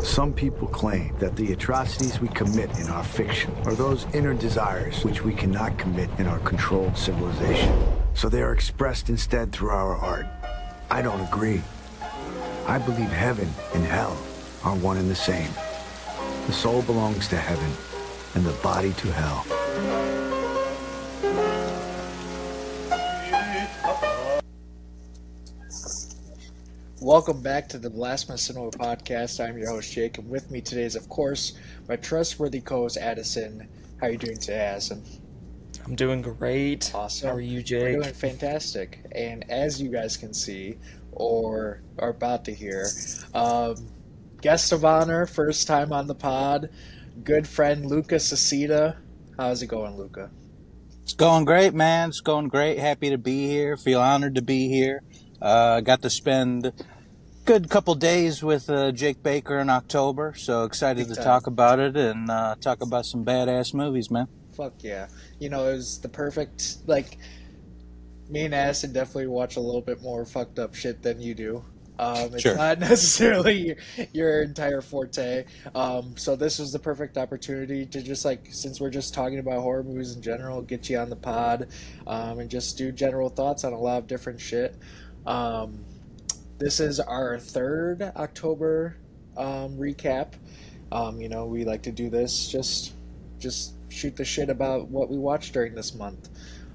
Some people claim that the atrocities we commit in our fiction are those inner desires which we cannot commit in our controlled civilization. So they are expressed instead through our art. I don't agree. I believe heaven and hell are one and the same. The soul belongs to heaven and the body to hell. Welcome back to the Blasphemous Cinema Podcast. I'm your host, Jake, and with me today is, of course, my trustworthy co-host, Addison. How are you doing today, Addison? I'm doing great. Awesome. How are you, Jake? We're doing fantastic. And as you guys can see, or are about to hear, guest of honor, first time on the pod, good friend Luca Sauceda. How's it going, Luca? It's going great, man. It's going great. Happy to be here. Feel honored to be here. Got to spend a good couple days with Jake Baker in October, so excited to talk about it and talk about some badass movies, man. Fuck yeah. You know, it was the perfect, me and Addison definitely watch a little bit more fucked up shit than you do. It's Sure. not necessarily your entire forte. So this was the perfect opportunity to just, since we're just talking about horror movies in general, get you on the pod and just do general thoughts on a lot of different shit. This is our third October recap. We like to do this just shoot the shit about what we watched during this month.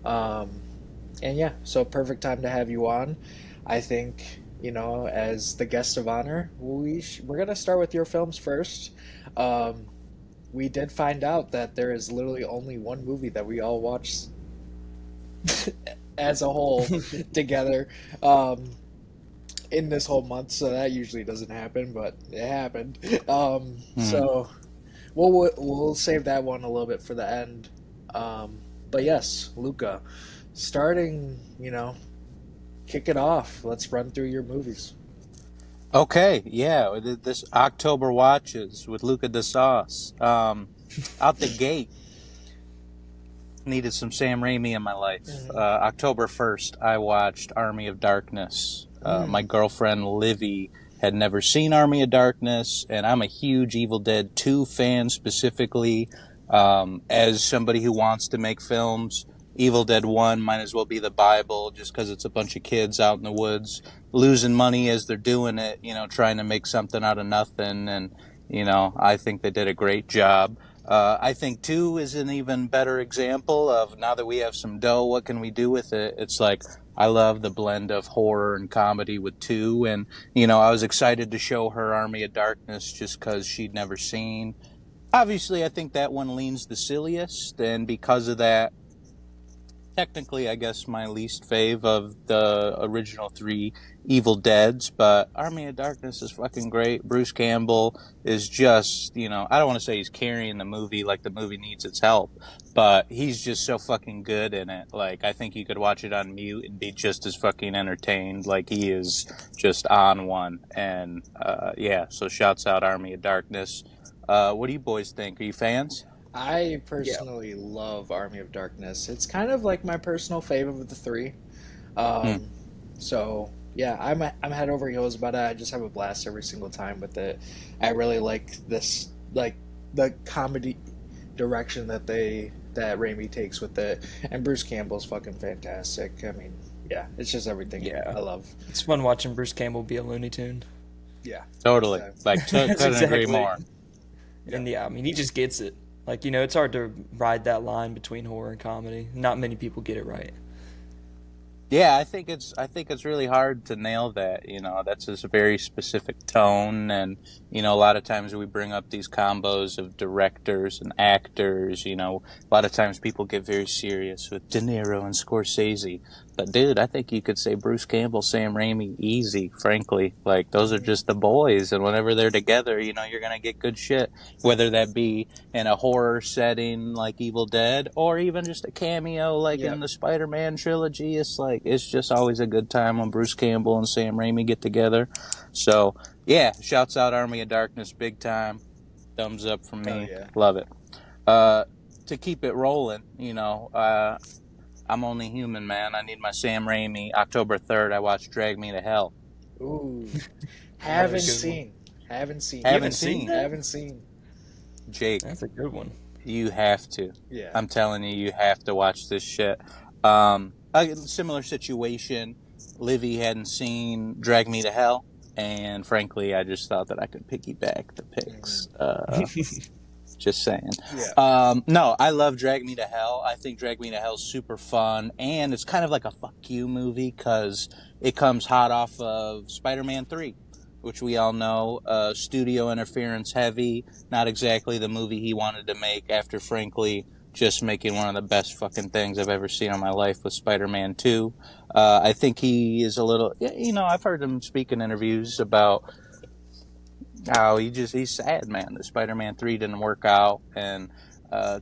So perfect time to have you on. I think, as the guest of honor, we're gonna start with your films first. We did find out that there is literally only one movie that we all watched as a whole together in this whole month, so that usually doesn't happen, but it happened. So we'll save that one a little bit for the end. But yes, Luca, starting, kick it off. Let's run through your movies. Okay, yeah, this October watches with Luca de Sauce. Out the gate, needed some Sam Raimi in my life. October 1st, I watched Army of Darkness. My girlfriend, Livy, had never seen Army of Darkness, and I'm a huge Evil Dead 2 fan specifically. As somebody who wants to make films, Evil Dead 1 might as well be the Bible just because it's a bunch of kids out in the woods losing money as they're doing it, trying to make something out of nothing. And, I think they did a great job. I think 2 is an even better example of, now that we have some dough, what can we do with it? It's like, I love the blend of horror and comedy with 2. And, I was excited to show her Army of Darkness just because she'd never seen. Obviously, I think that one leans the silliest. And because of that, technically, I guess, my least fave of the original 3 Evil Deads, but Army of Darkness is fucking great. Bruce Campbell is just, I don't want to say he's carrying the movie like the movie needs its help, but he's just so fucking good in it. I think you could watch it on mute and be just as fucking entertained. He is just on one. And, so shouts out Army of Darkness. What do you boys think? Are you fans? I personally love Army of Darkness. It's kind of like my personal favorite of the 3. So yeah, I'm head over heels about it. I just have a blast every single time with it. I really like this, the comedy direction that Raimi takes with it, and Bruce Campbell's fucking fantastic. I mean, yeah, it's just everything. I love. It's fun watching Bruce Campbell be a Looney Tune. Yeah, totally. Exactly. Couldn't agree more. And he just gets it. It's hard to ride that line between horror and comedy. Not many people get it right. Yeah, I think it's really hard to nail that. That's just a very specific tone, and a lot of times we bring up these combos of directors and actors. A lot of times people get very serious with De Niro and Scorsese, but dude, I think you could say Bruce Campbell, Sam Raimi, easy. Frankly, those are just the boys, and whenever they're together, you're gonna get good shit. Whether that be in a horror setting like Evil Dead, or even just a cameo in the Spider-Man trilogy, it's just always a good time when Bruce Campbell and Sam Raimi get together. So, yeah, shouts out Army of Darkness big time. Thumbs up from me. Oh, yeah. Love it. To keep it rolling, I'm only human, man. I need my Sam Raimi. October 3rd, I watched Drag Me to Hell. Ooh, haven't seen. Haven't seen. Haven't seen. Haven't seen. Jake, That's a good one. you have to. Yeah. I'm telling you, you have to watch this shit. A similar situation. Livy hadn't seen Drag Me to Hell, and frankly, I just thought that I could piggyback the picks. Just saying. Yeah. No, I love Drag Me to Hell. I think Drag Me to Hell is super fun, and it's kind of like a fuck you movie because it comes hot off of Spider-Man 3, which we all know, studio interference heavy, not exactly the movie he wanted to make after, frankly, just making one of the best fucking things I've ever seen in my life with Spider-Man 2. I think he is a little, I've heard him speak in interviews about how he's sad, man, that Spider-Man 3 didn't work out. And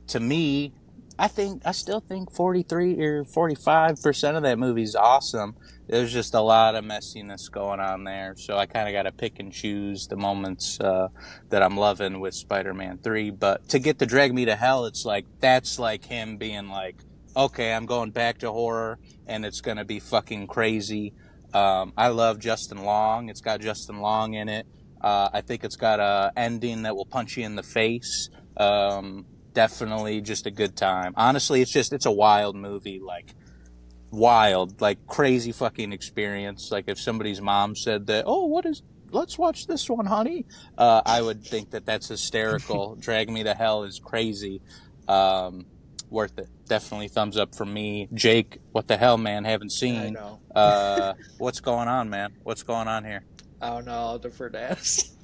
to me, I still think 43 or 45% of that movie is awesome. There's just a lot of messiness going on there. So I kind of got to pick and choose the moments that I'm loving with Spider-Man 3. But to get to Drag Me to Hell, it's like, that's like him being like, okay, I'm going back to horror and it's going to be fucking crazy. I love Justin Long. It's got Justin Long in it. I think it's got a ending that will punch you in the face. Definitely just a good time. Honestly, it's a wild movie, like crazy fucking experience. Like if somebody's mom said that, let's watch this one, honey. I would think that that's hysterical. Drag Me to Hell is crazy. Worth it. Definitely thumbs up from me. Jake, what the hell, man? Haven't seen. I know. What's going on, man? What's going on here? I don't know. I'll defer to Addison.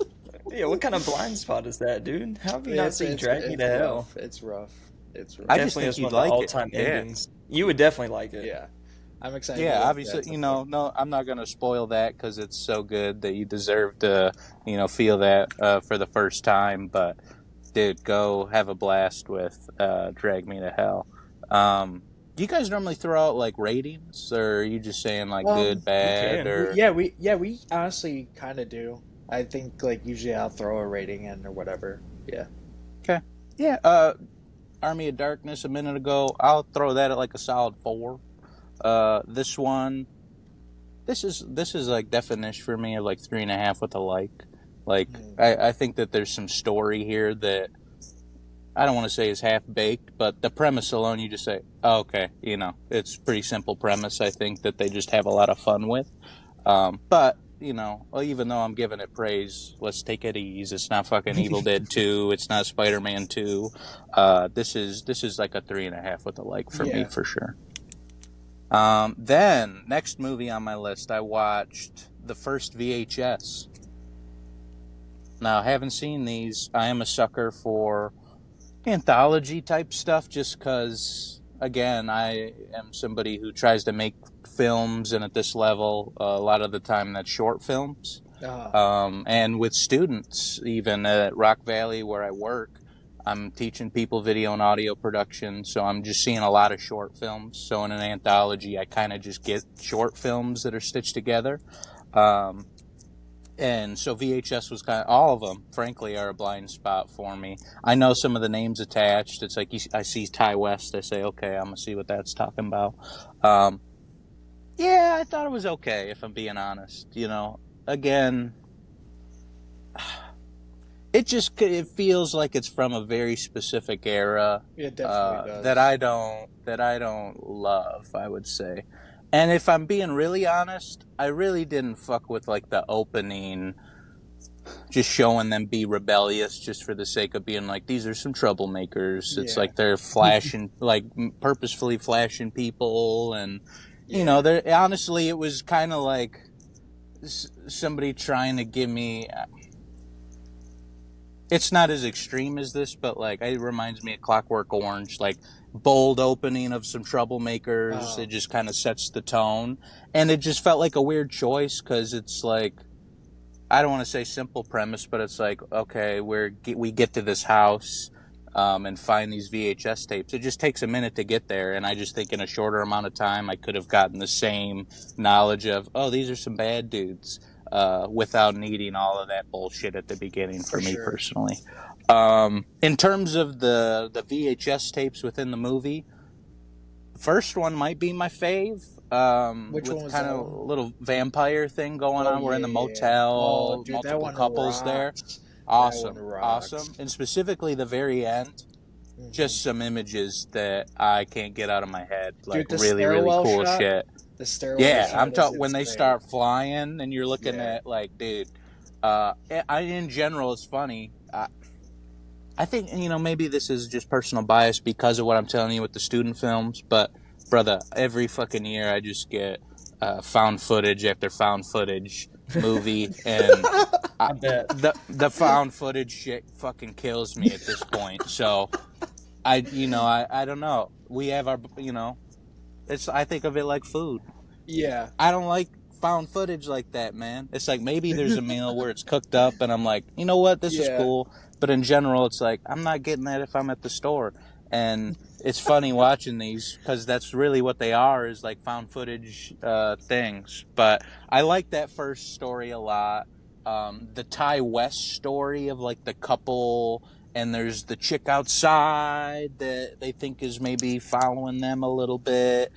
Yeah, what kind of blind spot is that, dude? How have you not seen Drag Me to Hell? It's rough. It's rough. I just Definitely think is one you'd of the like all-time it. endings. You would definitely like it. Yeah. I'm excited. Yeah, to watch obviously, that. no, I'm not going to spoil that because it's so good that you deserve to, feel that for the first time. But, dude, go have a blast with Drag Me to Hell. Do you guys normally throw out, like, ratings? Or are you just saying, like, good, bad? Or... we honestly kind of do. I think, like, usually I'll throw a rating in or whatever. Yeah. Okay. Yeah, Army of Darkness a minute ago, I'll throw that at, like, a solid 4. This one, this is like definition for me of like 3.5 with a like. Like I think that there's some story here that I don't want to say is half baked, but the premise alone, you just say, oh, okay, it's pretty simple premise. I think that they just have a lot of fun with. But even though I'm giving it praise, let's take it easy. It's not fucking Evil Dead 2. It's not Spider-Man 2. This is like a 3.5 with a like for me for sure. Then, next movie on my list, I watched the first VHS. Now, I haven't seen these. I am a sucker for anthology type stuff just because, again, I am somebody who tries to make films, and at this level, a lot of the time that's short films. And with students, even at Rock Valley where I work, I'm teaching people video and audio production, so I'm just seeing a lot of short films. So in an anthology, I kind of just get short films that are stitched together. And so VHS was kind of, all of them, frankly, are a blind spot for me. I know some of the names attached. It's like I see Ty West, I say, okay, I'm going to see what that's talking about. Yeah, I thought it was okay, if I'm being honest. Again... It feels like it's from a very specific era. It definitely does. that I don't love, I would say. And if I'm being really honest, I really didn't fuck with like the opening, just showing them be rebellious just for the sake of being like, these are some troublemakers. It's like they're flashing, like purposefully flashing people, and honestly, it was kind of like somebody trying to give me. It's not as extreme as this, but like it reminds me of Clockwork Orange, like bold opening of some troublemakers. Oh. It just kind of sets the tone, and it just felt like a weird choice because it's like, I don't want to say simple premise, but it's like, okay, we get to this house and find these VHS tapes. It just takes a minute to get there, and I just think in a shorter amount of time I could have gotten the same knowledge of, oh, these are some bad dudes. Without needing all of that bullshit at the beginning for me personally. In terms of the VHS tapes within the movie, the first one might be my fave. Which one with was kind that of one? a little vampire thing going on. We're in the motel, Oh, dude, that multiple one couples there. rocks. That one Awesome, rocks. awesome. And specifically the very end, just some images that I can't get out of my head. Like Dude, the really, really stairwell cool shot. shit. The stairwell Yeah, shot I'm is talking when they insane. start flying and you're looking Yeah. at like, dude. In general, it's funny. I think, maybe this is just personal bias because of what I'm telling you with the student films, but brother, every fucking year I just get found footage after found footage movie, and the found footage shit fucking kills me at this point. So I don't know. We have our, I think of it like food. Yeah. I don't like found footage like that, man. It's like maybe there's a meal where it's cooked up and I'm like, you know what, this is cool. But in general, it's like, I'm not getting that if I'm at the store. And it's funny watching these because that's really what they are, is like found footage things. But I like that first story a lot. The Ty West story of like the couple, and there's the chick outside that they think is maybe following them a little bit,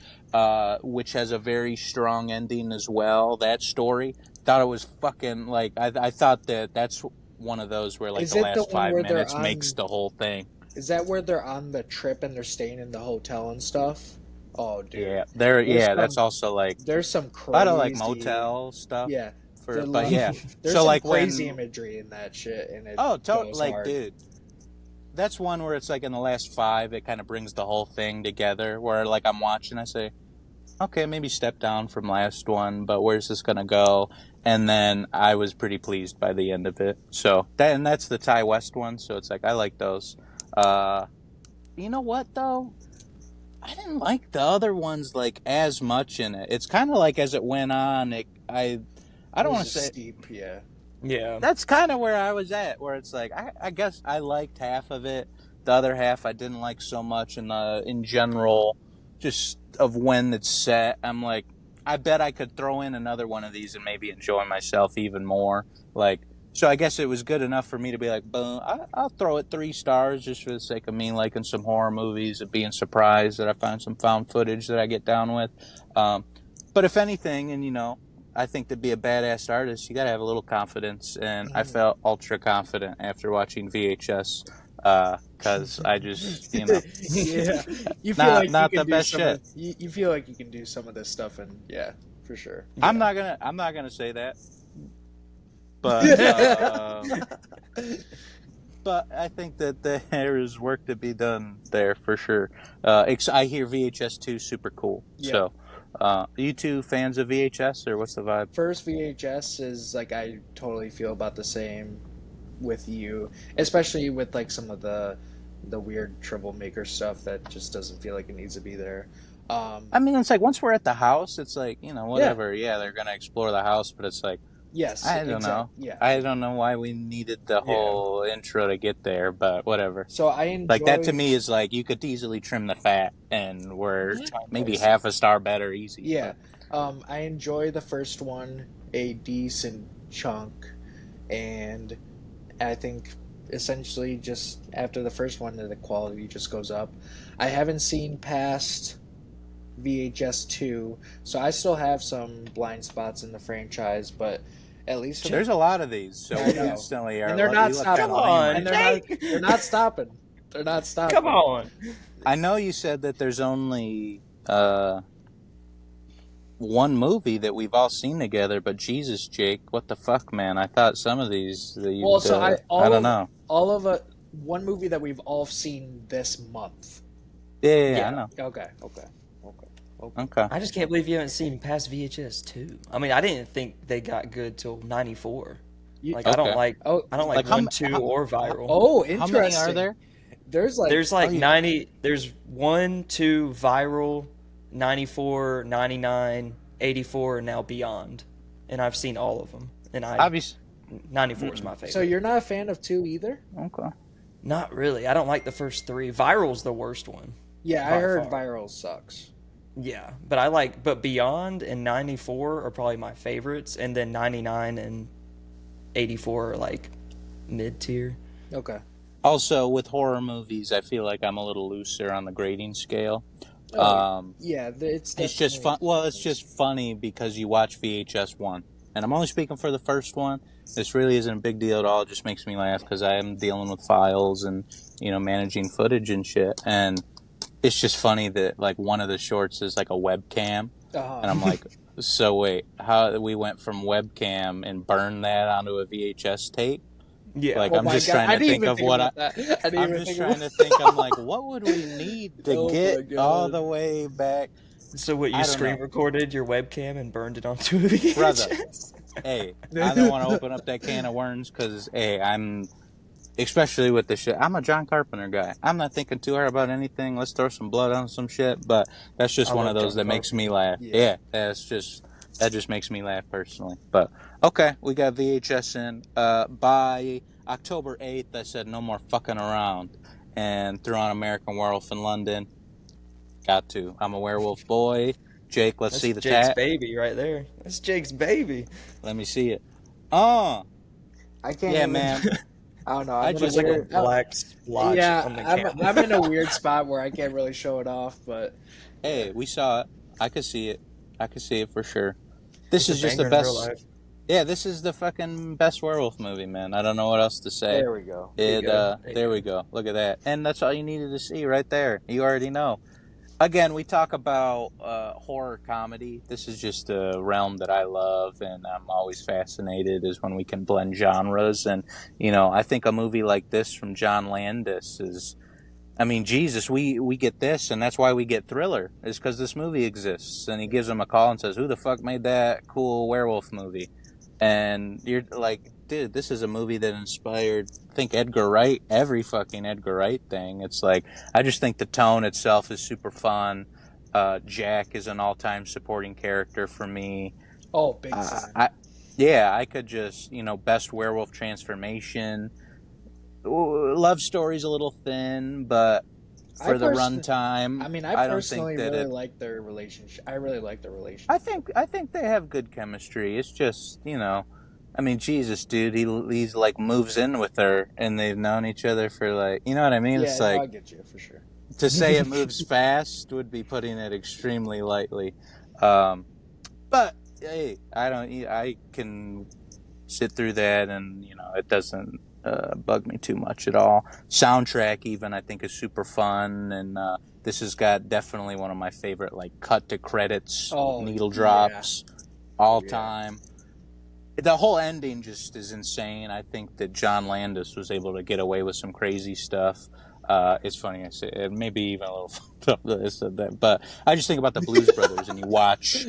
which has a very strong ending as well. That story, thought it was fucking like, I thought that's one of those where like Is the it the last one 5 where they're minutes on- makes the whole thing. Is that where they're on the trip and they're staying in the hotel and stuff? Oh, dude. Yeah, that's also like There's some a crazy... lot of like motel stuff. Yeah. But yeah, There's so some like crazy when imagery in that shit, and it totally, goes like hard. dude, that's one where it's like in the last 5, it kind of brings the whole thing together. Where like I'm watching, I say, okay, maybe step down from last one, but where's this gonna go? And then I was pretty pleased by the end of it. So that's the Ty West one. So it's like I like those. You know what though? I didn't like the other ones like as much in it. It's kind of like as it went on, I don't want to say steep, yeah. Yeah. That's kind of where I was at, where it's like I guess I liked half of it. The other half I didn't like so much. In general, just of when it's set, I'm like, I bet I could throw in another one of these and maybe enjoy myself even more. Like, so I guess it was good enough for me to be like, boom, I'll throw it 3 stars just for the sake of me liking some horror movies and being surprised that I find some found footage that I get down with. But if anything, and I think to be a badass artist, you got to have a little confidence. And I felt ultra confident after watching VHS. Because I just, yeah, you feel not, like not you the can best do some shit. you feel like you can do some of this stuff, and yeah, for sure. Yeah. I'm not gonna say that, but but I think that there is work to be done there for sure. I hear VHS 2 super cool. Yeah. So, are you two fans of VHS, or what's the vibe? First VHS is like, I totally feel about the same with you, especially with like some of the weird troublemaker stuff that just doesn't feel like it needs to be there. I mean, it's like once we're at the house, it's like, whatever. Yeah, they're gonna explore the house, but it's like, yes, I don't know. Yeah, I don't know why we needed the whole intro to get there, but whatever. So I enjoy, Like that to me is like you could easily trim the fat, and we're maybe half a star better easy. Yeah, I enjoy the first one a decent chunk, and I think essentially just after the first one, the quality just goes up. I haven't seen past VHS 2, so I still have some blind spots in the franchise, but at least There's a lot of these, so I we know. instantly are. And they're not stopping. Come on, And they're not stopping. They're not stopping. Come on. I know you said that there's only one movie that we've all seen together, but Jesus, Jake, what the fuck, man? I thought some of these. Well, so I don't know. All of one movie that we've all seen this month. Yeah, I know. Okay. Okay. I just can't believe you haven't seen past VHS 2. I mean, I didn't think they got good till 94. Like I don't like Oh, I don't like, Like, how 1, ma- 2 or viral. Oh, How interesting. many are there? There's like There's like Oh, yeah. 90. There's 1, 2 viral, 94, 99, 84, and now beyond. And I've seen all of them. And Obviously. 94 is my favorite. So you're not a fan of 2 either? Okay. Not really. I don't like the first 3. Viral's the worst one. Yeah, I By heard far. Viral sucks. Yeah, but Beyond and 94 are probably my favorites, and then 99 and 84 are like mid tier. Okay. Also, with horror movies, I feel like I'm a little looser on the grading scale. Yeah, it's It's just fun. Well, it's just funny because you watch VHS 1. And I'm only speaking for the first one. This really isn't a big deal at all. It just makes me laugh because I am dealing with files and, managing footage and shit. And it's just funny that, like, one of the shorts is, like, a webcam. And I'm like, so wait, how we went from webcam and burned that onto a VHS tape? Yeah. Like, I'm just trying to think of what I'm just trying to think. I'm like, what would we need to get all the way back? So what, you screen recorded your webcam and burned it onto a VHS? Brother, hey, I don't want to open up that can of worms because, hey, especially with this shit, I'm a John Carpenter guy. I'm not thinking too hard about anything. Let's throw some blood on some shit, but that's just one of those that makes me laugh. Yeah, that just makes me laugh personally. But, okay, we got VHS in. By October 8th, I said no more fucking around and threw on American Werewolf in London. Got to. I'm a werewolf boy. Jake, let's see the Jake's tat. baby right there. That's Jake's baby. Let me see it. I can't. Yeah, man. I don't know. I just like a black splotch on the camera. I'm in a weird spot where I can't really show it off, but hey, we saw it. I could see it. I could see it for sure. This is just the banger in best. real life. Yeah, this is the fucking best werewolf movie, man. I don't know what else to say. there we go. There we go. Look at that. And that's all you needed to see right there. You already know. Again, we talk about horror comedy. This is just a realm that I love, and I'm always fascinated is when we can blend genres. And, I think a movie like this from John Landis is, I mean, Jesus, we get this, and that's why we get Thriller, is because this movie exists. And he gives him a call and says, who the fuck made that cool werewolf movie? And you're like, dude, this is a movie that inspired, I think, Edgar Wright, every fucking Edgar Wright thing. It's like, I just think the tone itself is super fun. Jack is an all-time supporting character for me. Oh, big time. I could just, best werewolf transformation. Love story's a little thin, but for the runtime, I mean, I don't personally think that really like their relationship. I really like their relationship. I think they have good chemistry. It's just, I mean, Jesus, dude, he's like moves in with her, and they've known each other for like, you know what I mean? Yeah, it's like, I get you for sure. To say it moves fast would be putting it extremely lightly. But hey, I can sit through that, and it doesn't bug me too much at all. Soundtrack even I think is super fun, and this has got definitely one of my favorite like cut to credits, needle drops, all time. The whole ending just is insane. I think that John Landis was able to get away with some crazy stuff. It's funny I say it, maybe even a little fucked up that I said that, but I just think about the Blues Brothers, and you watch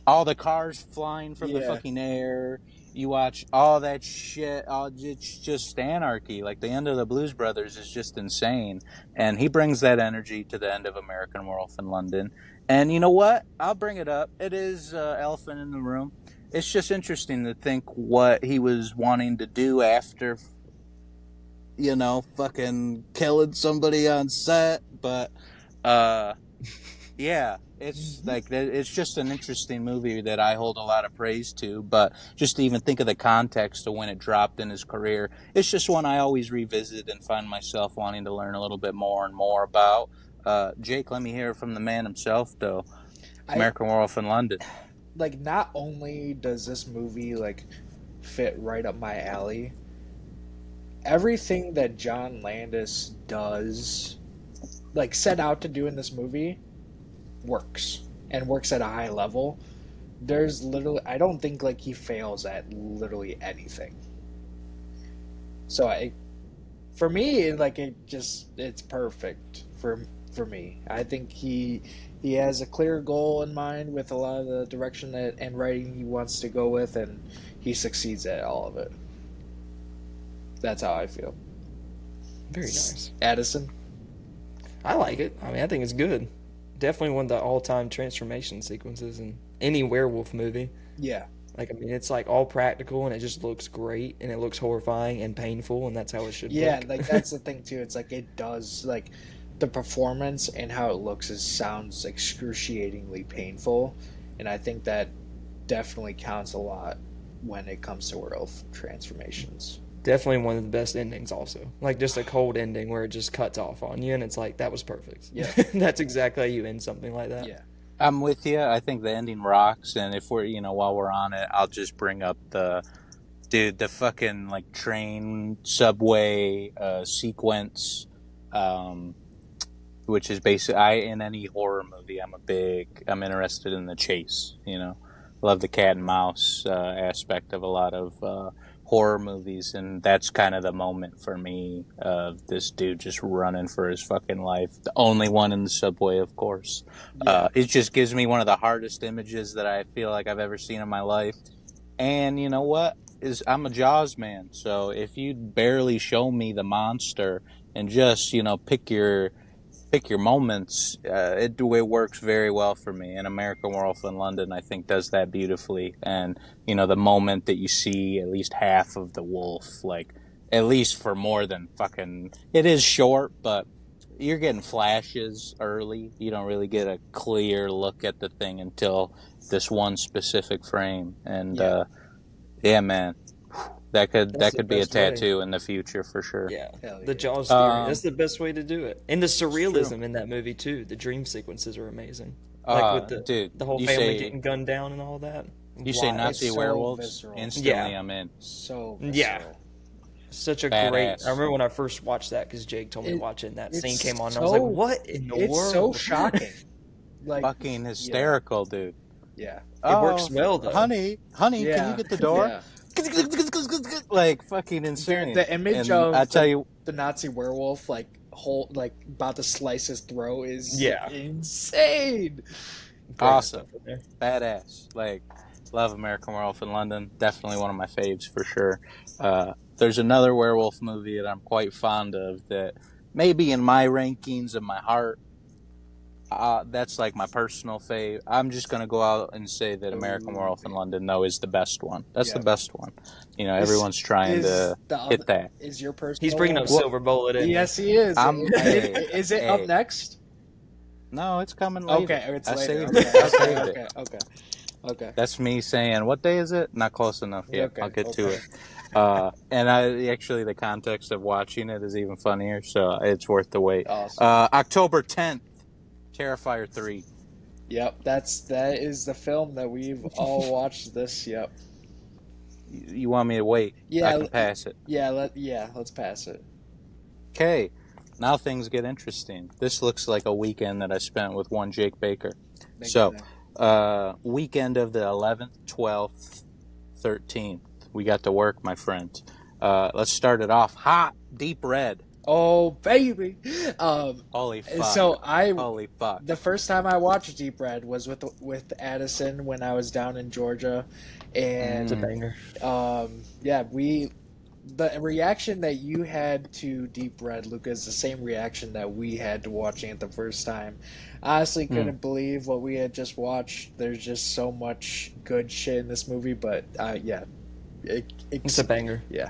all the cars flying from the fucking air. You watch all that shit. It's just anarchy. Like the end of the Blues Brothers is just insane, and he brings that energy to the end of American Werewolf in London. And you know what? I'll bring it up. It is elephant in the room. It's just interesting to think what he was wanting to do after, fucking killing somebody on set. But, yeah, it's like, it's just an interesting movie that I hold a lot of praise to. But just to even think of the context of when it dropped in his career, it's just one I always revisit and find myself wanting to learn a little bit more and more about. Jake, let me hear from the man himself, though. American Werewolf in London. Like, not only does this movie, like, fit right up my alley, everything that John Landis does, like, set out to do in this movie, works. And works at a high level. There's literally, I don't think, like, he fails at literally anything. So, for me, like, it's perfect for me. I think he has a clear goal in mind with a lot of the direction and writing he wants to go with, and he succeeds at all of it. That's how I feel. Very nice. Addison? I like it. I mean, I think it's good. Definitely one of the all-time transformation sequences in any werewolf movie. Yeah. Like, I mean, it's like all practical, and it just looks great, and it looks horrifying and painful, and that's how it should look. Yeah, like, that's the thing, too. It's like, it does, like, the performance and how it looks sounds excruciatingly painful, and I think that definitely counts a lot when it comes to werewolf transformations. Definitely one of the best endings also. Like just a cold ending where it just cuts off on you and it's like, that was perfect. Yeah. That's exactly how you end something like that. Yeah. I'm with you. I think the ending rocks, and if we're, while we're on it, I'll just bring up the fucking like train subway sequence, which is basically in any horror movie, I'm interested in the chase. Love the cat and mouse aspect of a lot of horror movies, and that's kind of the moment for me of this dude just running for his fucking life. The only one in the subway, of course. Yeah. It just gives me one of the hardest images that I feel like I've ever seen in my life. And you know what? I'm a Jaws man, so if you barely show me the monster and just pick your moments, it works very well for me. And American Werewolf in London, I think, does that beautifully. And the moment that you see at least half of the wolf, like at least for more than fucking, it is short, but you're getting flashes early. You don't really get a clear look at the thing until this one specific frame. And yeah, man, that could be a tattoo in the future for sure. Yeah, Hell the yeah. Jaws theory. That's the best way to do it. And the surrealism in that movie too. The dream sequences are amazing. Like with the whole family getting gunned down and all that. You say Wild. Nazi It's so werewolves, visceral. instantly Yeah. I'm in. So Yeah. visceral. Such a Badass. great. I remember when I first watched that because Jake told me to watch it, and that it's scene came on. And I so- was like, "What in the It's world?" so shocking. Like, Fucking hysterical, dude. yeah. It works well though. Honey, can Yeah. you get the door? Yeah. Like fucking insane. The image And of I tell you, the Nazi werewolf, like about to slice his throat, is Yeah. insane. Great awesome, stuff in there. badass. Like, love American Werewolf in London. Definitely one of my faves for sure. There's another werewolf movie that I'm quite fond of that maybe in my rankings of my heart. That's like my personal fave. I'm just gonna go out and say that American Werewolf in London, though, is the best one. That's the best one. Everyone's trying to hit that. Is your personal? He's bringing up Silver Bullet in. Yes, he is. Is it up hey. next? No, it's coming later. Okay, it's I later. saved it. I saved it. Okay. That's me saying, what day is it? Not close enough yet. Okay, I'll get to okay. it. And the context of watching it is even funnier, so it's worth the wait. Awesome. October 10th, Terrifier 3. Yep, that is the film that we've all watched this. Yep. You want me to wait? Yeah, I can pass it. Yeah, let's pass it. Okay, now things get interesting. This looks like a weekend that I spent with one Jake Baker. Weekend of the 11th, 12th, 13th. We got to work, my friend. Let's start it off hot, deep red. Oh baby. Holy fuck. Holy fuck. The first time I watched Deep Red was with Addison when I was down in Georgia, and It's a banger. the reaction that you had to Deep Red, Luca, is the same reaction that we had to watching it the first time. Honestly, couldn't believe what we had just watched. There's just so much good shit in this movie, but It's a banger. Yeah.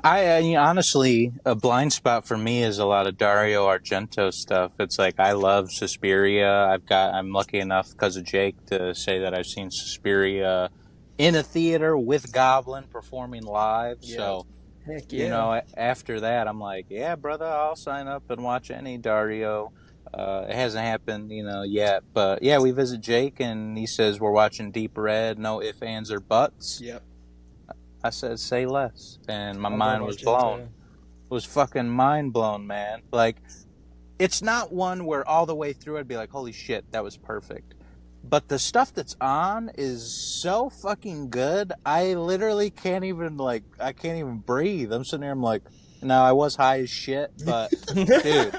I honestly, a blind spot for me is a lot of Dario Argento stuff. It's like I love Suspiria. I'm lucky enough because of Jake to say that I've seen Suspiria in a theater with Goblin performing live. Yeah. So, Heck yeah. after that, I'm like, yeah, brother, I'll sign up and watch any Dario. It hasn't happened, yet. But yeah, we visit Jake and he says we're watching Deep Red. No ifs, ands, or buts. Yep. I said, say less. And my I'll mind go was watch it, blown. too. Was fucking mind blown, man. Like, it's not one where all the way through I'd be like, holy shit, that was perfect. But the stuff that's on is so fucking good. I literally can't even breathe. I'm sitting there, I'm like, no, I was high as shit, but dude,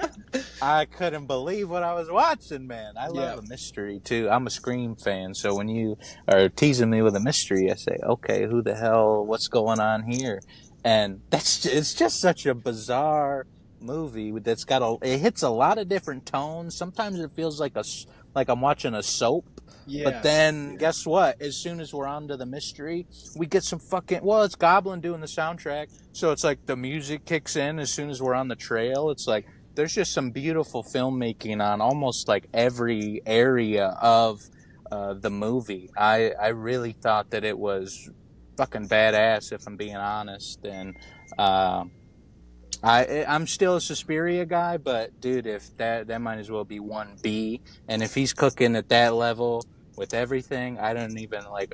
I couldn't believe what I was watching, man. I love a mystery too. I'm a Scream fan, so when you are teasing me with a mystery, I say, okay, who the hell, what's going on here? And it's just such a bizarre movie that's it hits a lot of different tones. Sometimes it feels like I'm watching a soap. Yeah. But then, guess what? As soon as we're onto the mystery, we get some it's Goblin doing the soundtrack. So it's like the music kicks in as soon as we're on the trail. It's like there's just some beautiful filmmaking on almost like every area of the movie. I really thought that it was fucking badass, if I'm being honest. And I'm still a Suspiria guy, but dude, if that might as well be 1B. And if he's cooking at that level with everything, I don't even like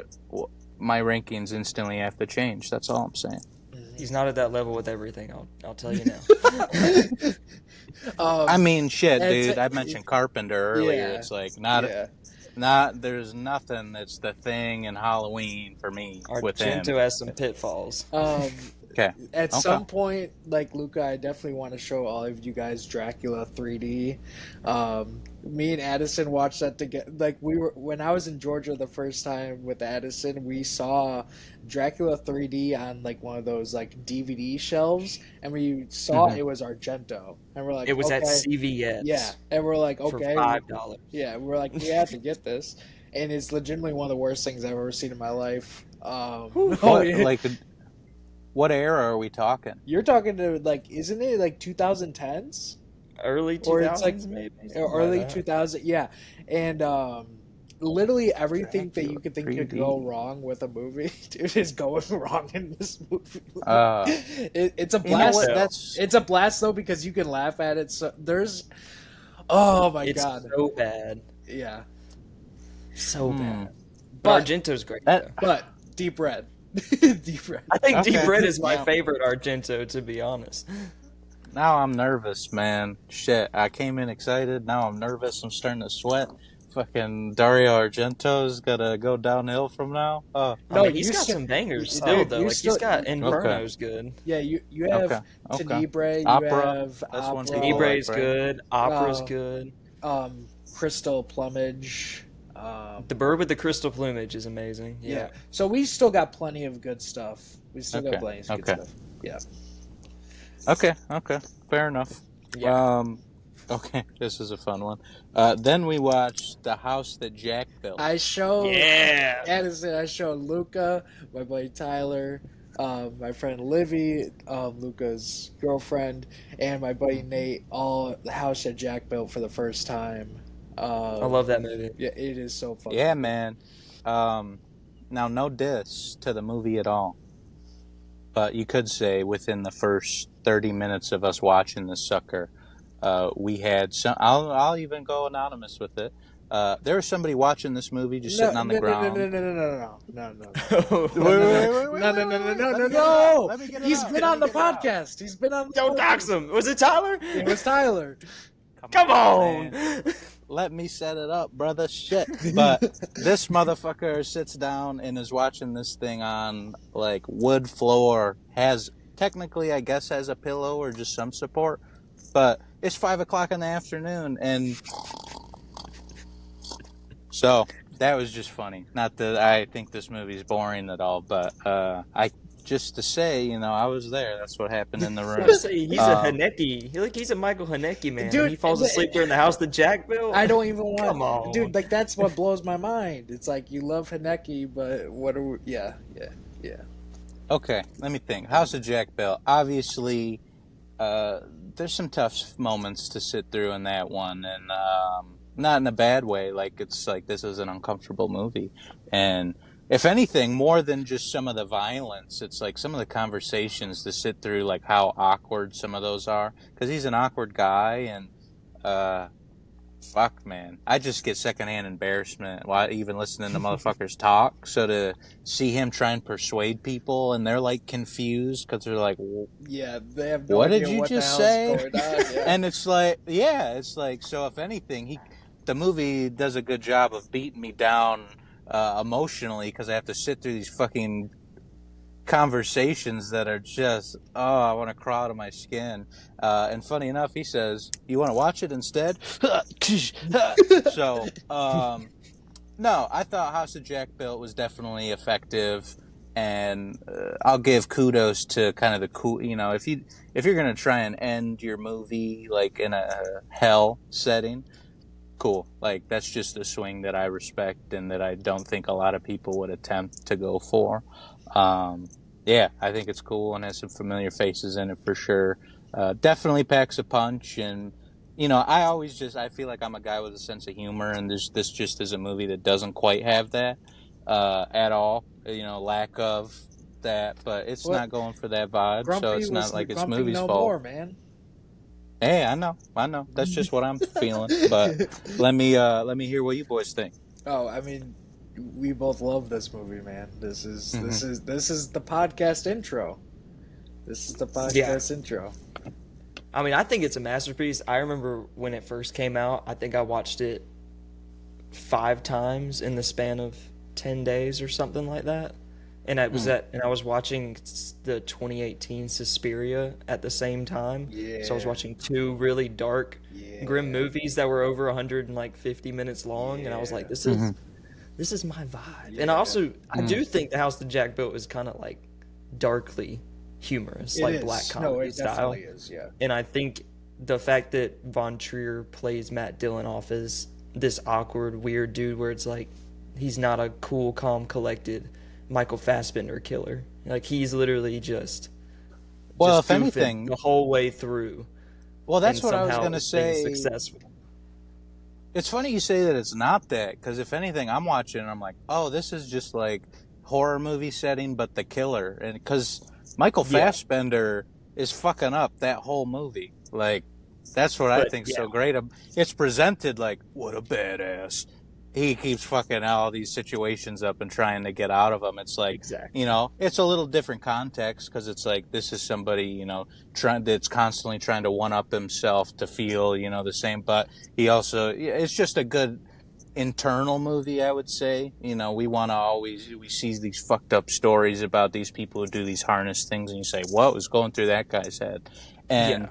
my rankings instantly have to change. That's all I'm saying. He's not at that level with everything. I'll tell you now. I mean, shit, dude. I mentioned Carpenter earlier. It's like not. There's nothing that's the Thing in Halloween for me with him. Argento has some pitfalls. Okay. At some point, like Luca, I definitely want to show all of you guys Dracula 3D. Me and Addison watched that together. Like when I was in Georgia the first time with Addison, we saw Dracula 3D on like one of those like DVD shelves, and we saw it was Argento, and we're like, it was okay. at CVS. Yeah, and we're like, okay, for $5. Yeah, we're like, we have to get this, and it's legitimately one of the worst things I've ever seen in my life. What era are we talking? You're talking to like, isn't it like 2010s? Early 2000s, Or it's like maybe? Early 2000, yeah. And literally everything that you could think could go wrong with a movie, dude, is going wrong in this movie. It's a blast. It's a blast though because you can laugh at it. So there's, oh my god, it's so bad. Yeah, so bad. But Argento's great. But Deep Red. Deep Red. I think Deep Red is my favorite Argento, to be honest. Now I'm nervous, man. Shit, I came in excited. Now I'm nervous. I'm starting to sweat. Fucking Dario Argento's gotta go downhill from now. No, he's got some bangers still, though. Like he's got Inferno's good. Yeah, you have Tenebrae. You have Opera. Tenebrae's good. Opera's good. Crystal Plumage. The Bird with the Crystal Plumage is amazing. Yeah. So we still got plenty of good stuff. We still got plenty of good stuff. Yeah. Okay. Fair enough. Yeah. Okay, this is a fun one. Then we watched The House That Jack Built. I showed Addison, I showed Luca, my buddy Tyler, my friend Livy, Luca's girlfriend, and my buddy Nate, all The House That Jack Built for the first time. I love that movie. Yeah, it is so fun. Yeah, man. Now, no diss to the movie at all. But you could say within the first 30 minutes of us watching this sucker, we had some. I'll even go anonymous with it. There was somebody watching this movie just sitting on the ground. No. Wait. He's been on the podcast. He's been on. Don't dox him. Was it Tyler? It was Tyler. Come on. Let me set it up, brother. Shit. But this motherfucker sits down and is watching this thing on like wood floor. Technically, I guess, has a pillow or just some support. But it's 5 o'clock in the afternoon, and so that was just funny. Not that I think this movie's boring at all, but just to say, I was there. That's what happened in the room. He's a Haneke. He's a Michael Haneke man. Dude, he falls asleep during the house that Jack built. I don't even want. Come on, dude. Like that's what blows my mind. It's like you love Haneke, but what are we? Yeah. Okay, let me think. House of Jack built. Obviously, there's some tough moments to sit through in that one, and not in a bad way. Like it's like this is an uncomfortable movie, and if anything, more than just some of the violence, it's like some of the conversations to sit through, like how awkward some of those are. Because he's an awkward guy, and fuck, man, I just get secondhand embarrassment while even listening to motherfuckers talk. So to see him try and persuade people, and they're like confused because they're like, yeah, they have no what idea did you what just the hell's say? going on. Yeah. And it's like, so if anything, the movie does a good job of beating me down emotionally because I have to sit through these fucking conversations that are just, I want to crawl out of my skin. And funny enough, he says, "You want to watch it instead?" So, no, I thought House of Jack Built was definitely effective, and I'll give kudos to kind of the cool. If you're gonna try and end your movie like in a hell setting, cool. Like that's just a swing that I respect and that I don't think a lot of people would attempt to go for. Yeah, I think it's cool and has some familiar faces in it for sure. Definitely packs a punch, and I feel like I'm a guy with a sense of humor, and this just is a movie that doesn't quite have that at all. Lack of that, but it's What? not going for that vibe, so Grumpy it's was not like it's Grumpy movie's no fault. more, man. Hey, I know. That's just what I'm feeling. But let me hear what you boys think. Oh, I mean, we both love this movie, man. This is Mm-hmm. this is the podcast intro. This is the podcast intro. I mean, I think it's a masterpiece. I remember when it first came out, I think I watched it 5 times in the span of 10 days or something like that. And I was watching the 2018 Suspiria at the same time. Yeah. So I was watching 2 really dark, grim movies that were over 150 minutes long, and I was like, this is my vibe. Yeah. And I do think the house that Jack built is kind of like darkly humorous, like black comedy style. Definitely is, yeah. And I think the fact that Von Trier plays Matt Dillon off as this awkward, weird dude, where it's like he's not a cool, calm, collected Michael Fassbender killer. Like, he's literally just If goofing anything, the whole way through. well, that's and what I was somehow going to is being say. Successful. It's funny you say that it's not that, because if anything, I'm watching and I'm like, oh, this is just like horror movie setting, but the killer, and because Michael Fassbender is fucking up that whole movie. Like, that's what I think's so great. It's presented like, what a badass. He keeps fucking all these situations up and trying to get out of them. It's like, Exactly. it's a little different context, because it's like, this is somebody, that's constantly trying to one up himself to feel, the same. But he also, it's just a good internal movie, I would say. We see these fucked up stories about these people who do these harness things, and you say, what was going through that guy's head? And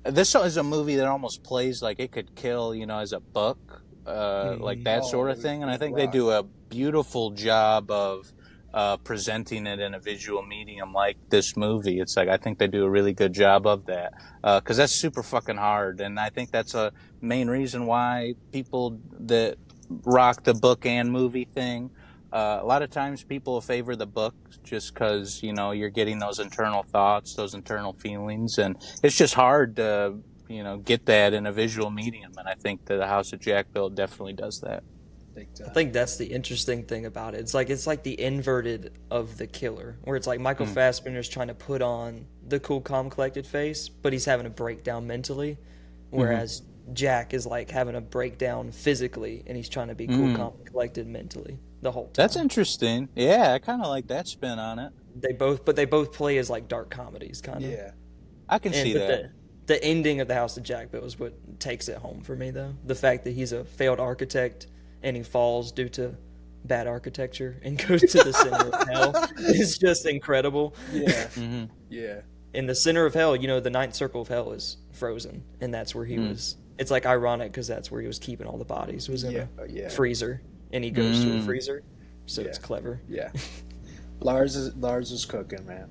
this is a movie that almost plays like it could kill, as a book. Like that sort of thing, and I think they do a beautiful job of presenting it in a visual medium like this movie. It's like, I think they do a really good job of that, because that's super fucking hard, and I think that's a main reason why people that rock the book and movie thing, a lot of times people favor the book just because you're getting those internal thoughts, those internal feelings, and it's just hard to get that in a visual medium, and I think that the House of Jack built definitely does that. I think that's the interesting thing about it. It's like the inverted of the killer, where it's like Michael Fassbender's trying to put on the cool, calm, collected face, but he's having a breakdown mentally, whereas Jack is like having a breakdown physically, and he's trying to be cool, calm, collected mentally the whole time. That's interesting. Yeah, I kind of like that spin on it. They both play as like dark comedies, kind of. Yeah. I can see that. The ending of the House of Jack Built is what takes it home for me, though. The fact that he's a failed architect and he falls due to bad architecture and goes to the center of hell is just incredible. Yeah. Yeah. In the center of hell, the ninth circle of hell is frozen, and that's where he was. It's like ironic because that's where he was keeping all the bodies, was in a freezer, and he goes to a freezer, so it's clever. Yeah. Lars is cooking, man.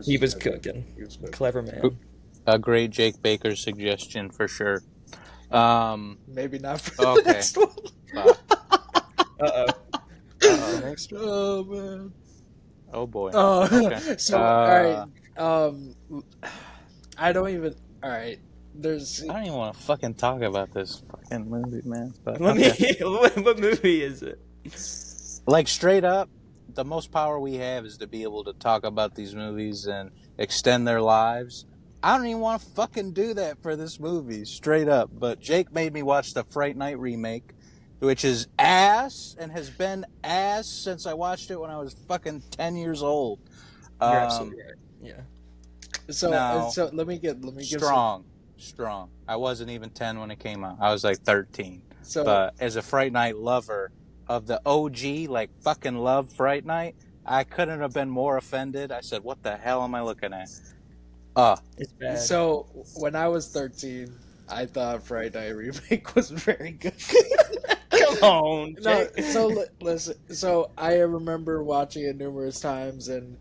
He was cooking. Clever man. A great Jake Baker suggestion for sure. Maybe not for the next one. Next one. Oh man. Oh boy. Okay. So all right. I don't even. All right. I don't even want to fucking talk about this fucking movie, man. But What movie is it? Like, straight up, the most power we have is to be able to talk about these movies and extend their lives. I don't even want to fucking do that for this movie, straight up. But Jake made me watch the Fright Night remake, which is ass and has been ass since I watched it when I was fucking 10 years old. You're absolutely right. Yeah. So let me give strong. I wasn't even 10 when it came out. I was like 13. So, but as a Fright Night lover of the OG, like fucking love Fright Night, I couldn't have been more offended. I said, what the hell am I looking at? It's bad. So when I was 13, I thought Fright Night remake was very good. Come on, No, Jake. so listen. So I remember watching it numerous times, and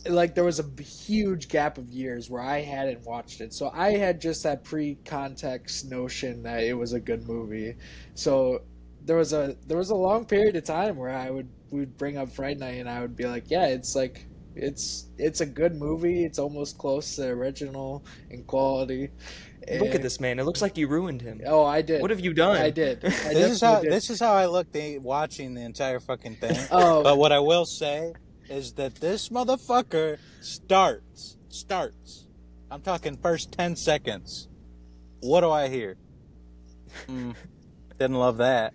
there was a huge gap of years where I hadn't watched it. So I had just that pre-context notion that it was a good movie. So there was a long period of time where we'd bring up Fright Night, and I would be like, yeah, it's like. It's a good movie. It's almost close to the original in quality. Look at this man. It looks like you ruined him. Oh, I did. What have you done? I did. This is how I looked watching the entire fucking thing. Oh. But what I will say is that this motherfucker starts. I'm talking first 10 seconds. What do I hear? Didn't love that.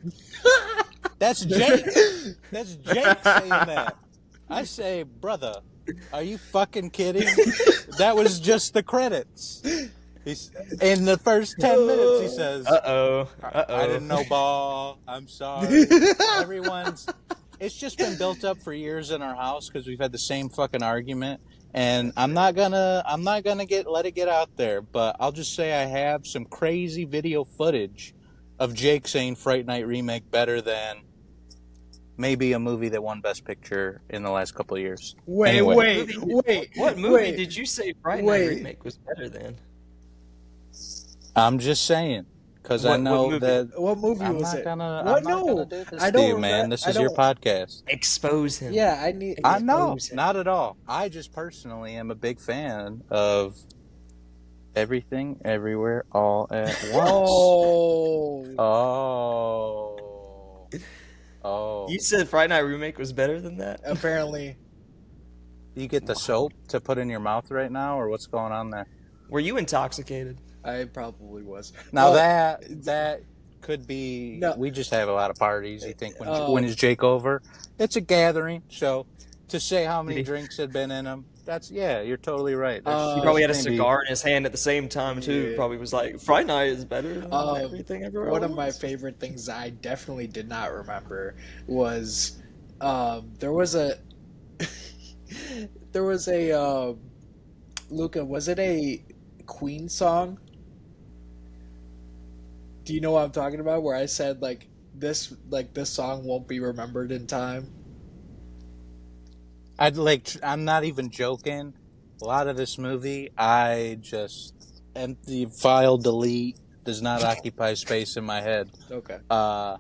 That's Jake. That's Jake saying that. I say, brother, are you fucking kidding? That was just the credits. In the first 10 minutes, he says, I didn't know ball. I'm sorry. It's just been built up for years in our house because we've had the same fucking argument. And I'm not gonna let it get out there, but I'll just say I have some crazy video footage of Jake saying Fright Night Remake better than maybe a movie that won Best Picture in the last couple of years. Wait. What movie did you say Fright Night Remake was better than? I'm just saying, because I know that. What movie was it? I'm not gonna do this to you, man. This is your podcast. Expose him. Yeah, I know, not at all. I just personally am a big fan of Everything, Everywhere, All at Once. Oh. You said Fright Night Remake was better than that? Apparently. Do you get the soap to put in your mouth right now, or what's going on there? Were you intoxicated? I probably was. Now that could be. No. We just have a lot of parties. You think when is Jake over? It's a gathering. So to say how many drinks had been in him, you're totally right. He probably had a cigar in his hand at the same time too. Yeah. Probably was like, Fright Night is better than Everything Everywhere. One of my favorite things I definitely did not remember was there was a Luca, was it a Queen song? Do you know what I'm talking about? Where I said this song won't be remembered in time. I'm not even joking. A lot of this movie, I just empty file delete does not occupy space in my head. Okay. I'm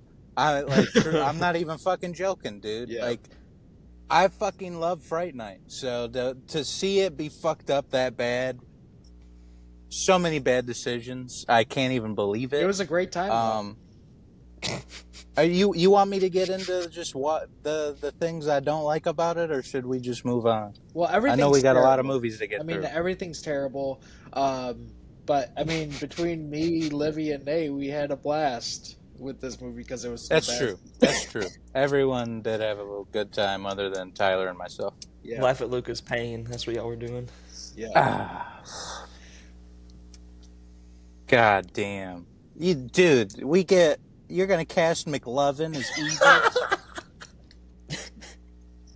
not even fucking joking, dude. Yeah. I fucking love Fright Night. So to see it be fucked up that bad. So many bad decisions. I can't even believe it. It was a great time. You want me to get into just what the things I don't like about it, or should we just move on? Well, everything's I know we got terrible. a lot of movies to get through. Everything's terrible. But between me, Livy, and Nate, we had a blast with this movie because it was so bad. That's true. Everyone did have a little good time, other than Tyler and myself. Yeah. Laugh at Luca's pain. That's what y'all were doing. Yeah. God damn. Dude, you're going to cast McLovin as evil?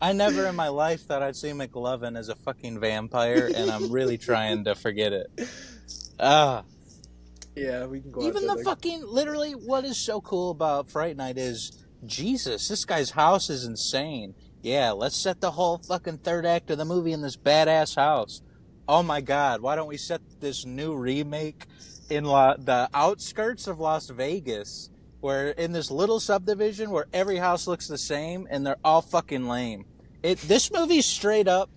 I never in my life thought I'd see McLovin as a fucking vampire, and I'm really trying to forget it. Yeah, we can go even the fucking, literally, what is so cool about Fright Night is, Jesus, this guy's house is insane. Yeah, let's set the whole fucking third act of the movie in this badass house. Oh my God, why don't we set this new remake in the outskirts of Las Vegas, where in this little subdivision where every house looks the same and they're all fucking lame. This movie's straight up,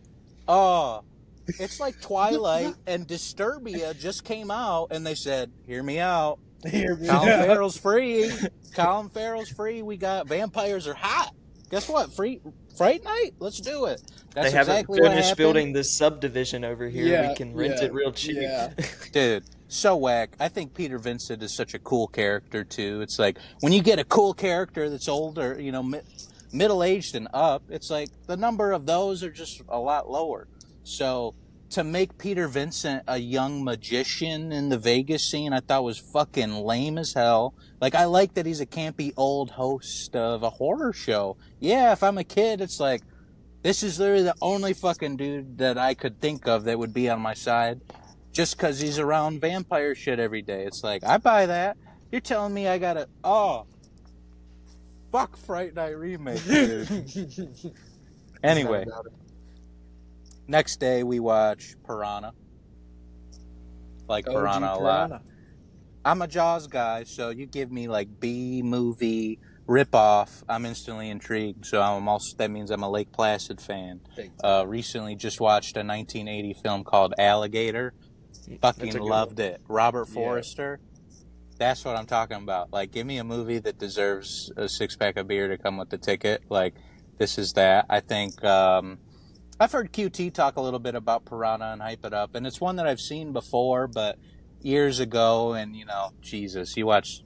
it's like Twilight and Disturbia just came out and they said, hear me out. Colin Farrell's free. Colin Farrell's free. We got vampires are hot. Guess what? Fright Night? Let's do it. That's they haven't exactly finished building this subdivision over here. Yeah, we can rent it real cheap. Yeah. Dude, so whack. I think Peter Vincent is such a cool character, too. It's like, when you get a cool character that's older, middle-aged and up, it's like the number of those are just a lot lower. So to make Peter Vincent a young magician in the Vegas scene, I thought was fucking lame as hell. I like that he's a campy old host of a horror show. Yeah, if I'm a kid, it's like, this is literally the only fucking dude that I could think of that would be on my side just because he's around vampire shit every day. It's like, I buy that. You're telling me I gotta, fuck Fright Night Remake, dude. Anyway, next day we watch Piranha. Piranha a lot. I'm a Jaws guy, so you give me B-movie ripoff, I'm instantly intrigued. So that means I'm a Lake Placid fan. Recently just watched a 1980 film called Alligator. Fucking loved it. Robert Forster. That's what I'm talking about. Give me a movie that deserves a 6-pack of beer to come with the ticket. This is that. I think I've heard QT talk a little bit about Piranha and hype it up, and it's one that I've seen before, but years ago, and, Jesus, you watch,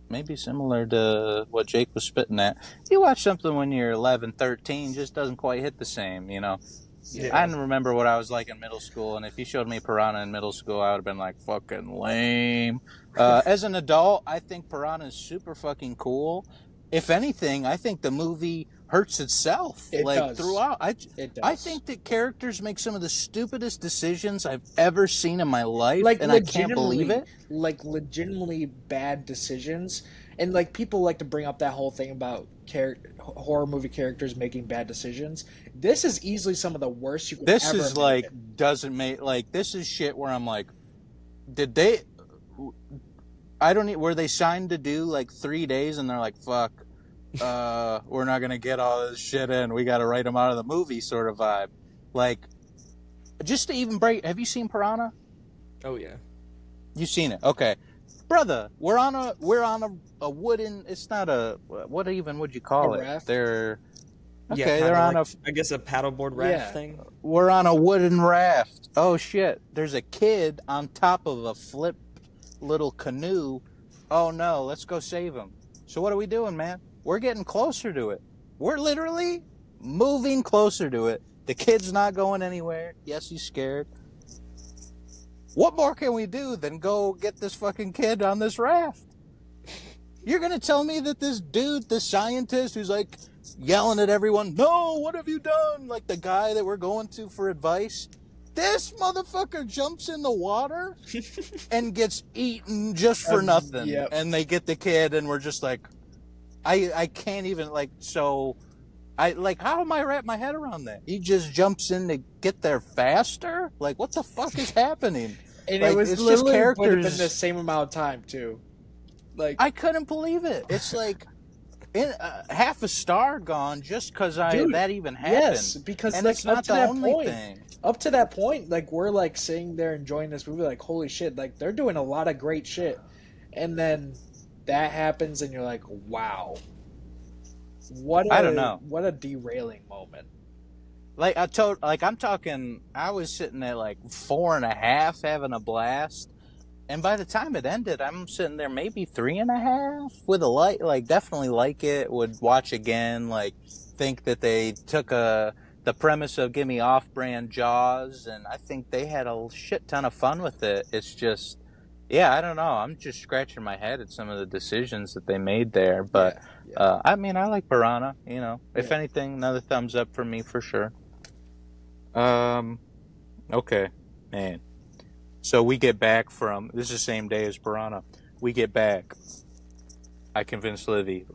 maybe similar to what Jake was spitting at, you watch something when you're 11, 13, just doesn't quite hit the same, Yeah. I remember what I was like in middle school, and if you showed me Piranha in middle school, I would have been like, fucking lame. As an adult, I think Piranha is super fucking cool. If anything, I think the movie hurts itself. It does. Throughout. It does. I think that characters make some of the stupidest decisions I've ever seen in my life, and I can't believe it. Legitimately bad decisions. And, people like to bring up that whole thing about horror movie characters making bad decisions. This is easily some of the worst you could ever imagine. This is, doesn't make, this is shit where I'm like, did they... were they signed to do 3 days and they're like, fuck, we're not gonna get all this shit in, we gotta write them out of the movie sort of vibe. Just to even break, have you seen Piranha? Oh yeah. You've seen it, okay. Brother, we're on a wooden, it's not a, what even would you call it? Raft? They're on I guess a paddleboard raft thing. We're on a wooden raft. Oh shit, there's a kid on top of a flip little canoe. Oh no, let's go save him. So what are we doing, man? We're getting closer to it. We're literally moving closer to it. The kid's not going anywhere. Yes, he's scared. What more can we do than go get this fucking kid on this raft? You're gonna tell me that this dude, this scientist who's yelling at everyone, no, what have you done? The guy that we're going to for advice, this motherfucker jumps in the water and gets eaten just for nothing. Yep. And they get the kid, and we're just I can't even, how am I wrap my head around that? He just jumps in to get there faster? What the fuck is happening? And it was literally just characters. Would have been the same amount of time, too. I couldn't believe it. It's half a star gone just because that even happened. Yes, because and it's not the only thing. Up to that point, we're sitting there enjoying this movie, holy shit, they're doing a lot of great shit, and then that happens, and you're like, wow, I don't know, what a derailing moment. I'm talking, I was sitting at 4.5 having a blast. And by the time it ended, I'm sitting there maybe 3.5 with a light, definitely like it, would watch again, think that they took the premise of Gimme Off-Brand Jaws, and I think they had a shit ton of fun with it. It's just, I don't know, I'm just scratching my head at some of the decisions that they made there, but, I like Piranha, if anything, another thumbs up for me for sure. Okay, man. So we get back from, this is the same day as Piranha. We get back. I convinced Livy,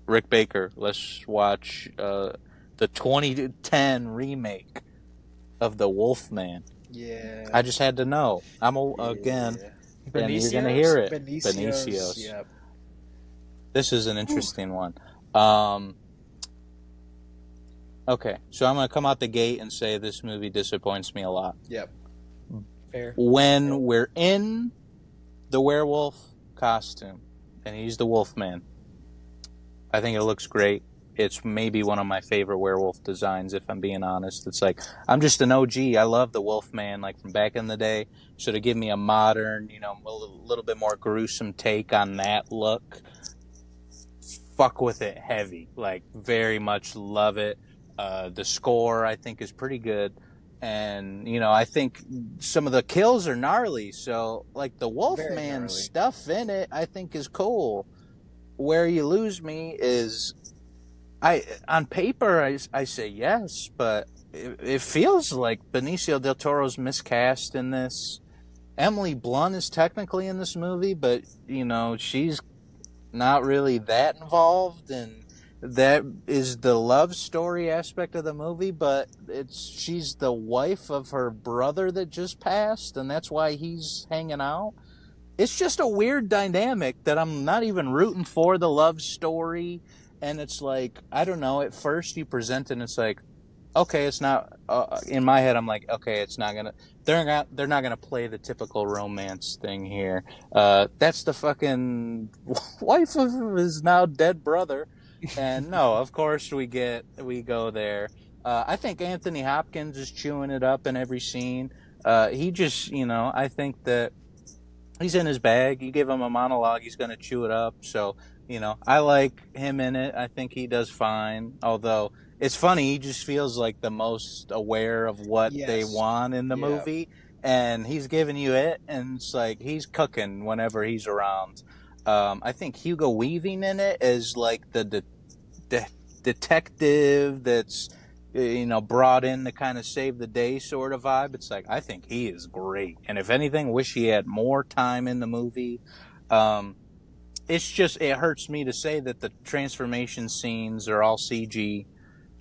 Rick Baker, let's watch the 2010 remake of The Wolfman. Yeah. I just had to know. Again, and you're going to hear it. Benicio. Yep. This is an interesting one. Okay, so I'm going to come out the gate and say this movie disappoints me a lot. Yep. Fair. When we're in the werewolf costume and he's the Wolfman, I think it looks great. It's maybe one of my favorite werewolf designs, if I'm being honest. It's I'm just an OG. I love the Wolfman, from back in the day. So to give me a modern, a little bit more gruesome take on that look, fuck with it heavy. Very much love it. The score, I think, is pretty good. And, I think some of the kills are gnarly. So, the Wolfman stuff in it, I think, is cool. Where you lose me is, on paper, I say yes, but it feels like Benicio del Toro's miscast in this. Emily Blunt is technically in this movie, but, she's not really that involved, and that is the love story aspect of the movie, but she's the wife of her brother that just passed, and that's why he's hanging out. It's just a weird dynamic that I'm not even rooting for the love story, and it's I don't know, at first you present it and it's okay, it's not, in my head I'm okay, it's not gonna, they're not gonna play the typical romance thing here. That's the fucking wife of his now dead brother. And no, of course we go there. I think Anthony Hopkins is chewing it up in every scene. He just, I think that he's in his bag. You give him a monologue, he's going to chew it up. So, I like him in it. I think he does fine. Although it's funny, he just feels like the most aware of what they want in the movie. And he's giving you it. And it's like he's cooking whenever he's around. I think Hugo Weaving in it is like the detective that's brought in to kind of save the day sort of vibe. It's like, I think he is great, and if anything, wish he had more time in the movie. It's just, it hurts me to say that the transformation scenes are all CG.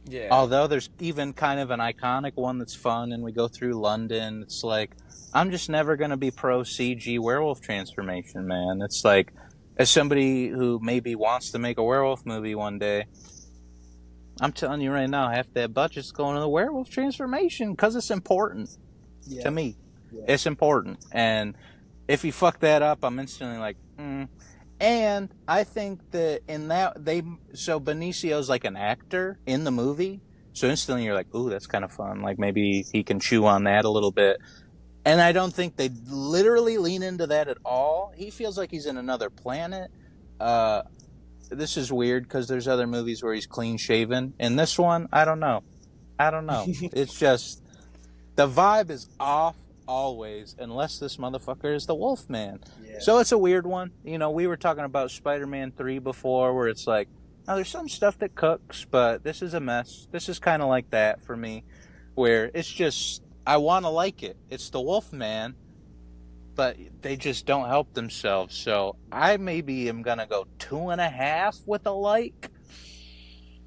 Yeah. Although there's even kind of an iconic one that's fun, and we go through London. It's like, I'm just never going to be pro CG werewolf transformation, man. It's like, as somebody who maybe wants to make a werewolf movie one day, I'm telling you right now, half that budget's going to the werewolf transformation because it's important to me. Yeah. It's important. And if you fuck that up, I'm instantly like, And I think that in that, so Benicio's like an actor in the movie. So instantly you're like, ooh, that's kind of fun. Like maybe he can chew on that a little bit. And I don't think they literally lean into that at all. He feels like he's in another planet. This is weird because there's other movies where he's clean shaven. In this one, I don't know. It's just, the vibe is off always, unless this motherfucker is the Wolfman. Yeah. So it's a weird one. We were talking about Spider-Man 3 before, where it's like, oh, there's some stuff that cooks, but this is a mess. This is kind of like that for me, where it's just, I want to like it. It's the Wolfman, but they just don't help themselves. So I maybe am going to go 2.5 with a like.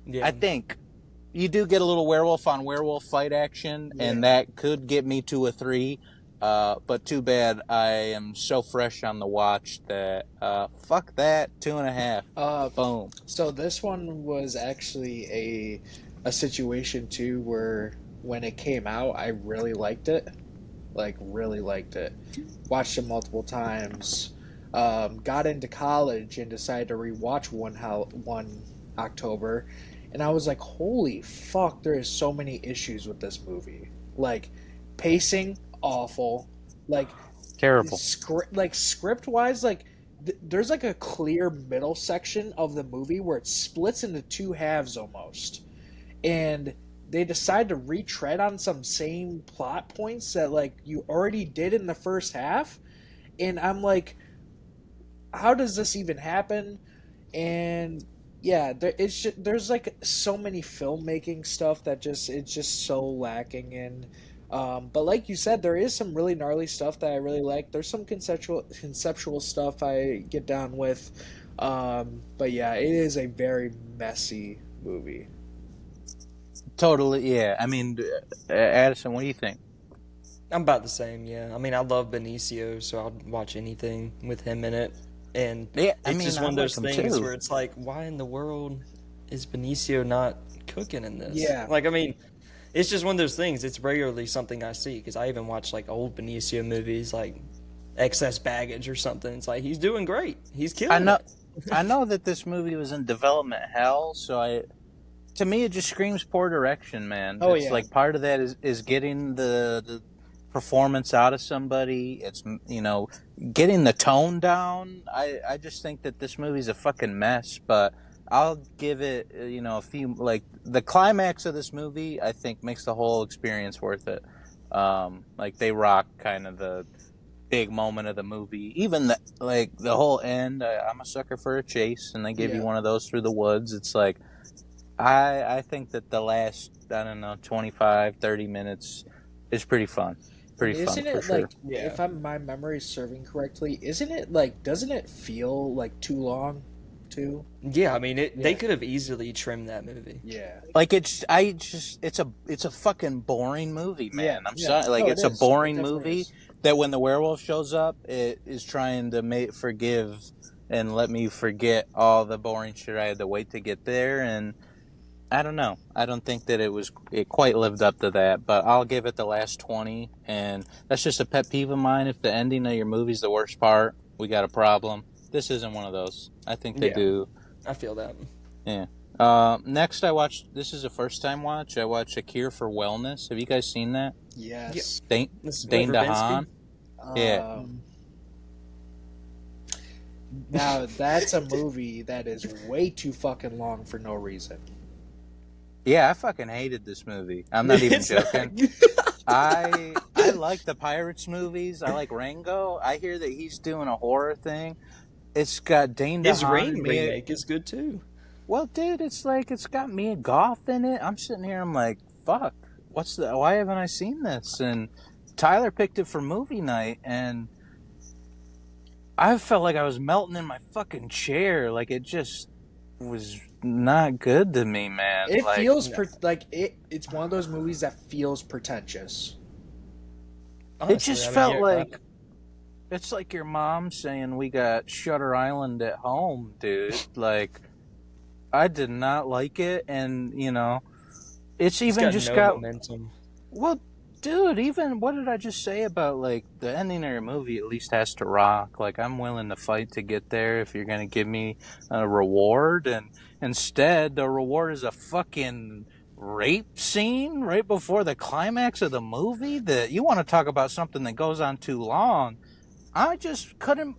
Yeah. I think you do get a little werewolf on werewolf fight action, and that could get me to a 3. But too bad I am so fresh on the watch that, fuck that, 2.5. Boom. So this one was actually a situation too where when it came out, I really liked it. Really liked it. Watched it multiple times. Got into college and decided to rewatch one October, and I was like, holy fuck, there is so many issues with this movie. Pacing, awful. Terrible. Script wise, there's a clear middle section of the movie where it splits into 2 halves almost, and they decide to retread on some same plot points that you already did in the first half, and I'm like, how does this even happen? And yeah, there's so many filmmaking stuff that it's just so lacking in. But like you said, there is some really gnarly stuff that I really like. There's some conceptual stuff I get down with. But yeah, it is a very messy movie. Totally, yeah. I mean, Addison, what do you think? I'm about the same, yeah. I mean, I love Benicio, so I'll watch anything with him in it. And it's just one of those things where it's like, why in the world is Benicio not cooking in this? Yeah. I mean, it's just one of those things. It's regularly something I see, because I even watch old Benicio movies, like Excess Baggage or something. It's like, he's doing great. He's killing it. I know that this movie was in development hell, so to me, it just screams poor direction, man. Oh, it's like part of that is getting the performance out of somebody. It's, getting the tone down. I just think that this movie's a fucking mess, but I'll give it, a few, the climax of this movie, I think, makes the whole experience worth it. They rock kind of the big moment of the movie. Even the whole end, I'm a sucker for a chase, and they give you one of those through the woods. It's like, I think that the last, 25, 30 minutes is pretty fun. Isn't it sure. If my memory is serving correctly, isn't it doesn't it feel too long too? Yeah, I mean, they could have easily trimmed that movie. Yeah. It's a fucking boring movie, man. Yeah. I'm sorry. It's a boring movie that when the werewolf shows up, it is trying to forgive and let me forget all the boring shit I had to wait to get there, and I don't know. I don't think that it quite lived up to that, but I'll give it the last 20, and that's just a pet peeve of mine. If the ending of your movie's the worst part, we got a problem. This isn't one of those. I think they do. I feel that. Yeah. Next, I watched. This is a first-time watch. I watched A Cure for Wellness. Have you guys seen that? Yes. Dane This is Dane Verbinski? DeHaan. Yeah. Now that's a movie that is way too fucking long for no reason. Yeah, I fucking hated this movie. I'm not even joking. I like the Pirates movies. I like Rango. I hear that he's doing a horror thing. It's got Dane His DeHaan Rain and Mia. remake is good too. Well, dude, it's got Mia Goth in it. I'm sitting here. I'm like, fuck. Why haven't I seen this? And Tyler picked it for movie night, and I felt like I was melting in my fucking chair. Like, it just was not good to me, man. It like, feels it's one of those movies that feels pretentious. Honestly, it just I mean, felt yeah, like it's like your mom saying we got Shutter Island at home, dude. Like, I did not like it, and it's even got just no got momentum. well, dude. Even what did I just say about like the ending of your movie? At least has to rock. Like, I'm willing to fight to get there if you're gonna give me a reward, and instead the reward is a fucking rape scene right before the climax of the movie. That you want to talk about something that goes on too long. I just couldn't.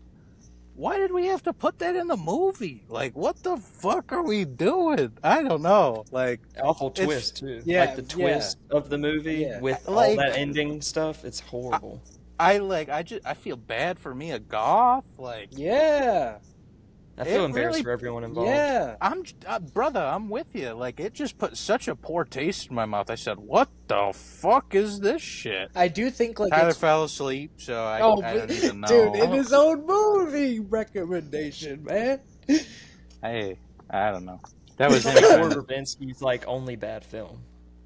Why did we have to put that in the movie? Like, what the fuck are we doing? I don't know. Like, Awful twist too. Yeah, Like the twist of the movie with all Like- that ending stuff. It's horrible. I feel bad for Mia Goth. Like, Yeah. I feel it embarrassed really- for everyone involved. Yeah. brother, I'm with you. Like, it just put such a poor taste in my mouth. I said, what the fuck is this shit? I do think like Tyler it's fell asleep, so I oh, don't even know. dude, in his own movie recommendation, man. Hey, I don't know. That was It's like him. Verbinski's like only bad film.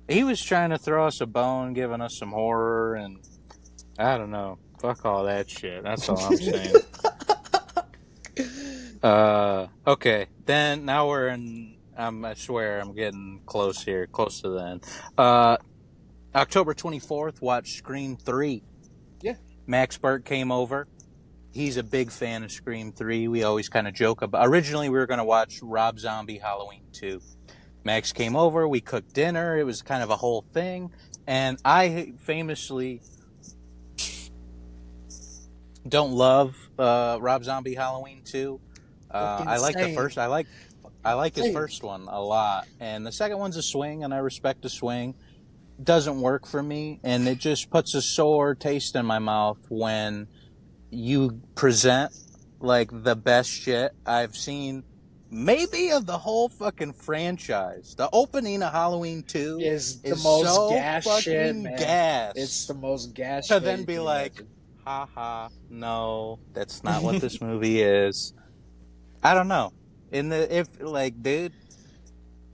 He was trying to throw us a bone, giving us some horror, and I don't know. Fuck all that shit. That's all I'm saying. Okay. Then now we're in. I swear I'm getting close here, close to the end. October 24th, watched Scream 3. Yeah. Max Burt came over. He's a big fan of Scream 3. We always kind of joke about. Originally, we were going to watch Rob Zombie Halloween 2. Max came over. We cooked dinner. It was kind of a whole thing. And I famously don't love Rob Zombie Halloween 2. I like the first. I like his first one a lot, and the second one's a swing, and I respect the swing. Doesn't work for me, and it just puts a sour taste in my mouth when you present like the best shit I've seen, maybe of the whole fucking franchise. The opening of Halloween 2 Is the most so gas fucking shit, man. gas. It's the most gas to shit. then you be can like, imagine. haha, no, that's not what this movie is. I don't know. Dude,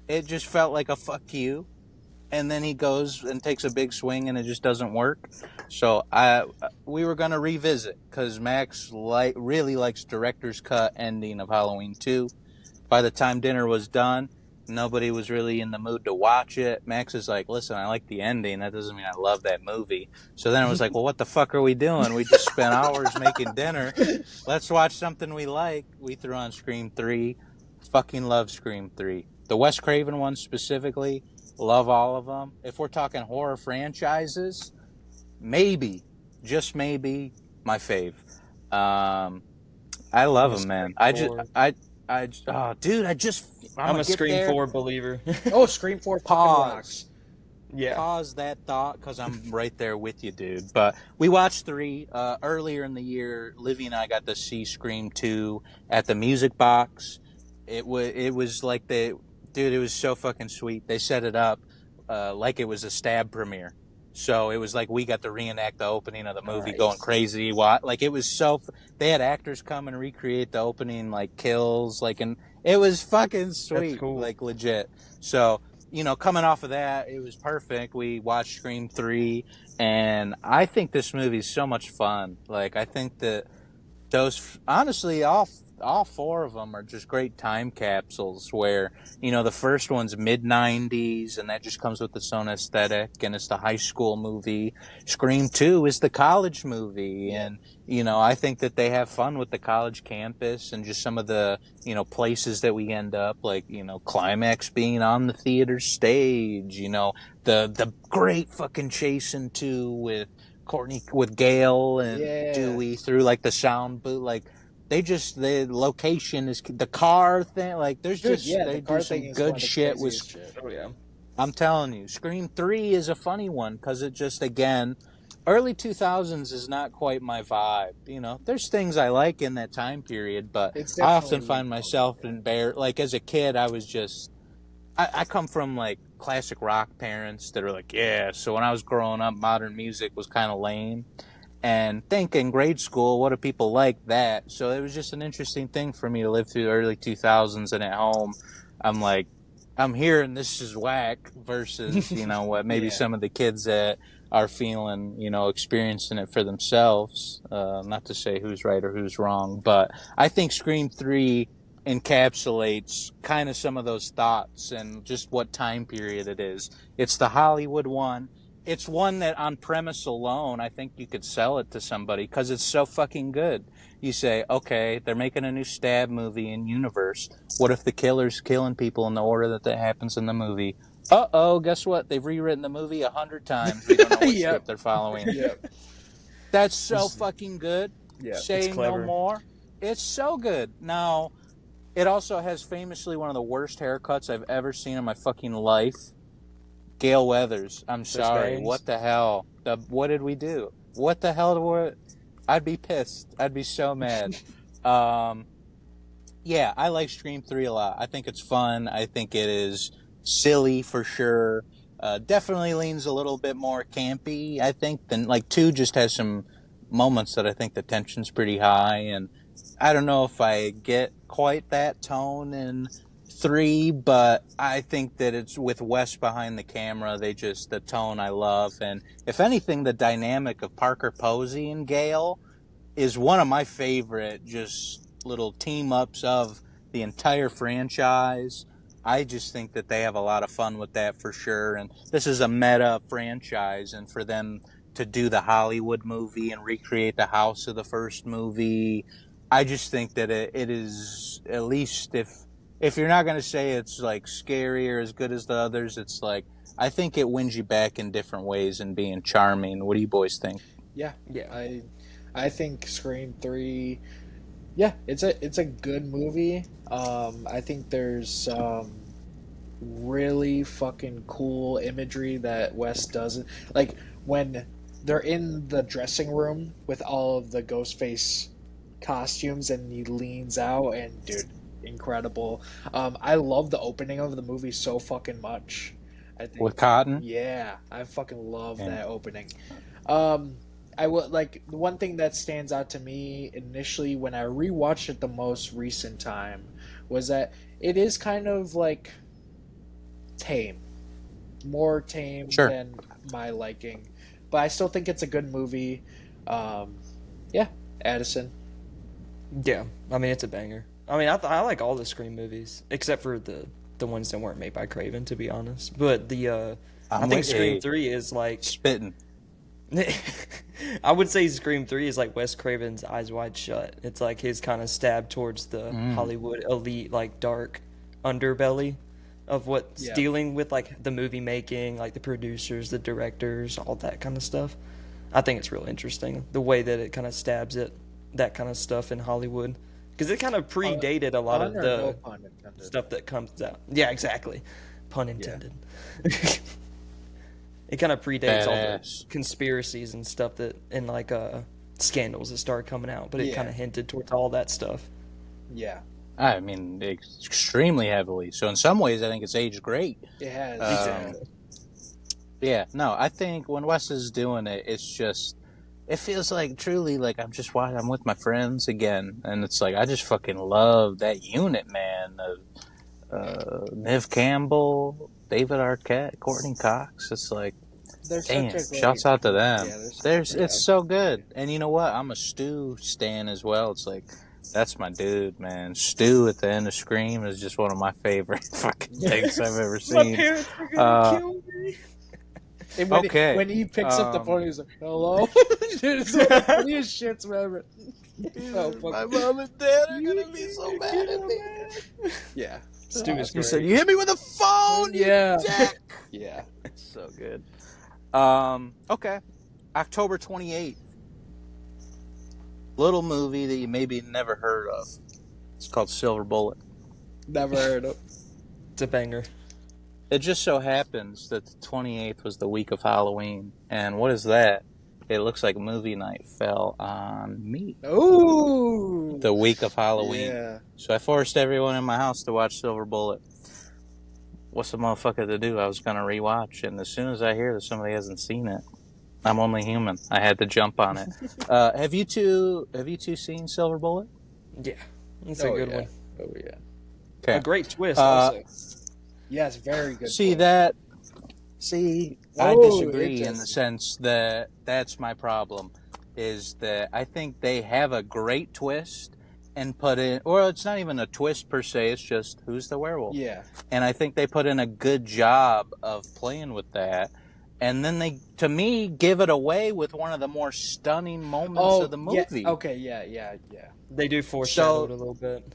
it just felt like a fuck you, and then he goes and takes a big swing, and it just doesn't work. So we were gonna revisit because Max really likes director's cut ending of Halloween 2. By the time dinner was done, nobody was really in the mood to watch it. Max is like, listen, I like the ending. That doesn't mean I love that movie. So then it was like, well, what the fuck are we doing? We just spent hours making dinner. Let's watch something we like. We threw on Scream 3. Fucking love Scream 3. The Wes Craven ones specifically, love all of them. If we're talking horror franchises, maybe, just maybe, my fave. I love them, man. I'm a Scream 4 believer. Oh, Scream 4 fucking rocks. Yeah. Pause that thought because I'm right there with you, dude. But we watched 3 earlier in the year. Livy and I got to see Scream 2 at the Music Box. It was like it was so fucking sweet. They set it up like it was a stab premiere. So it was like we got to reenact the opening of the movie, going crazy. Like, it was they had actors come and recreate the opening, like, kills, like, and it was fucking sweet. That's cool. Like, legit. So, coming off of that, it was perfect. We watched Scream 3, and I think this movie is so much fun. Like, I think that those honestly all four of them are just great time capsules where, you know, the first one's mid-90s and that just comes with its own aesthetic and it's the high school movie. Scream 2 is the college movie, and you know, I think that they have fun with the college campus and just some of the, you know, places that we end up, like, you know, climax being on the theater stage, you know, the great fucking chase into with Gail and Dewey through like the sound booth, like the location is the car thing, like there's they do some good shit with shit. Oh yeah. I'm telling you, Scream 3 is a funny one because it just, again, early 2000s is not quite my vibe. You know, there's things I like in that time period, but I often find myself like as a kid, I was just, I come from like classic rock parents that are like, yeah. So when I was growing up, modern music was kind of lame. And think in grade school, what do people like that? So it was just an interesting thing for me to live through the early 2000s, and at home, I'm like, I'm hearing this is whack versus, you know, what maybe some of the kids that are feeling, you know, experiencing it for themselves. Not to say who's right or who's wrong, but I think Scream 3 encapsulates kind of some of those thoughts and just what time period it is. It's the Hollywood one. It's one that on premise alone, I think you could sell it to somebody because it's so fucking good. You say, okay, they're making a new stab movie in universe. What if the killer's killing people in the order that happens in the movie? Uh-oh, guess what? They've rewritten the movie 100 times. We don't know what script they're following. That's so fucking good. Say no more. It's so good. Now, it also has famously one of the worst haircuts I've ever seen in my fucking life. Gail Weathers, I'm sorry. What the hell? What did we do? What the hell? I'd be pissed. I'd be so mad. Yeah, I like Scream 3 a lot. I think it's fun. I think it is silly for sure. Definitely leans a little bit more campy, I think, than like 2 just has some moments that I think the tension's pretty high. And I don't know if I get quite that tone in 3, but I think that it's with Wes behind the camera. The tone I love. And if anything, the dynamic of Parker Posey and Gale is one of my favorite just little team ups of the entire franchise. I just think that they have a lot of fun with that for sure. And this is a meta franchise, and for them to do the Hollywood movie and recreate the house of the first movie, I just think that it is, at least if you're not going to say it's like scary or as good as the others, it's like, I think it wins you back in different ways and being charming. What do you boys think? Yeah. I think Scream 3, it's a good movie. I think there's really fucking cool imagery that Wes does. Like when they're in the dressing room with all of the Ghostface costumes and he leans out, and dude, incredible. I love the opening of the movie so fucking much. I think, with Cotton? Yeah, I fucking love that opening. I would like, the one thing that stands out to me initially when I rewatched it the most recent time was that it is kind of like tame, more tame than my liking, but I still think it's a good movie. Addison. Yeah, I mean, it's a banger. I mean, I like all the Scream movies except for the ones that weren't made by Craven, to be honest. But I think Scream 3 is like spitting. I would say Scream 3 is like Wes Craven's Eyes Wide Shut. It's like his kind of stab towards the Hollywood elite, like dark underbelly of what's dealing with like the movie making, like the producers, the directors, all that kind of stuff. I think it's real interesting the way that it kind of stabs at that kind of stuff in Hollywood, because it kind of predated a lot of the stuff that comes out. Yeah, exactly. Pun intended. Yeah. It kind of predates all the conspiracies and stuff that, and like scandals that started coming out, but it kind of hinted towards all that stuff. Yeah. I mean, extremely heavily. So in some ways, I think it's aged great. It has. Exactly. Yeah, no, I think when Wes is doing it, it's just, it feels like truly like I'm just watching, I'm with my friends again, and it's like I just fucking love that unit, man. Neve Campbell, David Arquette, Courtney Cox. It's like They're such Damn, a great. shouts out to them. Yeah, It's so good. And you know what? I'm a Stu stan as well. It's like, that's my dude, man. Stu at the end of Scream is just one of my favorite fucking things I've ever My seen. parents are gonna kill me. And Okay. when he picks up the phone, he's like, "Hello." Dude, it's one of the funniest shits ever. My mom and dad are gonna be so mad at me. Yeah, Stu is He great. said, "You hit me with a phone, Yeah. you dick." yeah. So good. Okay. October 28th. Little movie that you maybe never heard of. It's called Silver Bullet. Never heard of. It's a banger. It just so happens that the 28th was the week of Halloween. And what is that? It looks like movie night fell on me. Ooh. The week of Halloween. Yeah. So I forced everyone in my house to watch Silver Bullet. What's the motherfucker to do? I was going to rewatch. And as soon as I hear that somebody hasn't seen it, I'm only human. I had to jump on it. Have you two seen Silver Bullet? Yeah, it's a good one. Oh yeah. Okay. A great twist, also. Yes, very good. See point. that? I Oh, disagree in the interesting. sense that that's my problem. Is that I think they have a great twist and put in, or it's not even a twist per se. It's just who's the werewolf. Yeah. And I think they put in a good job of playing with that. And then they, to me, give it away with one of the more stunning moments of the movie. Yeah. Okay. Yeah. They do foreshadow it So- a little bit.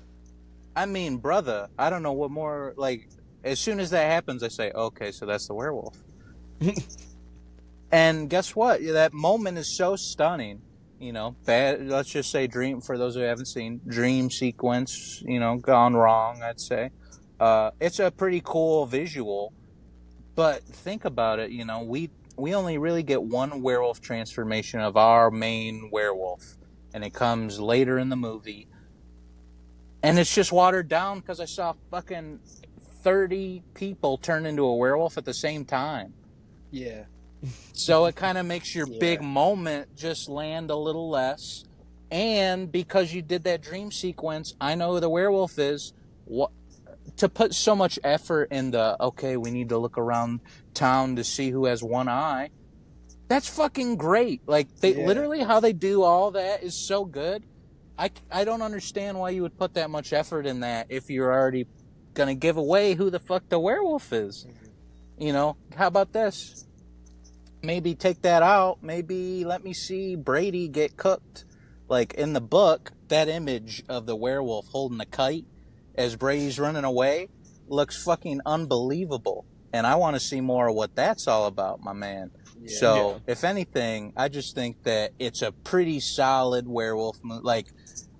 I mean, brother, I don't know what more, like, as soon as that happens, I say, okay, so that's the werewolf. And guess what? That moment is so stunning. You know, bad, let's just say dream, for those who haven't seen, dream sequence, you know, gone wrong, I'd say. It's a pretty cool visual. But think about it, you know, we only really get one werewolf transformation of our main werewolf. And it comes later in the movie. And it's just watered down because I saw fucking 30 people turn into a werewolf at the same time. Yeah. So it kind of makes your big moment just land a little less. And because you did that dream sequence, I know who the werewolf is. What to put so much effort in okay, we need to look around town to see who has one eye. That's fucking great. Like, they literally, how they do all that is so good. I don't understand why you would put that much effort in that if you're already going to give away who the fuck the werewolf is. Mm-hmm. You know, how about this? Maybe take that out. Maybe let me see Brady get cooked. Like, in the book, that image of the werewolf holding the kite as Brady's running away looks fucking unbelievable. And I want to see more of what that's all about, my man. Yeah. So, if anything, I just think that it's a pretty solid werewolf movie. Like,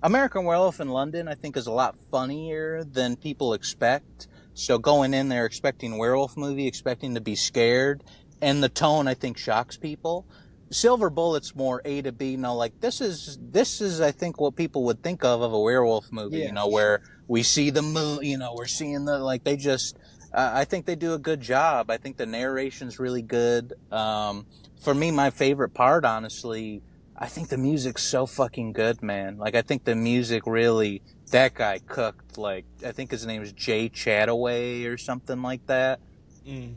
American Werewolf in London, I think, is a lot funnier than people expect. So going in there expecting a werewolf movie, expecting to be scared, and the tone, I think, shocks people. Silver Bullet's more A to B. You know, like, this is, I think, what people would think of a werewolf movie. Yeah. You know, where we see the moon. You know, we're seeing they just. I think they do a good job. I think the narration's really good. For me, my favorite part, honestly, I think the music's so fucking good, man. Like, I think the music really, that guy cooked. Like, I think his name is Jay Chataway or something like that.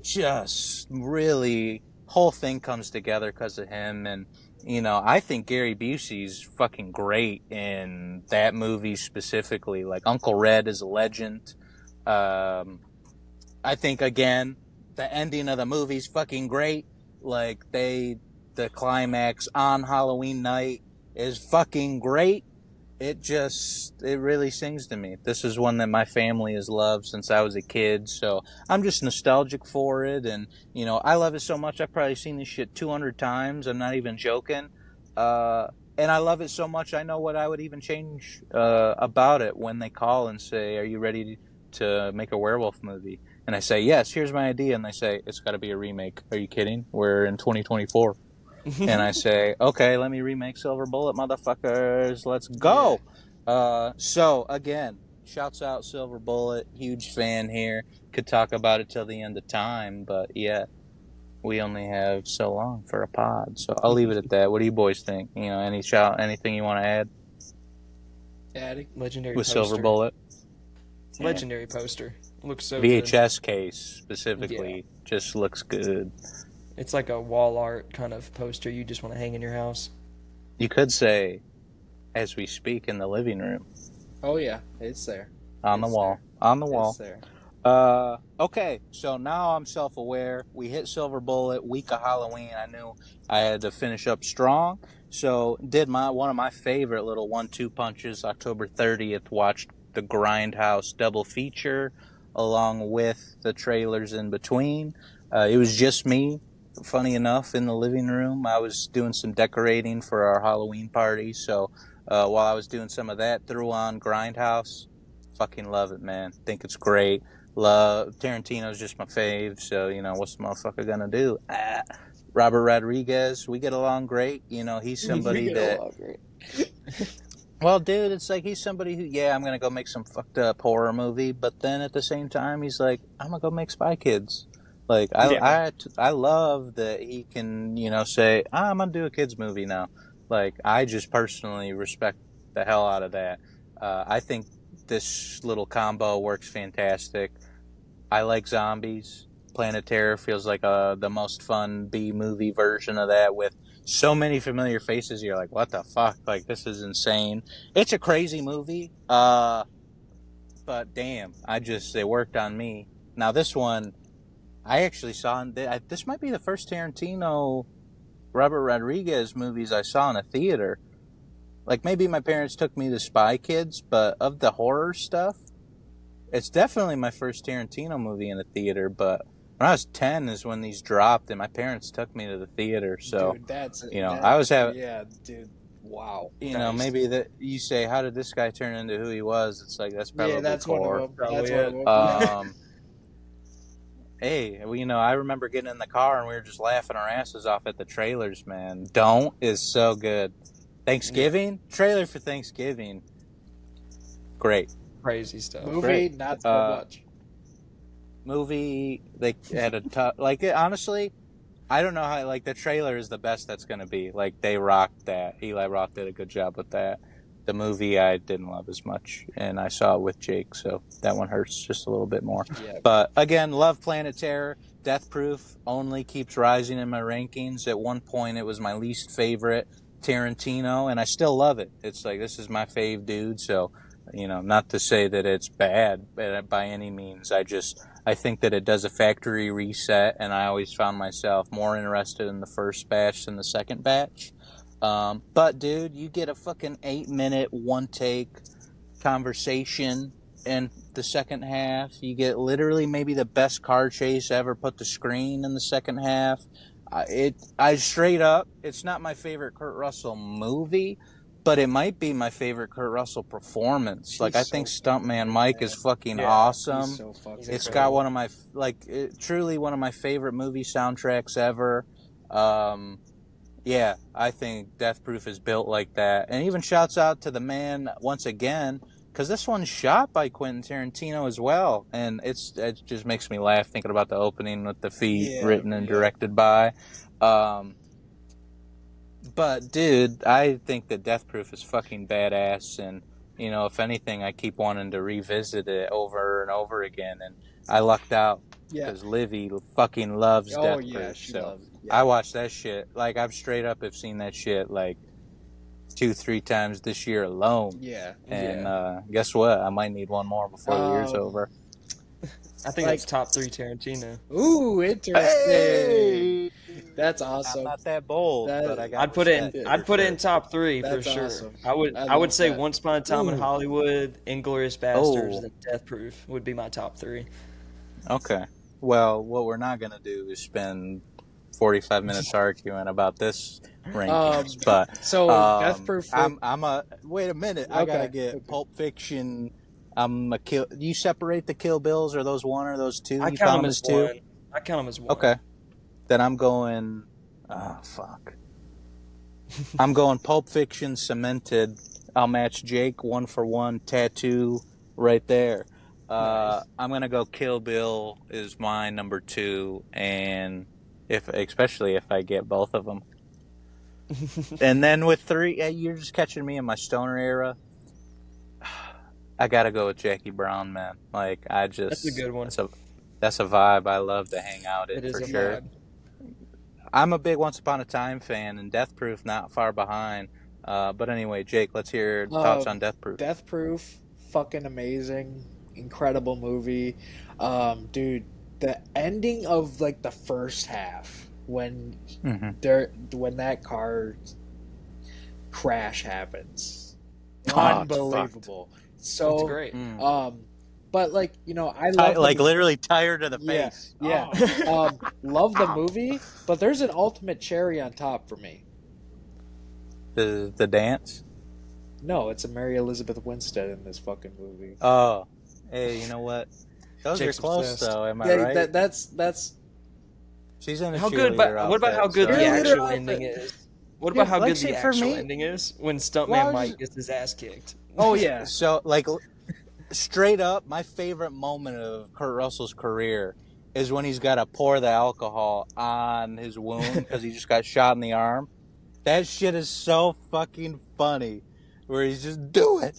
Just really, whole thing comes together because of him. And, you know, I think Gary Busey's fucking great in that movie specifically. Like, Uncle Red is a legend. I think, again, the ending of the movie's fucking great. Like, the climax on Halloween night is fucking great. It really sings to me. This is one that my family has loved since I was a kid, so I'm just nostalgic for it. And, you know, I love it so much, I've probably seen this shit 200 times. I'm not even joking. And I love it so much, I know what I would even change about it when they call and say, are you ready to make a werewolf movie? And I say, yes, here's my idea. And they say, it's got to be a remake. Are you kidding? We're in 2024. And I say, okay, let me remake Silver Bullet, motherfuckers. Let's go. So, again, shouts out Silver Bullet. Huge fan here. Could talk about it till the end of time. But, yeah, we only have so long for a pod. So I'll leave it at that. What do you boys think? You know, anything you want to add? Adding? Legendary with poster. Silver Bullet? Legendary poster. Looks so VHS good. case specifically just looks good. It's like a wall art kind of poster you just want to hang in your house. You could say, as we speak, in the living room. Oh yeah, it's there. On the wall. On the wall. It's there. Okay, so now I'm self-aware. We hit Silver Bullet, week of Halloween. I knew I had to finish up strong. So did one of my favorite little 1-2 punches. October 30th, watched the Grindhouse double feature along with the trailers in between. It was just me, funny enough, in the living room. I was doing some decorating for our Halloween party. So while I was doing some of that, threw on Grindhouse. Fucking love it, man. Think it's great. Love Tarantino's just my fave, so what's the motherfucker gonna do? Robert Rodriguez, we get along great. He's somebody that. Well, dude, it's like he's somebody who, I'm gonna go make some fucked up horror movie, but then at the same time, he's like, I'm gonna go make Spy Kids. Like, I love that he can, say, I'm gonna do a kids movie now. Like, I just personally respect the hell out of that. I think this little combo works fantastic. I like zombies. Planet Terror feels like the most fun B-movie version of that with so many familiar faces. You're like, what the fuck? Like, this is insane. It's a crazy movie. But damn, it worked on me. Now this one, I actually saw, this might be the first Tarantino, Robert Rodriguez movies I saw in a theater. Like, maybe my parents took me to Spy Kids, but of the horror stuff, it's definitely my first Tarantino movie in a theater. But when I was 10 is when these dropped, and my parents took me to the theater. So, dude, I was having... Yeah, dude, wow. Maybe that you say, how did this guy turn into who he was? It's like, that's probably that's core. one of them. That's one of them. Hey, I remember getting in the car, and we were just laughing our asses off at the trailers, man. Don't is so good. Thanksgiving? Trailer for Thanksgiving. Great. Crazy stuff. Movie, Great. not so much. Movie, they had a tough... honestly, I don't know how... the trailer is the best that's going to be. Like, they rocked that. Eli Roth did a good job with that. The movie I didn't love as much, and I saw it with Jake, so that one hurts just a little bit more. Yeah. But, again, love Planet Terror. Death Proof only keeps rising in my rankings. At one point, it was my least favorite Tarantino, and I still love it. It's like, this is my fave dude, so, not to say that it's bad by any means. I think that it does a factory reset, and I always found myself more interested in the first batch than the second batch. But, dude, you get a fucking 8-minute, one-take conversation in the second half. You get literally maybe the best car chase ever put to screen in the second half. I straight up, it's not my favorite Kurt Russell movie, but it might be my favorite Kurt Russell performance. I think Stuntman Mike is fucking awesome. He's so fucking It's incredible. got one of my, truly one of my favorite movie soundtracks ever. I think Death Proof is built like that. And even shouts out to the man once again, because this one's shot by Quentin Tarantino as well. And it just makes me laugh thinking about the opening with the feet written and directed by. But, dude, I think that Death Proof is fucking badass. And, if anything, I keep wanting to revisit it over and over again. And I lucked out because Livy fucking loves Death Proof. She so loves it. I watched that shit. I've straight up have seen that shit 2-3 times this year alone. Yeah. And guess what? I might need one more before the year's over. I think that's top 3 Tarantino. Ooh, interesting. Hey! That's awesome. I'm not that bold, but I got. I'd put it in top 3 for That's sure. awesome. I would say that. Once Upon a Time in Hollywood, Inglourious Basterds, and Death Proof would be my top 3. Okay. Well, what we're not gonna do is spend 45 minutes arguing about this rankings, but so Death Proof. Wait a minute. I gotta get Pulp Fiction. You separate the Kill Bills? Are those one or those two? I count them as two. I count them as one. Okay. Then I'm going. Fuck. I'm going Pulp Fiction cemented. I'll match Jake 1 for 1. Tattoo right there. Nice. I'm gonna go Kill Bill is my number 2, and especially if I get both of them. And then with 3, you're just catching me in my stoner era. I gotta go with Jackie Brown, man. That's a good one. That's a vibe I love to hang out in It is for a sure. vibe. I'm a big Once Upon a Time fan, and Death Proof not far behind. But anyway, Jake, let's hear your thoughts on Death Proof. Death Proof, fucking amazing, incredible movie, dude. The ending of like the first half when when that car crash happens, unbelievable. So It's great. but like I love like literally tired to the face. Yeah, love the movie, but there's an ultimate cherry on top for me. The dance. No, it's a Mary Elizabeth Winstead in this fucking movie. Oh, hey, you know what? Those Jake's are close obsessed. though. Am I right? That's She's in a How good? cheerleader But what about outfit, how good so- the Cheerleader actual outfit. ending is? What about how like, good see, the for actual me- ending is when Stuntman Well, I was Mike just- gets his ass kicked? Oh yeah. So, like, straight up, my favorite moment of Kurt Russell's career is when he's got to pour the alcohol on his wound because he just got shot in the arm. That shit is so fucking funny. Where he's just, do it.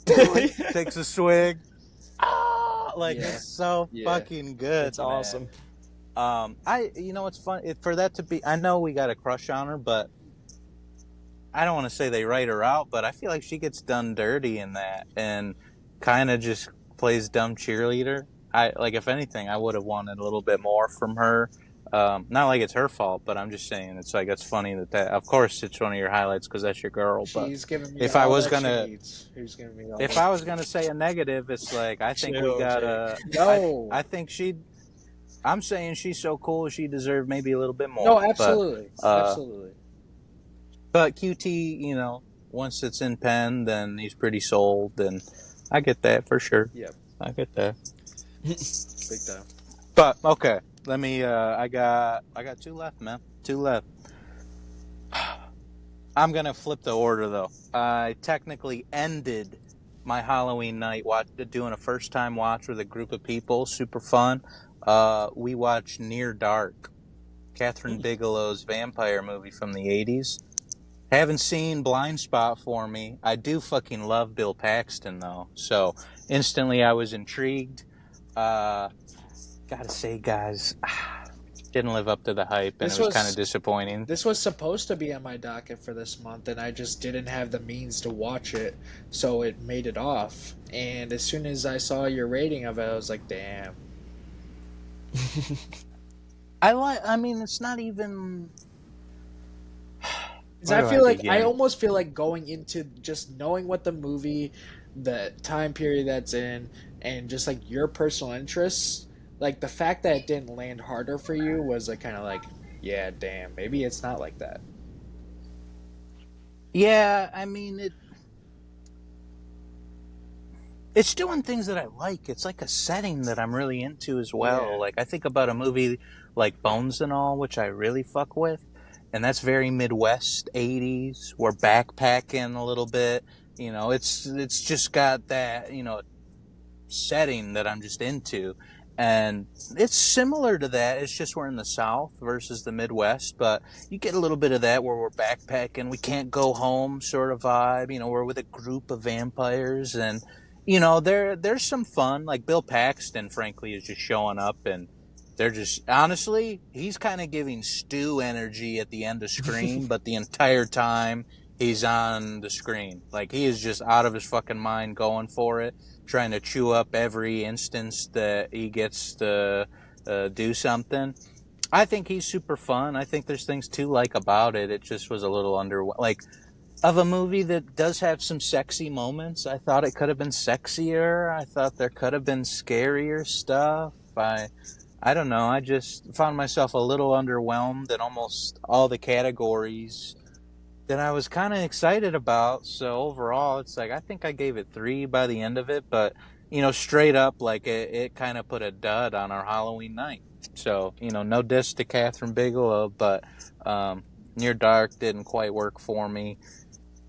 Takes a swig. It's so fucking good. It's man. awesome. It's fun for that to be. I know we got a crush on her, but I don't want to say they write her out, but I feel like she gets done dirty in that and kind of just plays dumb cheerleader. If anything, I would have wanted a little bit more from her. Not like it's her fault, but I'm just saying it's funny that of course it's one of your highlights because that's your girl. But She's giving me if I all was that gonna, she needs. Who's giving me all if that? I was gonna say a negative, it's like I think Chill, we gotta. No. I think I'm saying she's so cool. She deserved maybe a little bit more. No, absolutely, But, absolutely. But QT, once it's in pen, then he's pretty sold, and I get that for sure. Yep, I get that. big time. But okay, let me. I got 2 left, man. 2 left. I'm gonna flip the order though. I technically ended my Halloween night doing a first time watch with a group of people. Super fun. We watched Near Dark, Catherine Bigelow's vampire movie from the 80s. Haven't seen Blind Spot for me. I do fucking love Bill Paxton though, so instantly I was intrigued. Gotta say, guys, didn't live up to the hype, and it was kind of disappointing. This was supposed to be on my docket for this month, and I just didn't have the means to watch it, so it made it off. And as soon as I saw your rating of it, I was like, damn. I mean, it's not even. I almost feel like going into just knowing what the movie, the time period that's in, and just like your personal interests, like the fact that it didn't land harder for you was like kind of like, yeah, damn, maybe it's not like that. Yeah, I mean it's doing things that I like. It's like a setting that I'm really into as well. Yeah. Like I think about a movie like Bones and All, which I really fuck with. And that's very Midwest 80s. We're backpacking a little bit. It's just got that, setting that I'm just into. And it's similar to that. It's just we're in the South versus the Midwest. But you get a little bit of that where we're backpacking. We can't go home sort of vibe. We're with a group of vampires. And, there's some fun. Like Bill Paxton, frankly, is just showing up and they're just, honestly, he's kind of giving Stu energy at the end of Scream, but the entire time he's on the screen. Like, he is just out of his fucking mind going for it, trying to chew up every instance that he gets to do something. I think he's super fun. I think there's things to like about it. It just was a little of a movie that does have some sexy moments. I thought it could have been sexier. I thought there could have been scarier stuff. I don't know. I just found myself a little underwhelmed in almost all the categories that I was kind of excited about. So overall, it's like I think I gave it 3 by the end of it. But, straight up, like it kind of put a dud on our Halloween night. So, no diss to Catherine Bigelow, but Near Dark didn't quite work for me.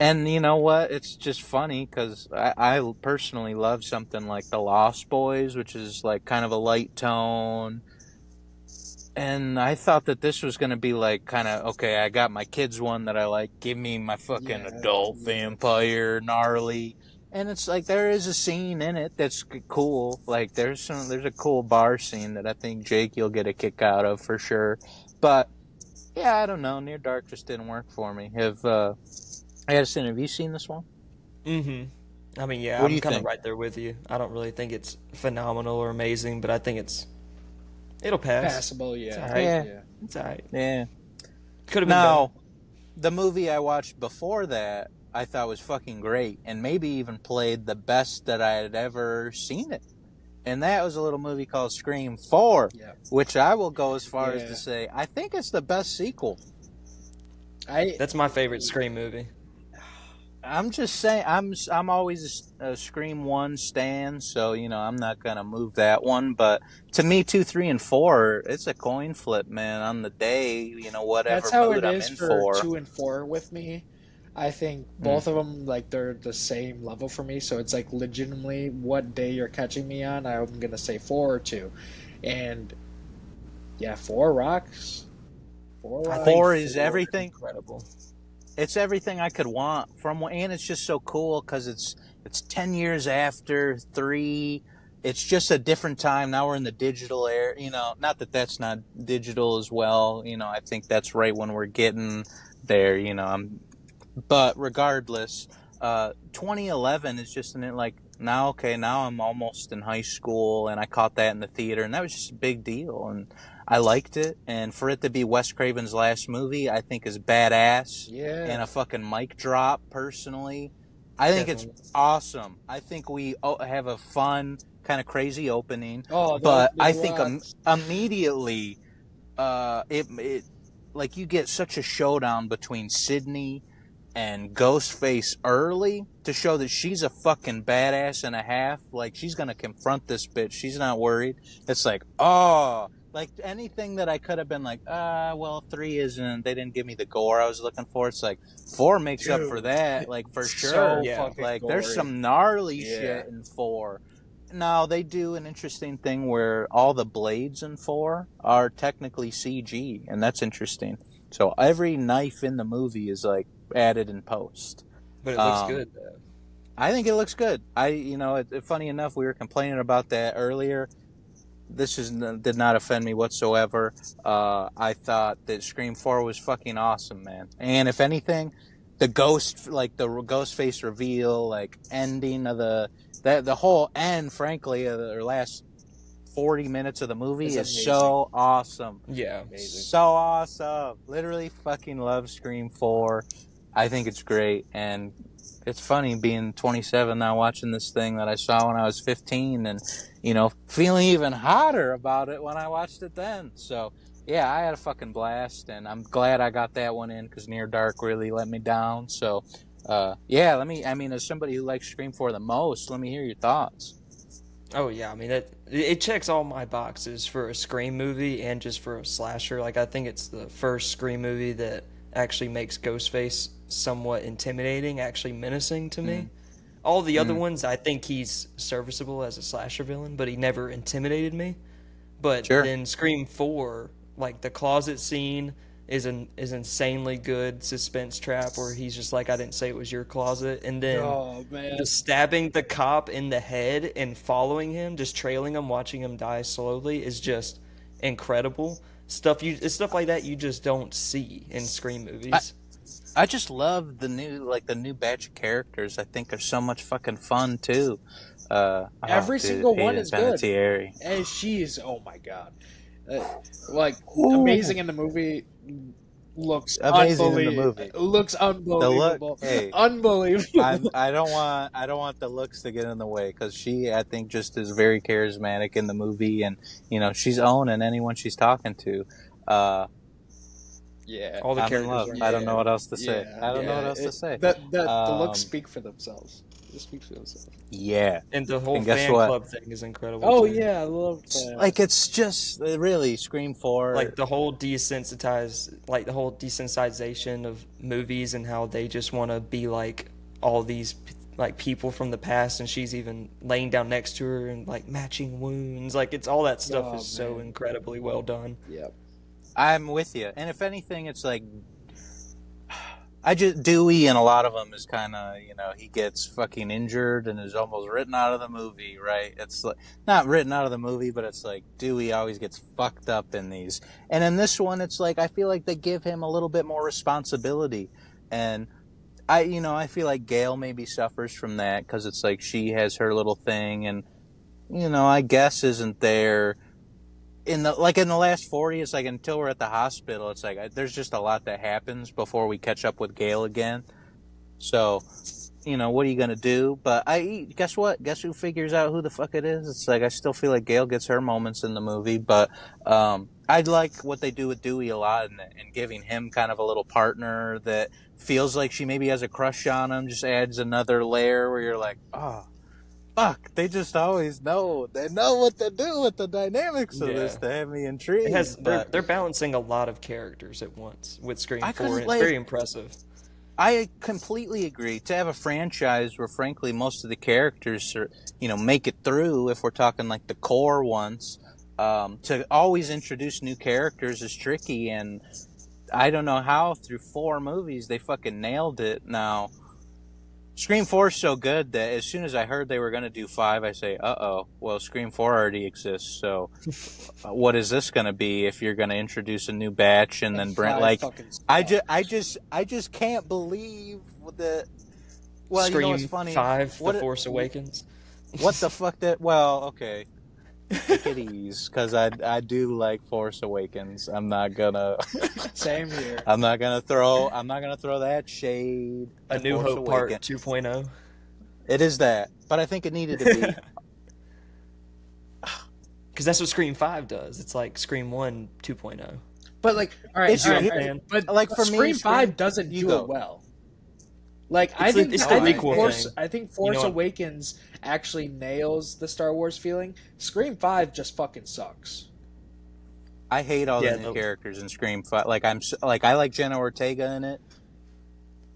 And you know what? It's just funny because I personally love something like The Lost Boys, which is like kind of a light tone. And I thought that this was going to be like kind of, okay, I got my kids one that I like. Give me my fucking adult vampire, gnarly. And it's like there is a scene in it that's cool. Like there's a cool bar scene that I think Jake you'll get a kick out of for sure. But Yeah, I don't know. Near Dark just didn't work for me. Addison, have you seen this one? I mean, yeah, What do I'm you kind of think? right there with you. I don't really think it's phenomenal or amazing, but I think it'll pass. Passable, It's yeah. alright. Yeah. It's alright. Yeah. Could have been Now, the movie I watched before that I thought was fucking great, and maybe even played the best that I had ever seen it. And that was a little movie called Scream 4, Yeah. which I will go as far as Yeah. to say I think it's the best sequel. better. That's my favorite Scream movie. I'm just saying, I'm always a Scream 1 stan, so, I'm not going to move that one. But to me, 2, 3, and 4, it's a coin flip, man, on the day, whatever That's how mood it I'm is in for for. 2 and 4 with me. I think both of them, like, they're the same level for me. So it's like legitimately what day you're catching me on. I'm gonna say 4 or 2, and yeah, 4 rocks. 4 I rocks. think 4 is 4 everything. incredible. It's everything I could want from one, and it's just so cool because it's 10 years after 3. It's just a different time. Now we're in the digital era, not that that's not digital as well. I think that's right when we're getting there, but regardless, 2011 is just now I'm almost in high school, and I caught that in the theater, and that was just a big deal, and I liked it. And for it to be Wes Craven's last movie, I think is badass and Yeah. a fucking mic drop. Personally, I think Definitely. it's awesome. I think we have a fun, kind of crazy opening, Oh, but the I think rocks. immediately, it like you get such a showdown between Sydney and Ghostface early to show that she's a fucking badass and a half. Like, she's gonna confront this bitch. She's not worried. It's like, oh, like anything that I could have been like, well, 3 isn't. They didn't give me the gore I was looking for. It's like 4 makes up for Dude, that, like for so sure. Yeah. fucking Like, gory. there's some gnarly Yeah. shit in 4. Now, they do an interesting thing where all the blades in 4 are technically CG, and that's interesting. So every knife in the movie is like added in post. But it looks good, though. I think it looks good. Funny enough, we were complaining about that earlier. Did not offend me whatsoever. I thought that Scream 4 was fucking awesome, man. And if anything, the ghost face reveal, like ending of the whole end, frankly, of the last 40 minutes of the movie It's is amazing. so awesome. Yeah. Amazing. So awesome. Literally fucking love Scream 4. I think it's great. And it's funny being 27 now, watching this thing that I saw when I was 15 and, feeling even hotter about it when I watched it then. So, yeah, I had a fucking blast, and I'm glad I got that one in because Near Dark really let me down. So, as somebody who likes Scream 4 the most, let me hear your thoughts. Oh yeah, I mean it checks all my boxes for a Scream movie and just for a slasher. Like, I think it's the first Scream movie that actually makes Ghostface somewhat intimidating, actually menacing to me. All the other ones, I think he's serviceable as a slasher villain, but he never intimidated me. But Sure. then Scream 4, like the closet scene is insanely good suspense trap where he's just like, I didn't say it was your closet, and then Oh man. the stabbing the cop in the head and following him, just trailing him, watching him die slowly is just incredible. It's stuff like that you just don't see in Scream movies. I just love the new batch of characters. I think are so much fucking fun too. Every single one is good. Panettiere. And she's, oh my god, amazing in the movie. Looks Amazing in the unbelievable. movie. Looks unbelievable. Hey. Unbelievable. I don't want the looks to get in the way because she, I think, just is very charismatic in the movie, and she's owning anyone she's talking to. Yeah. All the I'm in characters love. are I don't know what else to say. Yeah. I don't know what else to say. The looks speak for themselves. They speak for themselves. Yeah. And the whole And guess fan what? club thing is incredible. Oh too. yeah, I love that. Like, it's just really Scream 4. Like the whole desensitization of movies and how they just want to be like all these like people from the past, and she's even laying down next to her and like matching wounds. Like, it's all that stuff is so man. incredibly well done. Yep. I'm with you. And if anything, it's like Dewey in a lot of them is kind of, he gets fucking injured and is almost written out of the movie, right? It's like, not written out of the movie, but it's like Dewey always gets fucked up in these. And in this one, it's like, I feel like they give him a little bit more responsibility. And I feel like Gail maybe suffers from that because it's like she has her little thing and, I guess isn't there. In the last 40, it's like until we're at the hospital, it's like there's just a lot that happens before we catch up with Gail again. So, what are you gonna do? But guess what? Guess who figures out who the fuck it is? It's like I still feel like Gail gets her moments in the movie, but I like what they do with Dewey a lot and giving him kind of a little partner that feels like she maybe has a crush on him. Just adds another layer where you're like, oh. Fuck, they just always know. They know what to do with the dynamics of this to have me intrigued. They're balancing a lot of characters at once with Scream 4, and it's very impressive. I completely agree. To have a franchise where, frankly, most of the characters are, make it through, if we're talking like the core ones, to always introduce new characters is tricky, and I don't know how through 4 movies they fucking nailed it. Now, Scream 4 is so good that as soon as I heard they were going to do 5, I say, well, Scream 4 already exists, so what is this going to be if you're going to introduce a new batch and then Brent, like, I just can't believe that, well, Scream what's funny? 5, The Force Awakens. What the fuck well, okay. Take it easy, because I do like Force Awakens. I'm not gonna. Same here. I'm not gonna throw that shade. A New Hope Part 2.0. It is that, but I think it needed to be. Because that's what Scream 5 does. It's like Scream 1 2.0. But like, all right. But like for Scream 5 doesn't do it well. Like I think Force Awakens actually nails the Star Wars feeling. Scream 5 just fucking sucks. I hate all the new characters in Scream 5. Like I like Jenna Ortega in it.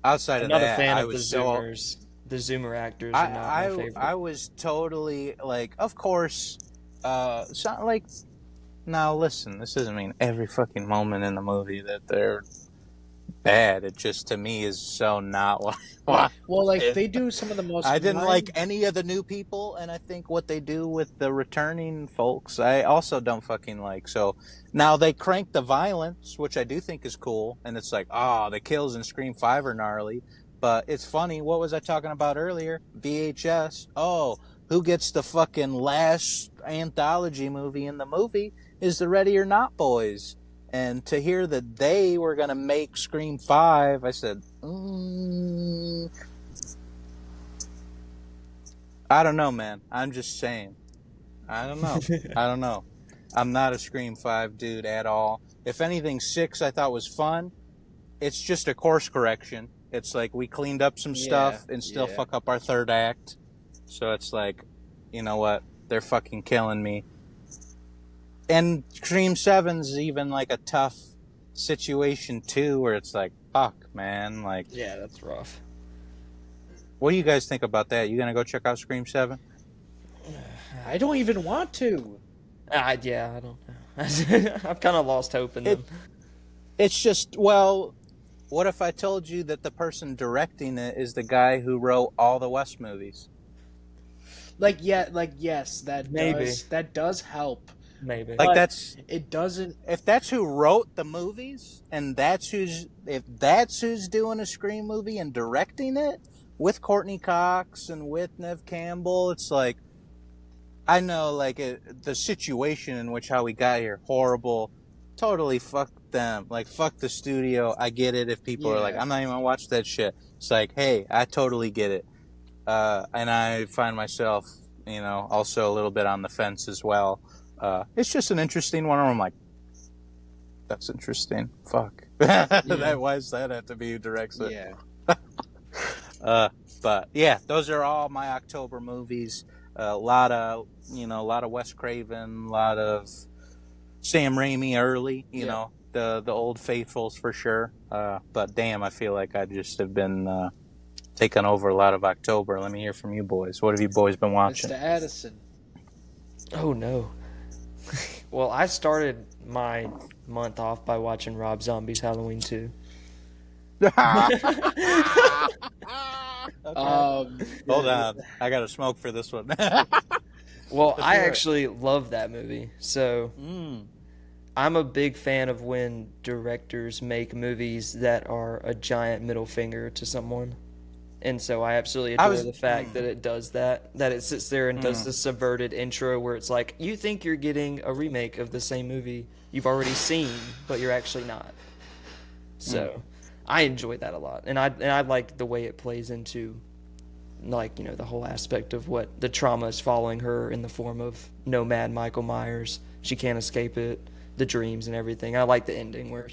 Outside of that, not a fan I of was the Zoomers. The Zoomer actors are not my favorite. I was totally like, of course, like. Now listen, this doesn't mean every fucking moment in the movie that they're bad. It just, to me, is so not what. Well, like they do some of the most. I didn't like any of the new people, and I think what they do with the returning folks, I also don't fucking like. So now they crank the violence, which I do think is cool, and it's like, the kills in Scream 5 are gnarly, but it's funny. What was I talking about earlier? VHS. Oh, who gets the fucking last anthology movie in the movie is the Ready or Not boys. And to hear that they were going to make Scream 5, I said, I don't know, man. I'm just saying. I don't know. I don't know. I'm not a Scream 5 dude at all. If anything, 6 I thought was fun. It's just a course correction. It's like we cleaned up some stuff and still fuck up our third act. So it's like, you know what? They're fucking killing me. And Scream 7's even like a tough situation too, where it's like, fuck, man, like. Yeah, that's rough. What do you guys think about that? You gonna go check out Scream 7? I don't even want to. I don't know. I've kind of lost hope in them. It's just, well, what if I told you that the person directing it is the guy who wrote all the West movies? Yes, that does help. Maybe. Like it doesn't. If that's who wrote the movies, and if that's who's doing a Scream movie and directing it with Courtney Cox and with Neve Campbell, it's like, I know, like the situation in which how we got here, horrible. Totally fuck them. Like fuck the studio. I get it. If people are like, I'm not even gonna watch that shit. It's like, hey, I totally get it. And I find myself, also a little bit on the fence as well. It's just an interesting one. I'm like, that's interesting. Fuck. Why does that have to be who directs it? Yeah. But yeah, those are all my October movies. A lot of Wes Craven, a lot of Sam Raimi early, the old faithfuls for sure. But damn, I feel like I just have been taking over a lot of October. Let me hear from you boys. What have you boys been watching? Mr. Addison. Oh no. Well, I started my month off by watching Rob Zombie's Halloween 2. Hold on, I got to smoke for this one. Well, I actually love that movie. So I'm a big fan of when directors make movies that are a giant middle finger to someone. And so I absolutely adore the fact that it does that it sits there and does the subverted intro where it's like, you think you're getting a remake of the same movie you've already seen, but you're actually not. So I enjoy that a lot. And I like the way it plays into, like, you know, the whole aspect of what the trauma is following her in the form of Nomad Michael Myers. She can't escape it, the dreams and everything. I like the ending where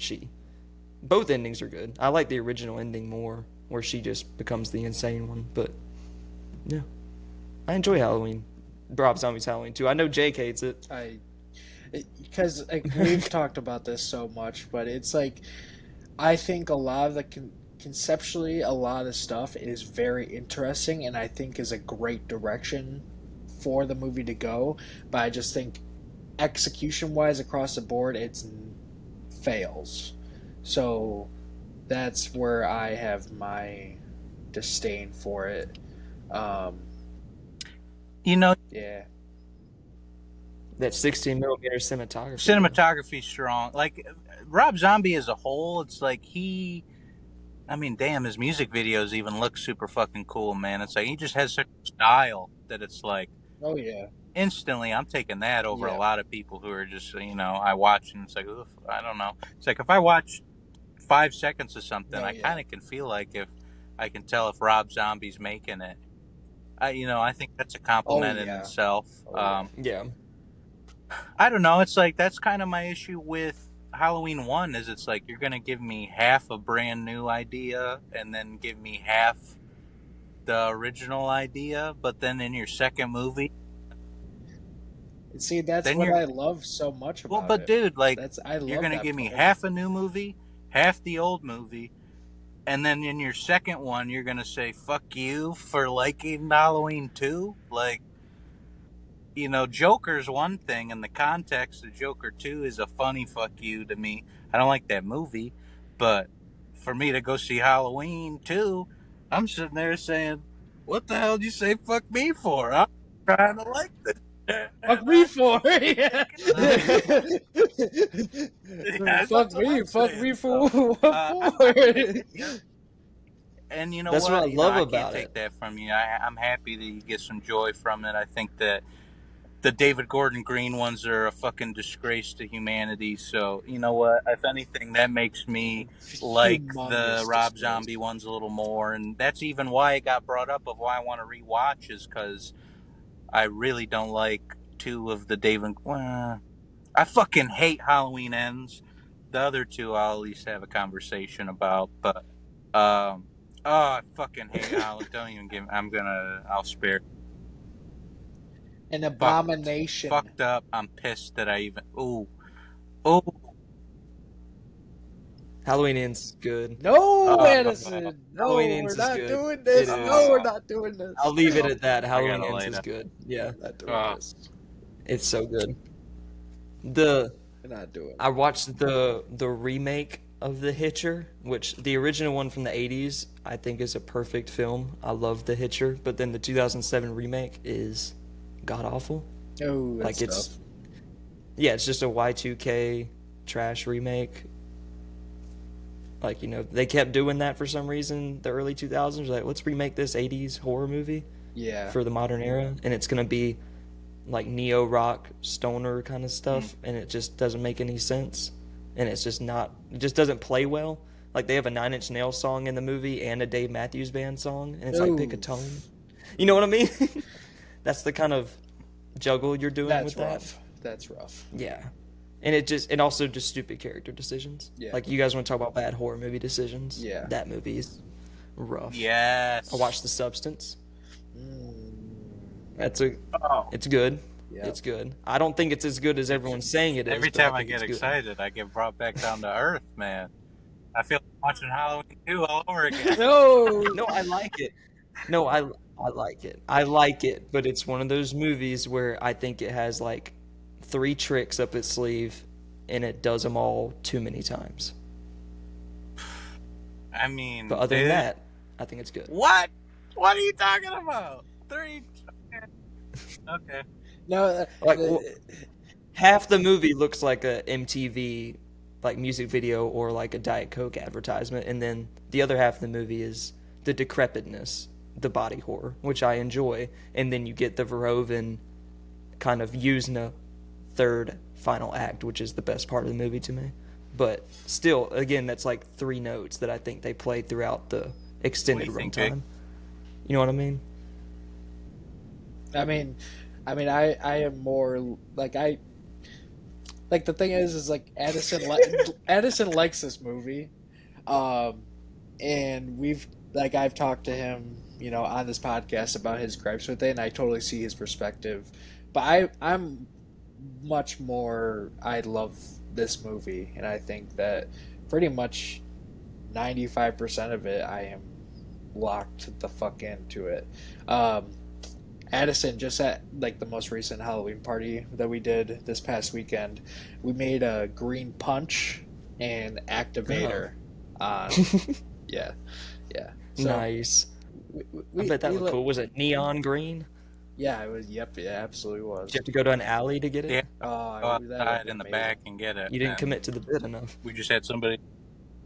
both endings are good. I like the original ending more, where she just becomes the insane one. But yeah, I enjoy Halloween. Rob Zombie's Halloween too. I know Jake hates it. Because we've talked about this so much, but it's like, I think a lot of the conceptually, a lot of the stuff is very interesting, and I think is a great direction for the movie to go. But I just think execution-wise across the board, it fails. So that's where I have my disdain for it. Yeah. That 16mm cinematography. Cinematography's strong. Like, Rob Zombie as a whole, it's like damn, his music videos even look super fucking cool, man. It's like he just has such a style that it's like, oh yeah, instantly I'm taking that over a lot of people who are just, I watch and it's like, oof, I don't know. It's like if I watch 5 seconds of something, I kind of can feel like if I can tell if Rob Zombie's making it. I think that's a compliment in itself. Yeah. I don't know. It's like that's kind of my issue with Halloween 1 is it's like you're going to give me half a brand new idea and then give me half the original idea, but then in your second movie... See, that's what I love so much about it. Well, but dude, like, you're going to give me half a new movie, half the old movie, and then in your second one, you're going to say, fuck you for liking Halloween 2? Like, Joker's one thing, in the context of Joker 2 is a funny fuck you to me. I don't like that movie, but for me to go see Halloween 2, I'm sitting there saying, what the hell did you say fuck me for? I'm trying to like this. Fuck me for yeah. Fuck me for what for? And you know that's what I love about I can't take that from you. I'm happy that you get some joy from it. I think that the David Gordon Green ones are a fucking disgrace to humanity. So, you know what? If anything, that makes me like the Rob Zombie ones a little more. And that's even why it got brought up of why I want to rewatch is because I really don't like two of the David... I fucking hate Halloween Ends. The other two I'll at least have a conversation about. But, I fucking hate Halloween. Don't even give me... I'll spare... An abomination. Fucked up. I'm pissed that I even... Ooh. Halloween Ends good. No, Addison. No, Halloween we're Ends not is good. doing this. No, we're not doing this. I'll leave it at that. Halloween Ends is good. Yeah. We're not doing this. It's so good. We're not doing it. I watched the remake of The Hitcher, which the original one from the 80s I think is a perfect film. I love The Hitcher, but then the 2007 remake is god awful. Oh, that's like it's it's just a Y2K trash remake. Like, they kept doing that for some reason the early 2000s, like, let's remake this 80s horror movie for the modern era, and it's gonna be like neo rock stoner kind of stuff, and it just doesn't make any sense, and it just doesn't play well. Like, they have a 9 Inch Nails song in the movie and a Dave Matthews Band song, and it's like, pick a tone. You know what I mean? That's the kind of juggle you're doing with that. That's rough. Yeah. And also just stupid character decisions. Yeah. Like, you guys want to talk about bad horror movie decisions? Yeah. That movie is rough. Yes. I watched The Substance. It's good. Yep. It's good. I don't think it's as good as everyone's saying it is. Every time I get excited, I get brought back down to earth, man. I feel like watching Halloween 2 all over again. No, I like it. No, I like it. I like it, but it's one of those movies where I think it has like 3 tricks up its sleeve, and it does them all too many times. I mean, But other than that, I think it's good. what? What are you talking about? 3. Okay. No, Like half the movie looks like a MTV like music video or like a Diet Coke advertisement, and then the other half of the movie is the decrepitness, the body horror, which I enjoy, and then you get the Verhoeven kind of Yuzna third final act, which is the best part of the movie to me. But still, again, that's like 3 notes that I think they played throughout the extended runtime. You know what I mean? I am more like the thing is like Addison Addison likes this movie, and I've talked to him, on this podcast about his gripes with it, and I totally see his perspective, but I'm much more, I love this movie, and I think that pretty much 95% of it I am locked the fuck into it. Addison, just at like the most recent Halloween party that we did this past weekend, we made a green punch and activator. Yeah. So Nice. I bet that looked cool. Was it neon green? Yeah, it was. Yep, it absolutely was. Did you have to go to an alley to get it? Yeah. Oh, Go outside in the back and get it. You didn't commit to the bid enough. We just had somebody.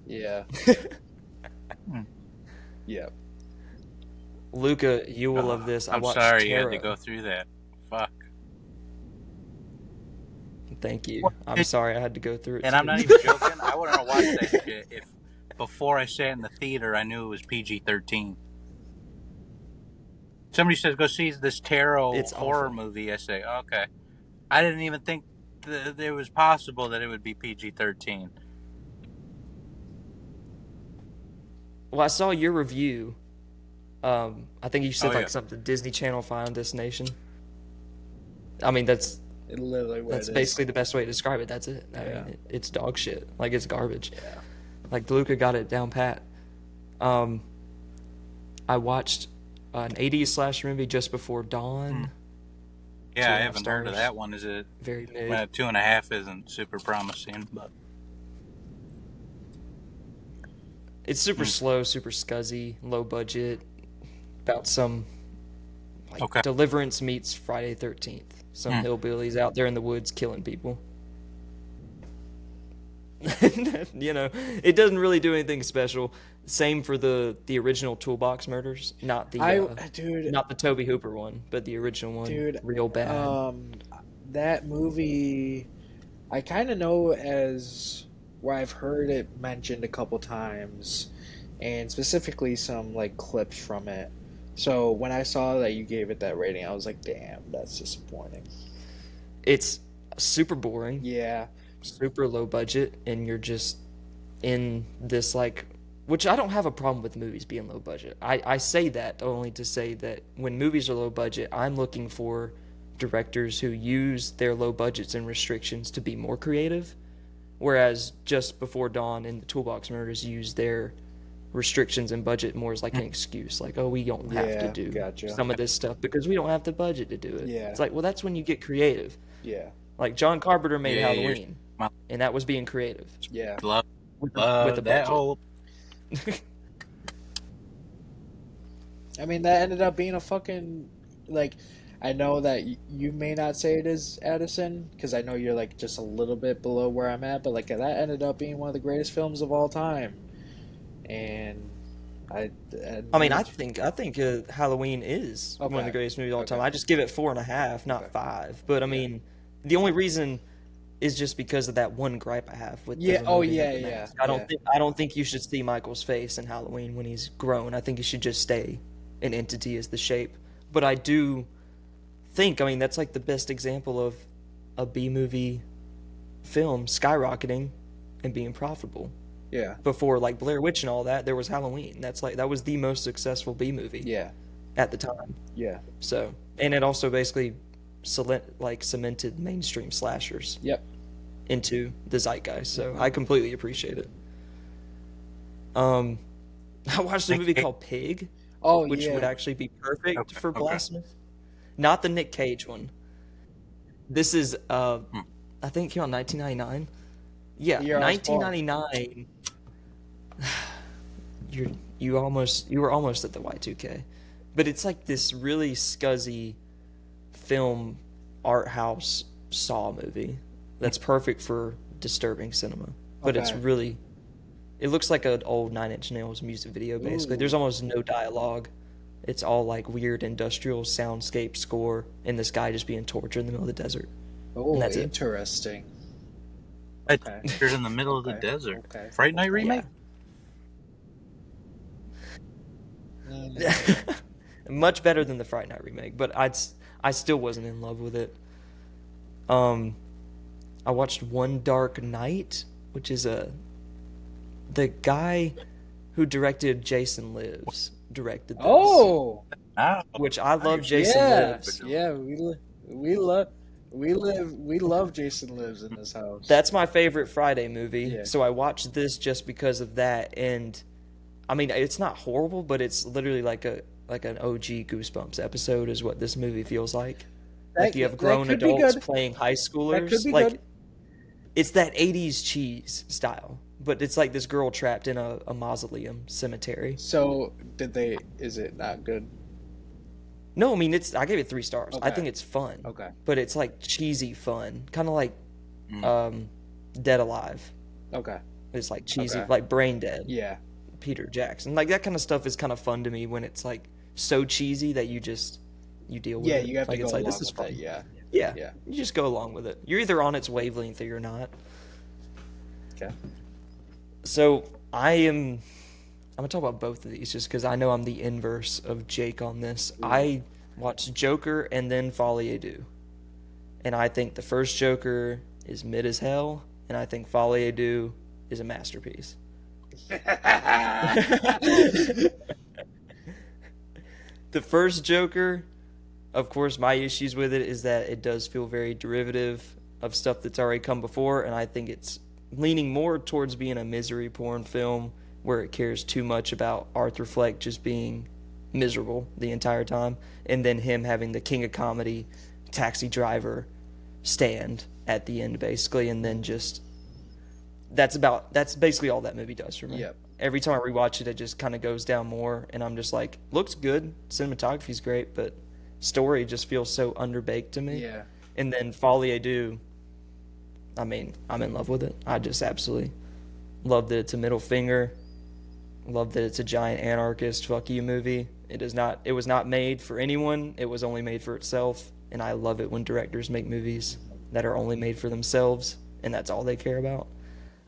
Yeah. Yep. Luca, you will love this. I'm sorry you had to go through that. Fuck. Thank you. I'm sorry I had to go through it. And too. I'm not even joking. I wouldn't have watched that shit if before I sat in the theater I knew it was PG-13. Somebody says go see this tarot horror movie. I say okay. I didn't even think that it was possible that it would be PG-13. Well, I saw your review. I think you said yeah. something Disney Channel found this nation. I mean, that's basically the best way to describe it. That's it. I mean, it's dog shit. Like, it's garbage. Yeah. Like, Luca got it down pat. I watched an 80s slasher movie just before dawn. Yeah, I haven't heard of that one. Is it very mid? 2.5 isn't super promising, but it's super slow, super scuzzy, low budget. About some Deliverance meets Friday 13th. Some hillbillies out there in the woods killing people. It doesn't really do anything special. Same for the original Toolbox Murders, not the not the Tobe Hooper one, but the original one. Dude, real bad. That movie, I kind of know as where I've heard it mentioned a couple times, and specifically some like clips from it. So when I saw that you gave it that rating, I was like, damn, that's disappointing. It's super boring. Yeah. Super low budget, and you're just in this which I don't have a problem with movies being low budget. I say that only to say that when movies are low budget, I'm looking for directors who use their low budgets and restrictions to be more creative, whereas Just Before Dawn and the Toolbox Murders use their restrictions and budget more as like an excuse, like, oh, we don't have to do some of this stuff because we don't have the budget to do it. Yeah. It's like, well, that's when you get creative. Yeah. Like John Carpenter made Halloween, and that was being creative. Yeah. With the that budget. whole. I mean, that ended up being a fucking I know that you may not say it is Addison because I know you're just a little bit below where I'm at, but that ended up being one of the greatest films of all time. And I think Halloween is one of the greatest movies of all time. I just give it 4.5, not 5. But I mean, the only reason is just because of that one gripe I have with the I don't think you should see Michael's face in Halloween when he's grown. I think he should just stay an entity as the shape. But I do think, I mean, that's the best example of a B movie film skyrocketing and being profitable. Yeah. Before Blair Witch and all that, there was Halloween. That was the most successful B movie. Yeah. At the time. Yeah. So, and it also basically cemented mainstream slashers. Yep. Into the zeitgeist. So I completely appreciate it. I watched a movie called Pig. Which would actually be perfect for Blasphemous. Not the Nick Cage one. This is I think it came out in 1999. Yeah, 1999. you were almost at the Y2K, but it's like this really scuzzy film art house Saw movie that's perfect for disturbing cinema. But it's Okay. really, it looks like an old Nine Inch Nails music video basically. Ooh. There's almost no dialogue. It's all like weird industrial soundscape score, and this guy just being tortured in the middle of the desert. Oh, And that's it. interesting. Okay. Okay. You're in the middle of the Okay. desert. Okay. Fright Night remake? Mm. Much better than the Fright Night remake, but I still wasn't in love with it. I watched One Dark Night, which is the guy who directed Jason Lives directed this. Oh, Oh, Which I love Jason yeah, Lives. yeah. We love Jason Lives in this house. That's my favorite Friday movie. Yeah. So I watched this just because of that, and I mean it's not horrible, but it's literally like an OG Goosebumps episode is what this movie feels like. Like you have grown could be adults good. playing high schoolers. That could be like good. it's that 80s cheese style, but it's like this girl trapped in a mausoleum cemetery. So is it not good? No, I mean I gave it 3 stars. I Okay. think it's fun. Okay. But it's like cheesy fun, kind of like Dead Alive. Okay. It's like cheesy, Okay. like Brain Dead. Yeah. Peter Jackson. Like that kind of stuff is kind of fun to me when it's like so cheesy that you deal with Yeah, it. you have like to it's go like along this is with fun. it. Yeah. Yeah. Yeah. You just go along with it. You're either on its wavelength or you're not. Okay. So I'm gonna talk about both of these just because I know I'm the inverse of Jake on this. I watched Joker and then Folie à Deux, and I think the first Joker is mid as hell, and I think Folie à Deux is a masterpiece. The first Joker, of course, my issues with it is that it does feel very derivative of stuff that's already come before, and I think it's leaning more towards being a misery porn film where it cares too much about Arthur Fleck just being miserable the entire time, and then him having the king of comedy taxi driver stand at the end basically, and then just that's basically all that movie does for me. Yep. Every time I rewatch it, it just kind of goes down more, and I'm just like, looks good, cinematography's great, but story just feels so underbaked to me. Yeah. And then Folie à Deux, I mean, I'm in love with it. I just absolutely love that it's a middle finger. Love that it's a giant anarchist fuck you movie. It was not made for anyone. It was only made for itself. And I love it when directors make movies that are only made for themselves and that's all they care about.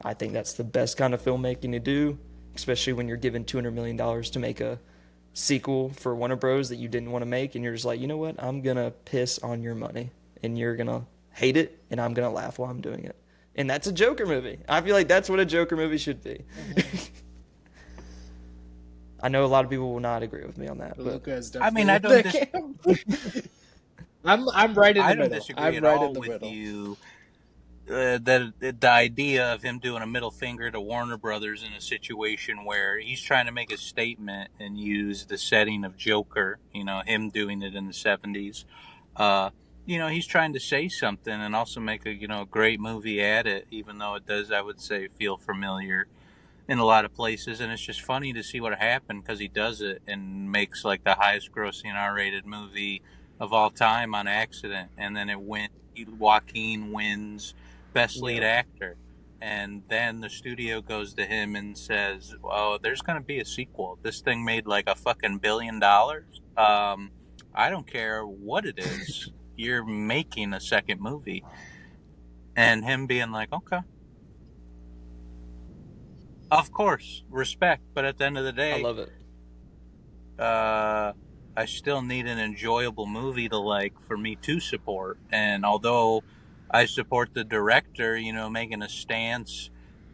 I think that's the best kind of filmmaking to do, especially when you're given $200 million to make a sequel for Warner Bros. That you didn't want to make, and you're just like, you know what? I'm going to piss on your money, and you're going to hate it, and I'm going to laugh while I'm doing it. And that's a Joker movie. I feel like that's what a Joker movie should be. I know a lot of people will not agree with me on that, but Luca is I mean, definitely I don't in the camp. I'm right in the I don't middle. disagree I'm at right all in the with middle. you. That the idea of him doing a middle finger to Warner Brothers in a situation where he's trying to make a statement and use the setting of Joker, him doing it in the 70s. He's trying to say something and also make a great movie at it, even though it does, I would say, feel familiar in a lot of places. And it's just funny to see what happened because he does it and makes like the highest grossing R-rated movie of all time on accident. And then Joaquin wins Best Lead Actor. And then the studio goes to him and says, "Oh, there's going to be a sequel. This thing made like a fucking $1 billion. I don't care what it is. You're making a second movie." And him being like, "Okay. Of course, respect, but at the end of the day, I love it. I still need an enjoyable movie to like for me to support. And although I support the director, making a stance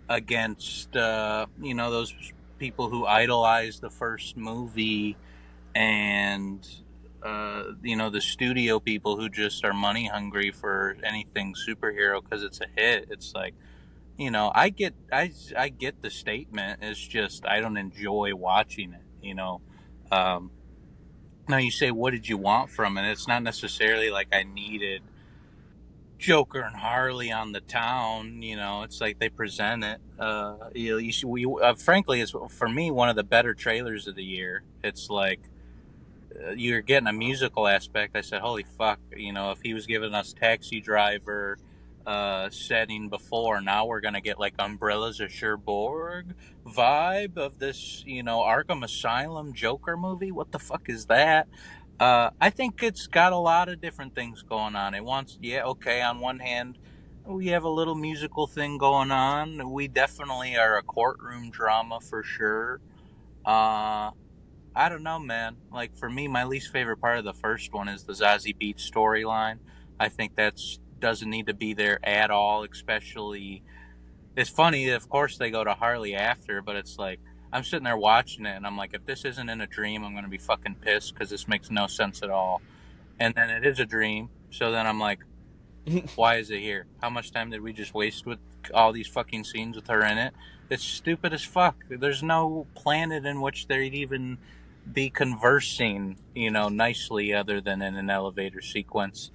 against, those people who idolize the first movie and, the studio people who just are money hungry for anything superhero because it's a hit. It's like, I get the statement. It's just I don't enjoy watching it. Now you say, what did you want from it? It's not necessarily like I needed Joker and Harley on the town. It's like they present it. Frankly, it's for me one of the better trailers of the year. It's like you're getting a musical aspect. I said, holy fuck, if he was giving us Taxi Driver setting before, now we're going to get like Umbrellas of Cherbourg vibe of this, Arkham Asylum Joker movie. What the fuck is that? I think it's got a lot of different things going on. It wants, on one hand, we have a little musical thing going on. We definitely are a courtroom drama for sure. I don't know, man. Like, for me, my least favorite part of the first one is the Zazie Beetz storyline. I think that's doesn't need to be there at all, especially... It's funny, of course, they go to Harley after, but it's like, I'm sitting there watching it, and I'm like, if this isn't in a dream, I'm going to be fucking pissed, because this makes no sense at all. And then it is a dream, so then I'm like, why is it here? How much time did we just waste with all these fucking scenes with her in it? It's stupid as fuck. There's no planet in which they'd even be conversing, nicely other than in an elevator sequence.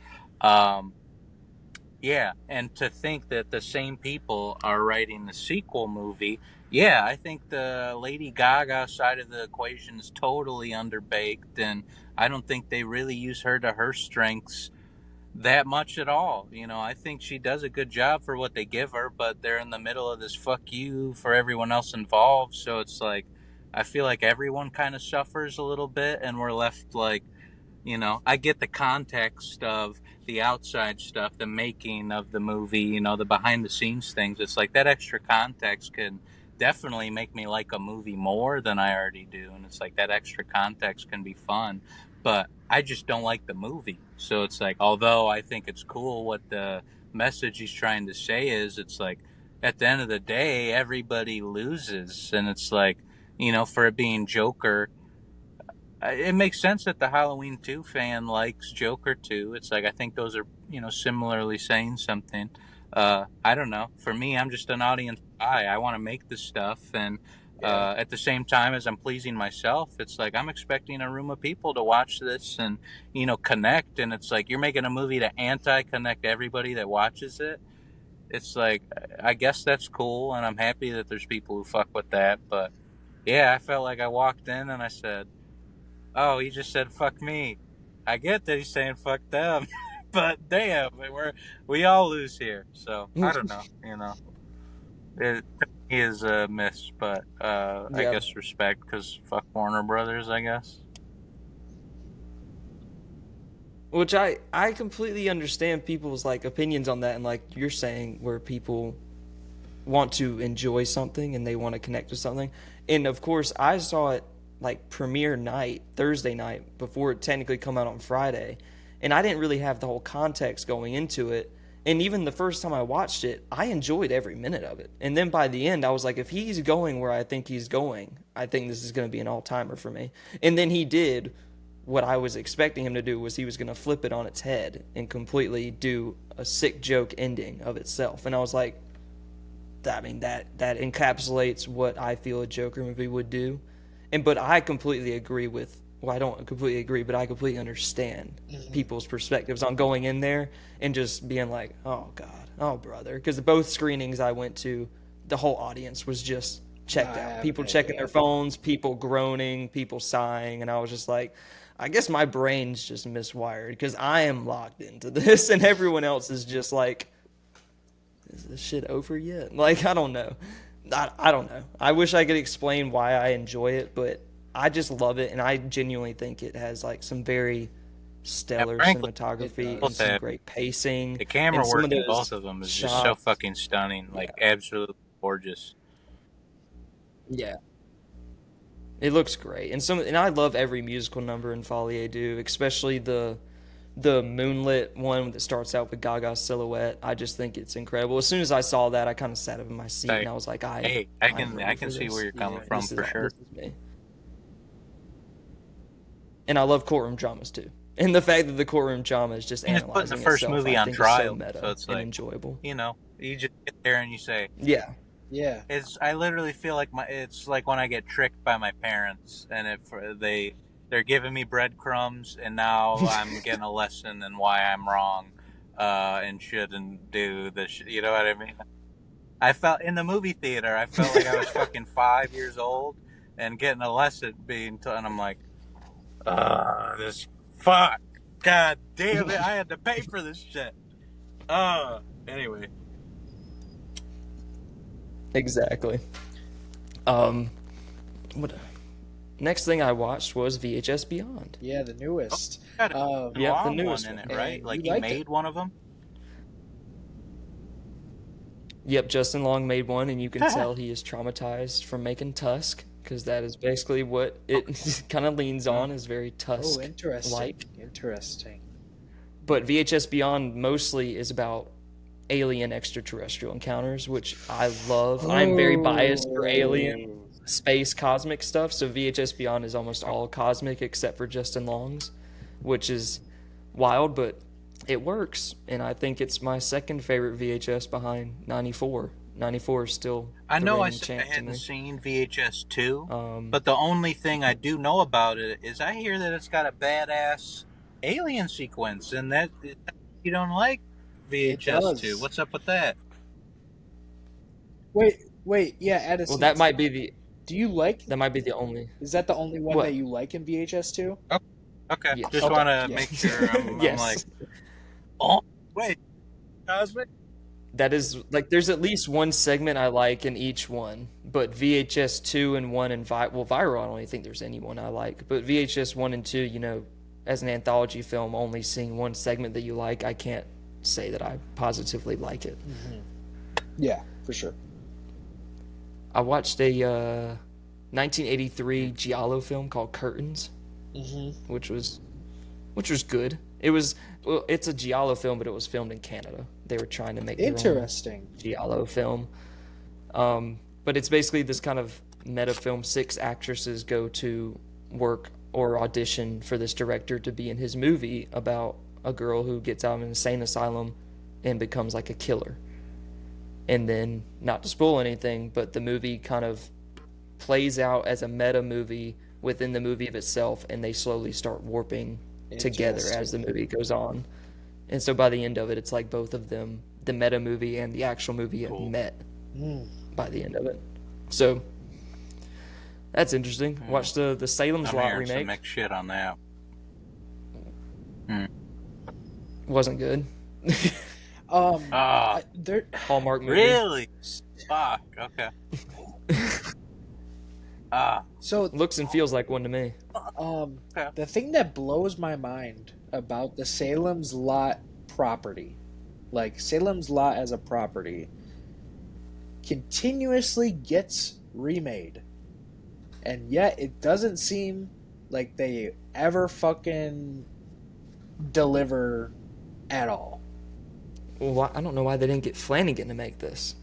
Yeah, and to think that the same people are writing the sequel movie, I think the Lady Gaga side of the equation is totally underbaked, and I don't think they really use her to her strengths that much at all. I think she does a good job for what they give her, but they're in the middle of this fuck you for everyone else involved, so it's like, I feel like everyone kind of suffers a little bit, and we're left like, I get the context of the outside stuff, the making of the movie, the behind the scenes things. It's like that extra context can definitely make me like a movie more than I already do. And it's like that extra context can be fun, but I just don't like the movie. So it's like, although I think it's cool what the message he's trying to say is, it's like at the end of the day, everybody loses. And it's like, for it being Joker, it makes sense that the Halloween 2 fan likes Joker 2. It's like, I think those are, similarly saying something. I don't know. For me, I'm just an audience guy. I want to make this stuff. And at the same time as I'm pleasing myself, it's like I'm expecting a room of people to watch this and, connect. And it's like you're making a movie to anti-connect everybody that watches it. It's like, I guess that's cool. And I'm happy that there's people who fuck with that. But yeah, I felt like I walked in and I said, oh, he just said fuck me. I get that he's saying fuck them, but damn, we all lose here. So I don't know. It is a miss, but I guess respect, because fuck Warner Brothers, I guess. Which I completely understand people's like opinions on that, and like you're saying, where people want to enjoy something and they want to connect with something. And of course, I saw it like premiere night, Thursday night, before it technically come out on Friday, and I didn't really have the whole context going into it. And even the first time I watched it, I enjoyed every minute of it. And then by the end, I was like, if he's going where I think he's going, I think this is going to be an all-timer for me. And then he did what I was expecting him to do, was he was going to flip it on its head and completely do a sick joke ending of itself. And I was like, that encapsulates what I feel a Joker movie would do. But I completely agree with, well, I don't completely agree, but I completely understand people's perspectives on going in there and just being like, oh, God, oh, brother. Because both screenings I went to, the whole audience was just checked out. People checking their phones, people groaning, people sighing. And I was just like, I guess my brain's just miswired, because I am locked into this and everyone else is just like, is this shit over yet? Like, I don't know. I don't know. I wish I could explain why I enjoy it, but I just love it, and I genuinely think it has like some very stellar cinematography and some great pacing. The camera work in both of them is just so fucking stunning, like absolutely gorgeous. Yeah, it looks great, and I love every musical number in Folie do, especially the moonlit one that starts out with Gaga's silhouette. I just think it's incredible. As soon as I saw that, I kind of sat up in my seat and I was like, I can see where you're coming from for sure. And I love courtroom dramas too. And the fact that the courtroom drama is just analyzing putting the first movie on trial, so it's like enjoyable. You just get there and you say, yeah. I literally feel like it's like when I get tricked by my parents, and they're giving me breadcrumbs, and now I'm getting a lesson in why I'm wrong. and shouldn't do this. You know what I mean? I felt in the movie theater. I felt like I was fucking 5 years old and getting a lesson being taught. And I'm like, this fuck, god damn it! I had to pay for this shit. Anyway. Exactly. What? Next thing I watched was VHS Beyond. Yeah, the newest. Got a Yeah, the long newest one in it, one. right? And Like you he liked made it. one of them. Yep, Justin Long made one, and you can tell he is traumatized from making Tusk, because that is basically what it kind of leans on, is very Oh, Tusk-like. interesting. Interesting. But VHS Beyond mostly is about alien extraterrestrial encounters, which I love. I'm very biased for alien, space, cosmic stuff, so VHS Beyond is almost all cosmic except for Justin Long's, which is wild, but it works, and I think it's my second favorite VHS behind 94. 94 is still I the know I reigning said I champ to hadn't me. seen VHS 2, Um, but the only thing I do know about it is I hear that it's got a badass alien sequence, and that you don't like VHS 2. does. What's up with that? Wait, yeah, Addison. well, that might be the only. Is that the only one What? that you like in VHS 2? Oh, okay, Yes. just Okay, want to yeah. make sure. I'm Yes. like, oh wait, cosmic. That is, like, there's at least one segment I like in each one, but VHS 2 and 1 and Viral, I don't even think there's any one I like, but VHS 1 and 2, as an anthology film, only seeing one segment that you like, I can't say that I positively like it. Yeah, for sure. I watched a 1983 Giallo film called Curtains, which was good. It's a Giallo film, but it was filmed in Canada. They were trying to make their own Interesting. Giallo film. But it's basically this kind of meta film. 6 actresses go to work or audition for this director to be in his movie about a girl who gets out of an insane asylum and becomes like a killer. And then, not to spoil anything, but the movie kind of plays out as a meta movie within the movie of itself, and they slowly start warping together as the movie goes on. And so by the end of it, it's like both of them, the meta movie and the actual movie, have met by the end of it. So that's interesting. Watch the Salem's I'm Lot hearing some remake. mixed shit on that. Wasn't good. There. Hallmark movie. Really? Fuck. Okay. So Looks and feels like one to me. the thing that blows my mind about the Salem's Lot property, like Salem's Lot as a property, continuously gets remade, and yet it doesn't seem like they ever fucking deliver at all. Well, I don't know why they didn't get Flanagan to make this.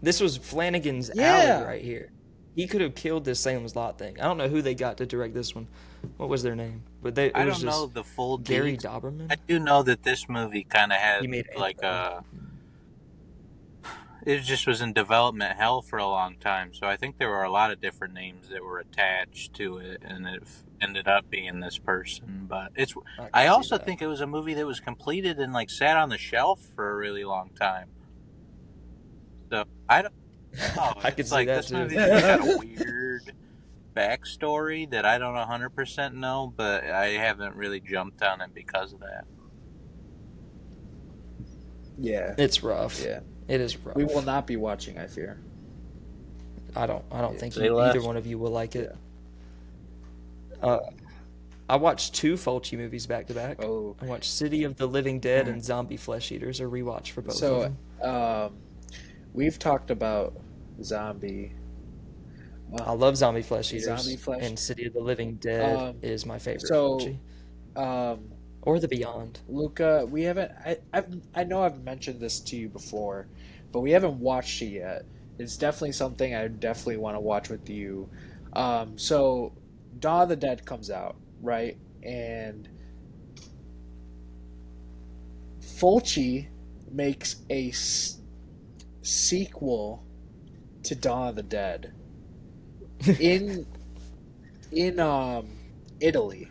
This was Flanagan's Yeah. alley right here. He could have killed this Salem's Lot thing. I don't know who they got to direct this one. What was their name? But it I was don't just know the full Gary deets. Doberman. I do know that this movie kind of had He made like Ant-Man. it just was in development hell for a long time. So I think there were a lot of different names that were attached to it, and it ended up being this person. But I see also that. think it was a movie that was completed and like sat on the shelf for a really long time. So I don't know. I could It's see like that this too. movie's got a weird backstory that I don't 100% know, but I haven't really jumped on it because of that. Yeah. It's rough. Yeah. It is rough. We will not be watching, I fear. I don't think Say either less. one of you will like it. I watched 2 Fulci movies back to back. Oh. I watched City of the Living Dead and Zombie Flesh Eaters, a rewatch for both of So, them. we've talked about Zombie. I love Zombie Flesh Eaters, Zombie Flesh- and City of the Living Dead is my favorite so- Fulci. Or The Beyond. Luca, we haven't. I know I've mentioned this to you before, but we haven't watched it yet. It's definitely something I definitely want to watch with you. So, Dawn of the Dead comes out, right? And Fulci makes a sequel to Dawn of the Dead in Italy.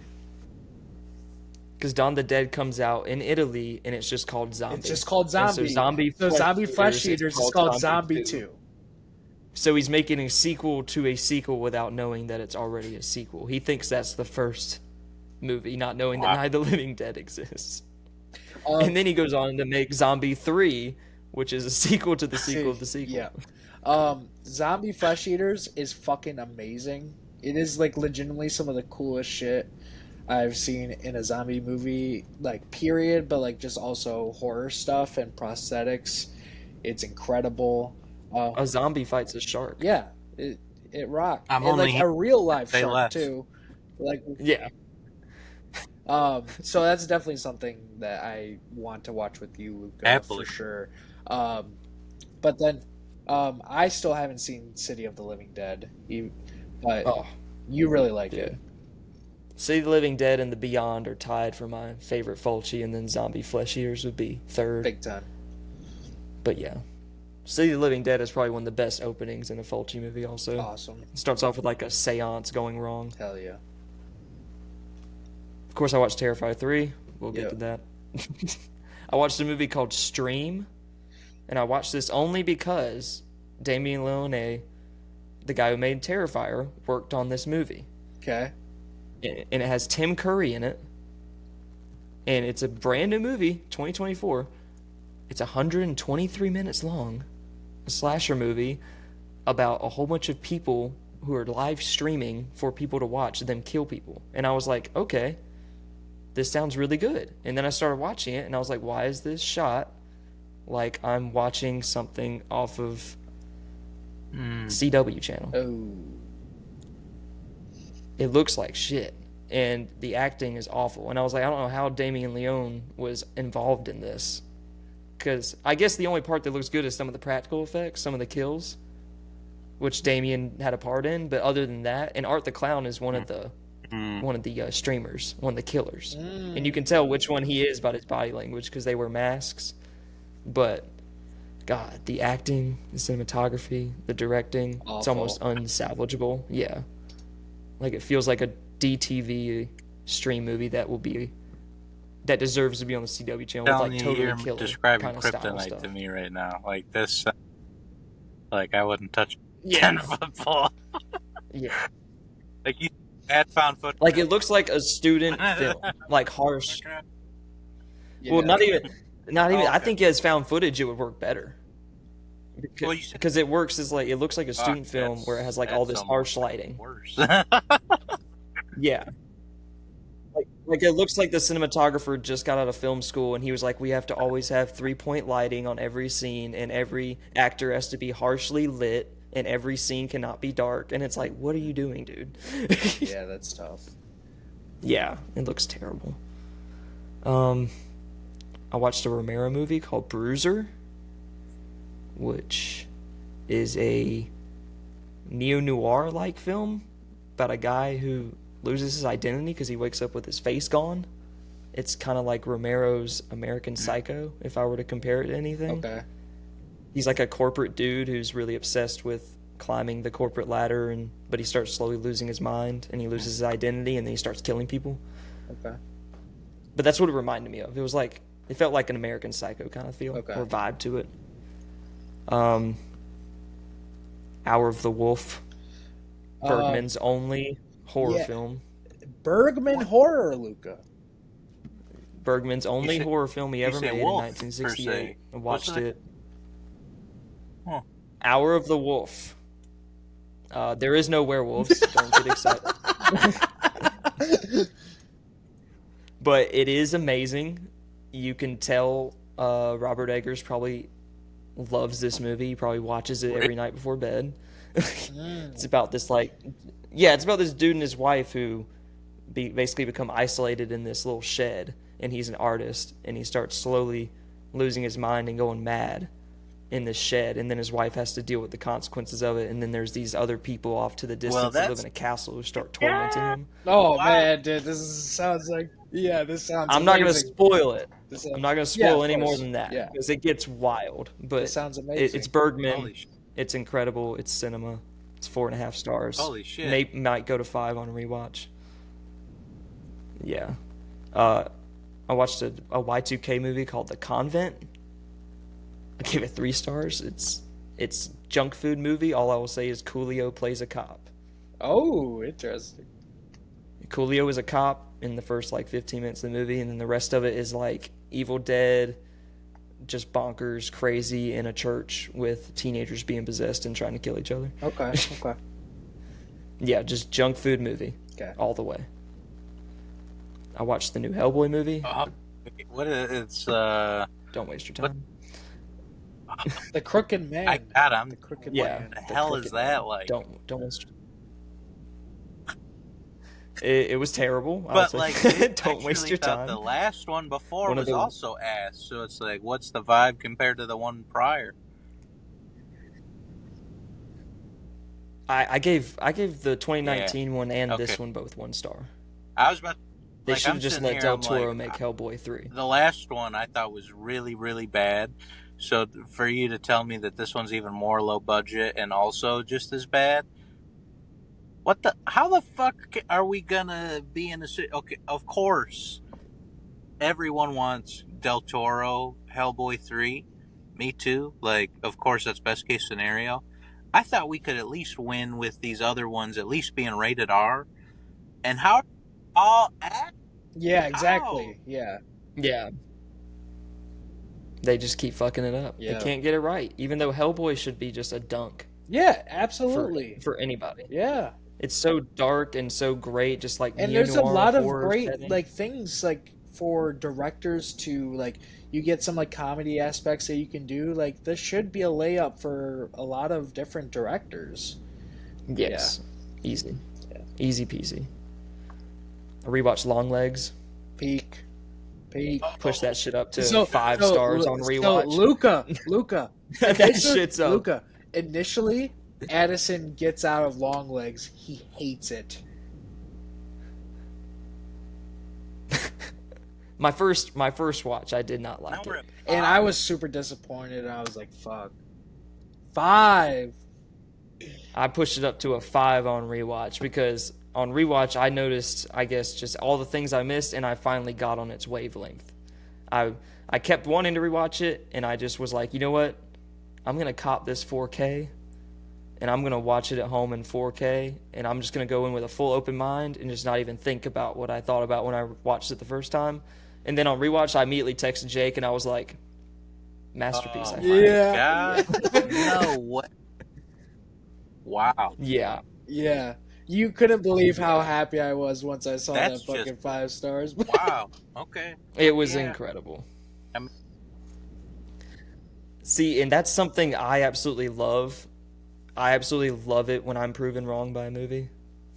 because Dawn of the Dead comes out in Italy and it's just called Zombie. It's just called And Zombie. So Zombie Flesh Eaters is called Zombie 2. So he's making a sequel to a sequel without knowing that it's already a sequel. He thinks that's the first movie, not knowing that Night of the Living Dead exists. And then he goes on to make Zombie 3, which is a sequel to the sequel of the sequel. Yeah. Zombie Flesh Eaters is fucking amazing. It is like legitimately some of the coolest shit I've seen in a zombie movie, like period, but like just also horror stuff and prosthetics. It's incredible. A zombie fights a shark. Yeah, it rocked. I'm and only like a real life say shark less. too. Like Yeah. so that's definitely something that I want to watch with you, Luca, Happily. for sure. But then I still haven't seen City of the Living Dead, but you really like it. City of the Living Dead and The Beyond are tied for my favorite Fulci, and then Zombie Flesh Eaters would be third. Big time. But yeah. City of the Living Dead is probably one of the best openings in a Fulci movie also. Awesome. It starts off with like a seance going wrong. Hell yeah. Of course, I watched Terrifier 3. We'll get Yep. to that. I watched a movie called Stream, and I watched this only because Damien Leone, the guy who made Terrifier, worked on this movie. Okay. And it has Tim Curry in it. And it's a brand new movie, 2024. It's 123 minutes long. A slasher movie about a whole bunch of people who are live streaming for people to watch them kill people. And I was like, okay, this sounds really good. And then I started watching it and I was like, why is this shot like I'm watching something off of CW channel? Oh. It looks like shit. And the acting is awful. And I was like, I don't know how Damien Leone was involved in this. Because I guess the only part that looks good is some of the practical effects, some of the kills, which Damien had a part in. But other than that, and Art the Clown is one of the streamers, one of the killers. And you can tell which one he is by his body language because they wear masks. But, God, the acting, the cinematography, the directing, it's almost unsalvageable. Yeah. Like, it feels like a DTV stream movie that deserves to be on the CW channel with, like, totally you're killer describing kind of style kryptonite stuff. to me right now. Like this, like I wouldn't touch Yeah. 10-foot pole. Yeah. Like you had found footage. Like, it looks like a student film. Like, harsh. Yeah. Well, not even. Okay. I think as found footage, it would work better. Well, you said- Because it works as like, it looks like a student film where it has like all this harsh lighting. Worse. Yeah. Like it looks like the cinematographer just got out of film school and he was like, we have to always have 3-point lighting on every scene and every actor has to be harshly lit and every scene cannot be dark. And it's like, what are you doing, dude? Yeah, that's tough. Yeah, it looks terrible. I watched a Romero movie called Bruiser, which is a neo-noir-like film about a guy who loses his identity because he wakes up with his face gone. It's kind of like Romero's American Psycho, if I were to compare it to anything. Okay. He's like a corporate dude who's really obsessed with climbing the corporate ladder, but he starts slowly losing his mind, and he loses his identity, and then he starts killing people. Okay. But that's what it reminded me of. It felt like an American Psycho kind of feel, Okay. or vibe to it. Hour of the Wolf, Bergman's only horror film. Bergman horror, Luca. Bergman's only horror film he ever said made wolf, in per 1968. se. I watched What's that? it. Huh. Hour of the Wolf. There is no werewolves. Don't get excited. But it is amazing. You can tell Robert Eggers probably loves this movie. He probably watches it every night before bed. It's about this it's about this dude and his wife who basically become isolated in this little shed, and he's an artist, and he starts slowly losing his mind and going mad in this shed, and then his wife has to deal with the consequences of it, and then there's these other people off to the distance that live in a castle who start tormenting him. Oh man, dude, sounds like this sounds. I'm not going to amazing. spoil it. This I'm not going to Yeah, spoil of any more course. than that Yeah. because it gets wild. But This sounds amazing. It's Bergman. Holy shit. It's incredible. It's cinema. It's 4.5 stars. Holy shit. Might go to 5 on rewatch. Yeah. I watched a Y2K movie called The Convent. I gave it 3 stars. It's junk food movie. All I will say is Coolio plays a cop. Oh, interesting. Coolio is a cop in the first like 15 minutes of the movie, and then the rest of it is like Evil Dead, just bonkers, crazy in a church with teenagers being possessed and trying to kill each other. Okay. Yeah, just junk food movie. Okay. All the way. I watched the new Hellboy movie. What is it's Don't waste your time. The Crooked Man. I got him. The Crooked Yeah. Man. The hell is that like? Don't waste. It was terrible. But like, don't waste your time. The last one before One of was also ass. So it's like, what's the vibe compared to the one prior? I gave the 2019 one and Okay. this one both 1 star. I was about. They Like, should I'm have just sitting let here, Del I'm Toro like, make Hellboy 3. The last one I thought was really, really bad. So for you to tell me that this one's even more low budget and also just as bad, how the fuck are we gonna be in the okay, of course, everyone wants Del Toro, Hellboy 3. Me too. Like, of course, that's best case scenario. I thought we could at least win with these other ones at least being rated R. And how all at? Yeah, exactly. Yeah. Yeah. They just keep fucking it up. Yeah. They can't get it right. Even though Hellboy should be just a dunk Yeah, absolutely. for anybody. Yeah. It's so dark and so great, just like And there's a neo-noir lot of horror great setting. like things like for directors to like you get some like comedy aspects that you can do. Like this should be a layup for a lot of different directors. Yes. Easy. Yeah. Easy peasy. I rewatched Longlegs. Peak. Push that shit up to So- 5 so, stars on So rewatch. Luca. That shit's up. Luca. Initially, Addison gets out of Longlegs. He hates it. My first watch, I did not Now like we're it. at And I was super disappointed. I was like, fuck. 5. I pushed it up to a 5 on rewatch because on rewatch I noticed, I guess, just all the things I missed, and I finally got on its wavelength. I kept wanting to rewatch it, and I just was like, you know what? I'm gonna cop this 4K, and I'm gonna watch it at home in 4K, and I'm just gonna go in with a full open mind and just not even think about what I thought about when I watched it the first time. And then on rewatch, I immediately texted Jake, and I was like, masterpiece. I Oh find. my Yeah. God. No what? Wow. Yeah. Yeah. You couldn't believe how happy I was once I saw That's that fucking just- 5 stars. Wow. Okay. It was Yeah. incredible. I mean- See, and that's something I absolutely love. I absolutely love it when I'm proven wrong by a movie.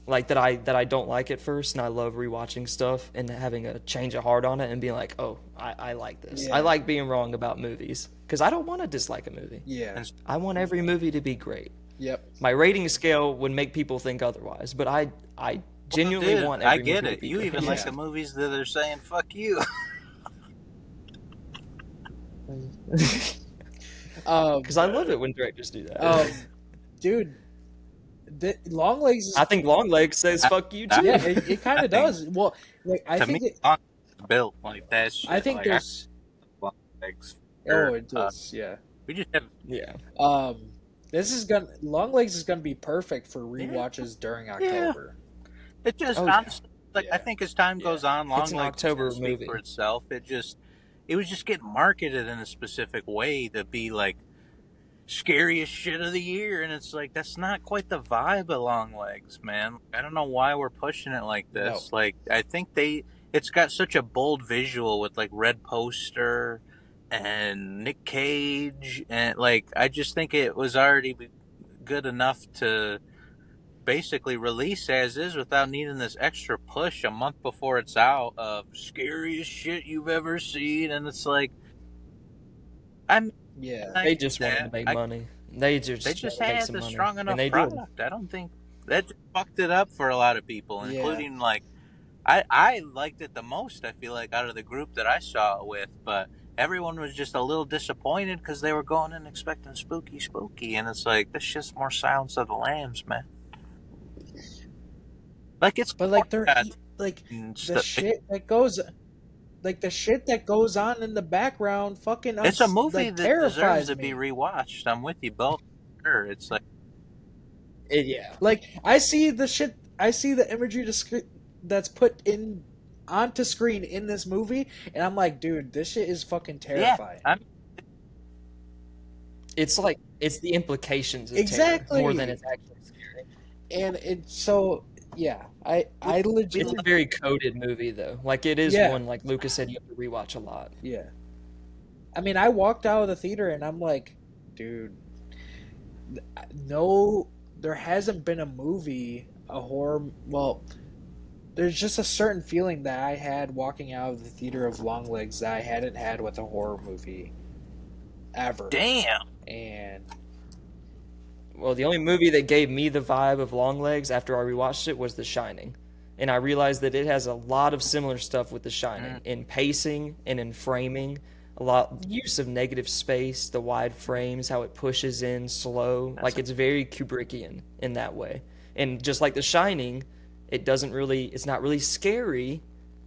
Like that I don't like at first, and I love rewatching stuff and having a change of heart on it and being like, oh, I like this. Yeah. I like being wrong about movies because I don't want to dislike a movie. Yeah. I want every movie to be great. Yep. My rating scale would make people think otherwise, but I genuinely Dude, want every I get movie it. to be You great. even like Yeah. the movies that are saying "fuck you." Because I love it when directors do that. Dude, Longlegs is I think Longlegs says "fuck you" too. yeah, it kind of does. Well, like I to think me, built like that. Shit, I think like, there's legs. oh it does yeah. We just have Yeah. This is gonna Longlegs is gonna be perfect for rewatches during October. it just Oh, yeah. honestly like Yeah. I think as time goes on, It's an Longlegs October is gonna speak movie. for itself. It was just getting marketed in a specific way to be like scariest shit of the year, and it's like that's not quite the vibe of Longlegs, man. I don't know why we're pushing it like this. Like I think it's got such a bold visual with like red poster and Nick Cage, and like I just think it was already good enough to basically release as is without needing this extra push a month before it's out of scariest shit you've ever seen. And it's like Yeah. They just wanted to make money. They just they tried just to make had some the money. strong enough and they did. product. I don't think that fucked it up for a lot of people, Yeah. including like I liked it the most. I feel like out of the group that I saw it with, but everyone was just a little disappointed because they were going in expecting spooky, and it's like this shit's more Silence of the Lambs, man. Like it's But like they're got like and the stuff. shit that goes like the shit that goes on in the background fucking It's a movie like that deserves terrifies to be me. rewatched. I'm with you both. Sure, it's like Yeah. Like I see the shit, I see the imagery that's put in onto screen in this movie, and I'm like, dude, this shit is fucking yeah. terrifying. It's like it's the implications of terror more than Exactly. it's actually scary. And it's so yeah, I It's legit a very coded movie though. Like it is Yeah. one like Lucas said you have to rewatch a lot. yeah. I mean, I walked out of the theater and I'm like, dude, no, there hasn't been a movie, a horror. Well, there's just a certain feeling that I had walking out of the theater of Longlegs that I hadn't had with a horror movie ever. damn. And Well, the only movie that gave me the vibe of Longlegs after I rewatched it was The Shining. And I realized that it has a lot of similar stuff with The Shining in pacing and in framing. A lot use of negative space, the wide frames, how it pushes in slow. Like it's very Kubrickian in that way. And just like The Shining, it's not really scary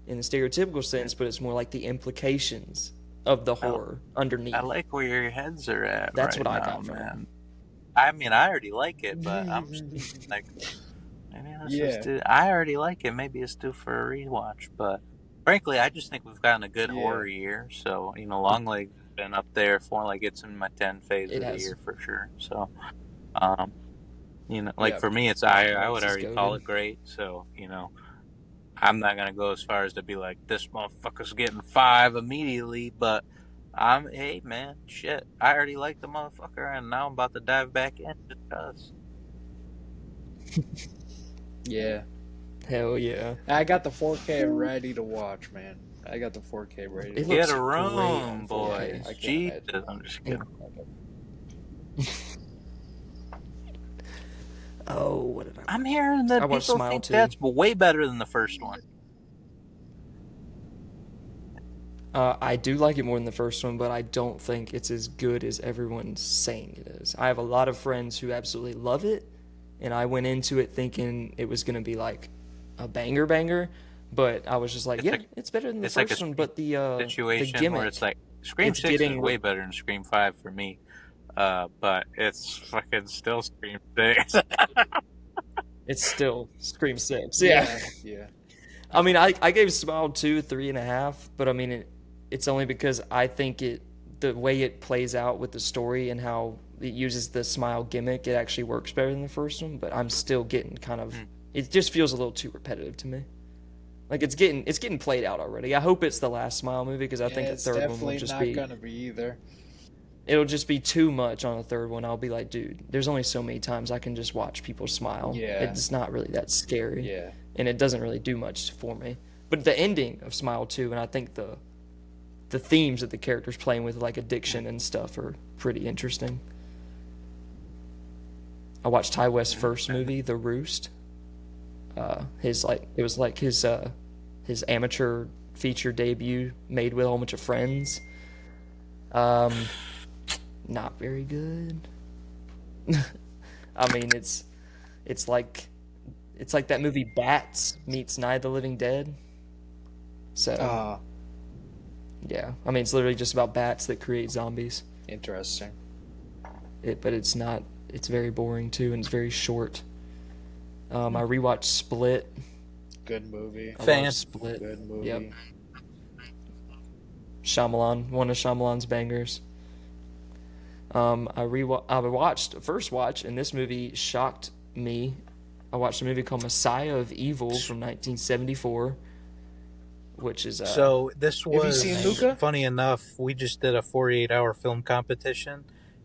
in the stereotypical sense, but it's more like the implications of the horror underneath. I like where your heads are at. That's right what I now, got from it. man. I mean, I already like it, but I'm just like, maybe let's just do. I already like it. Maybe it's due for a rewatch. But frankly, I just think we've gotten a good horror year. So Longlegs has been up there for like it's in my 10 phase of the year for sure. So, for me, it's I would already call it great. So I'm not gonna go as far as to be like this motherfucker's getting 5 immediately, but. Hey man, shit. I already like the motherfucker, and now I'm about to dive back in just because. yeah, Hell yeah. I got the 4K ready to watch, man. I got the 4K ready. To It watch. looks Get a great room, on 4K. boys. I can't Jesus, imagine. I'm just kidding. Oh, what did I? I'm hearing that I people watched Smile think too. that's way better than the first one. I do like it more than the first one, but I don't think it's as good as everyone's saying it is. I have a lot of friends who absolutely love it, and I went into it thinking it was going to be like a banger, but I was just like, it's better than the first one, but the situation gimmick, where it's like Scream 6 is way better than Scream 5 for me, but it's fucking still Scream 6. It's still Scream 6. Yeah. I mean, I gave Smile 2 3.5, but I mean, it's only because I think the way it plays out with the story and how it uses the smile gimmick, it actually works better than the first one. But I'm still getting kind of, it just feels a little too repetitive to me. Like it's getting played out already. I hope it's the last Smile movie because I think a third one will just be. It's definitely not gonna be either. It'll just be too much on the third one. I'll be like, dude, there's only so many times I can just watch people smile. Yeah. It's not really that scary. Yeah. And it doesn't really do much for me. But the ending of Smile 2, and I think the themes that the character's playing with, like addiction and stuff, are pretty interesting. I watched Ty West's first movie, The Roost. It was like his amateur feature debut made with a whole bunch of friends. Not very good. I mean, it's like that movie Bats meets Night of the Living Dead. So yeah, I mean, it's literally just about bats that create zombies. Interesting. But it's not. It's very boring too, and it's very short. I rewatched Split. Good movie. I love Split. Good movie. Yep. Shyamalan, one of Shyamalan's bangers. I watched first watch, and this movie shocked me. I watched a movie called Messiah of Evil from 1974, which is so this was. Have you seen Luca? Funny enough, we just did a 48-hour film competition,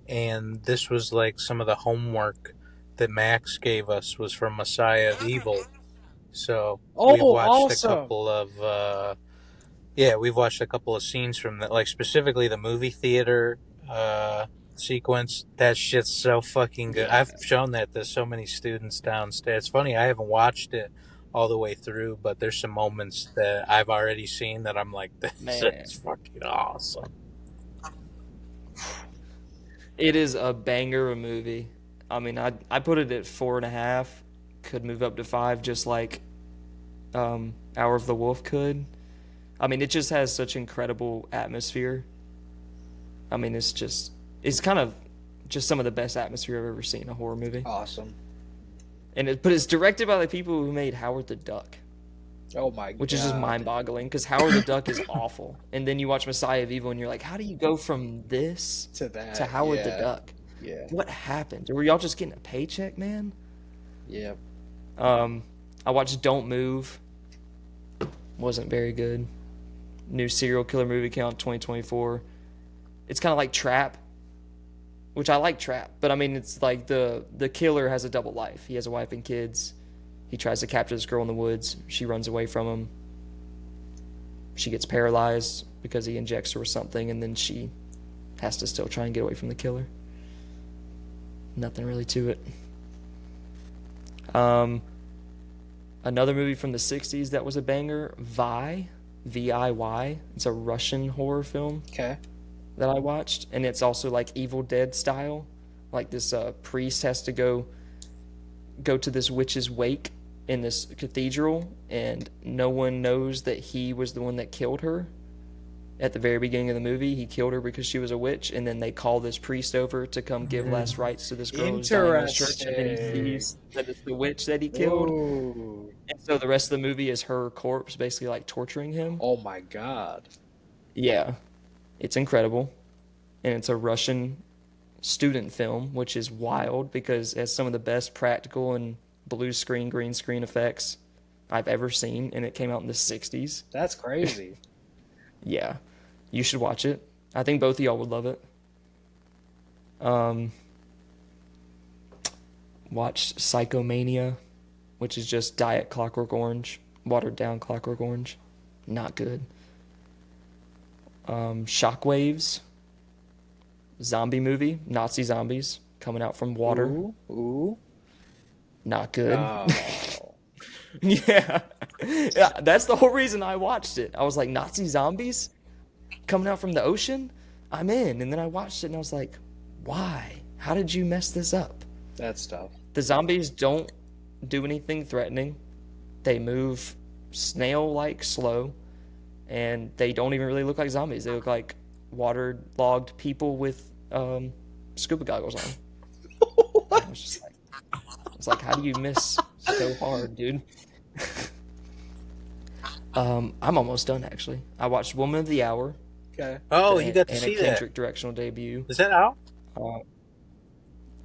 and this was like some of the homework that Max gave us was from Messiah of Evil. So we watched a couple of we've watched a couple of scenes from that, like specifically the movie theater sequence. That shit's so fucking good. I've shown that to so many students downstairs. It's funny, I haven't watched it all the way through, but there's some moments that I've already seen that I'm like, this is fucking awesome. It is a banger of a movie. I mean, I put it at 4.5. Could move up to 5, just like Hour of the Wolf could. I mean, it just has such incredible atmosphere. I mean, it's kind of just some of the best atmosphere I've ever seen in a horror movie. Awesome. But it's directed by the people who made Howard the Duck. Oh my god. Which is just mind-boggling, because Howard the Duck is awful. And then you watch Messiah of Evil, and you're like, how do you go from this to that to Howard the Duck? Yeah. What happened? Were y'all just getting a paycheck, man? Yeah. I watched Don't Move. Wasn't very good. New serial killer movie count 2024. It's kind of like Trap, which I like Trap, but I mean, it's like the killer has a double life. He has a wife and kids. He tries to capture this girl in the woods. She runs away from him. She gets paralyzed because he injects her with something, and then she has to still try and get away from the killer. Nothing really to it. Another movie from the 60s that was a banger, Vi, V-I-Y. It's a Russian horror film Okay. that I watched, and it's also like Evil Dead style. Like this priest has to go to this witch's wake in this cathedral, and no one knows that he was the one that killed her. At the very beginning of the movie, he killed her because she was a witch, and then they call this priest over to come give last rites to this girl who's dying in the church, and then he sees that it's the witch that he killed. Ooh. And so the rest of the movie is her corpse basically like torturing him. Oh my god. Yeah. It's incredible. And it's a Russian student film, which is wild because it has some of the best practical and blue screen, green screen effects I've ever seen, and it came out in the 60s. That's crazy. Yeah. You should watch it. I think both of y'all would love it. Watch Psychomania, which is just Diet Clockwork Orange, watered down Clockwork Orange. Not good. Shockwaves, zombie movie, Nazi zombies coming out from water. Ooh. Not good. Oh. Yeah, that's the whole reason I watched it. I was like, Nazi zombies coming out from the ocean? I'm in. And then I watched it and I was like, why? How did you mess this up? That's tough. The zombies don't do anything threatening. They move snail-like slow, and they don't even really look like zombies. They look like waterlogged people with scuba goggles on. I was like, how do you miss so hard, dude? I'm almost done, actually. I watched Woman of the Hour. Okay. Oh, you got to see Anna that. Kendrick directional debut. Is that out?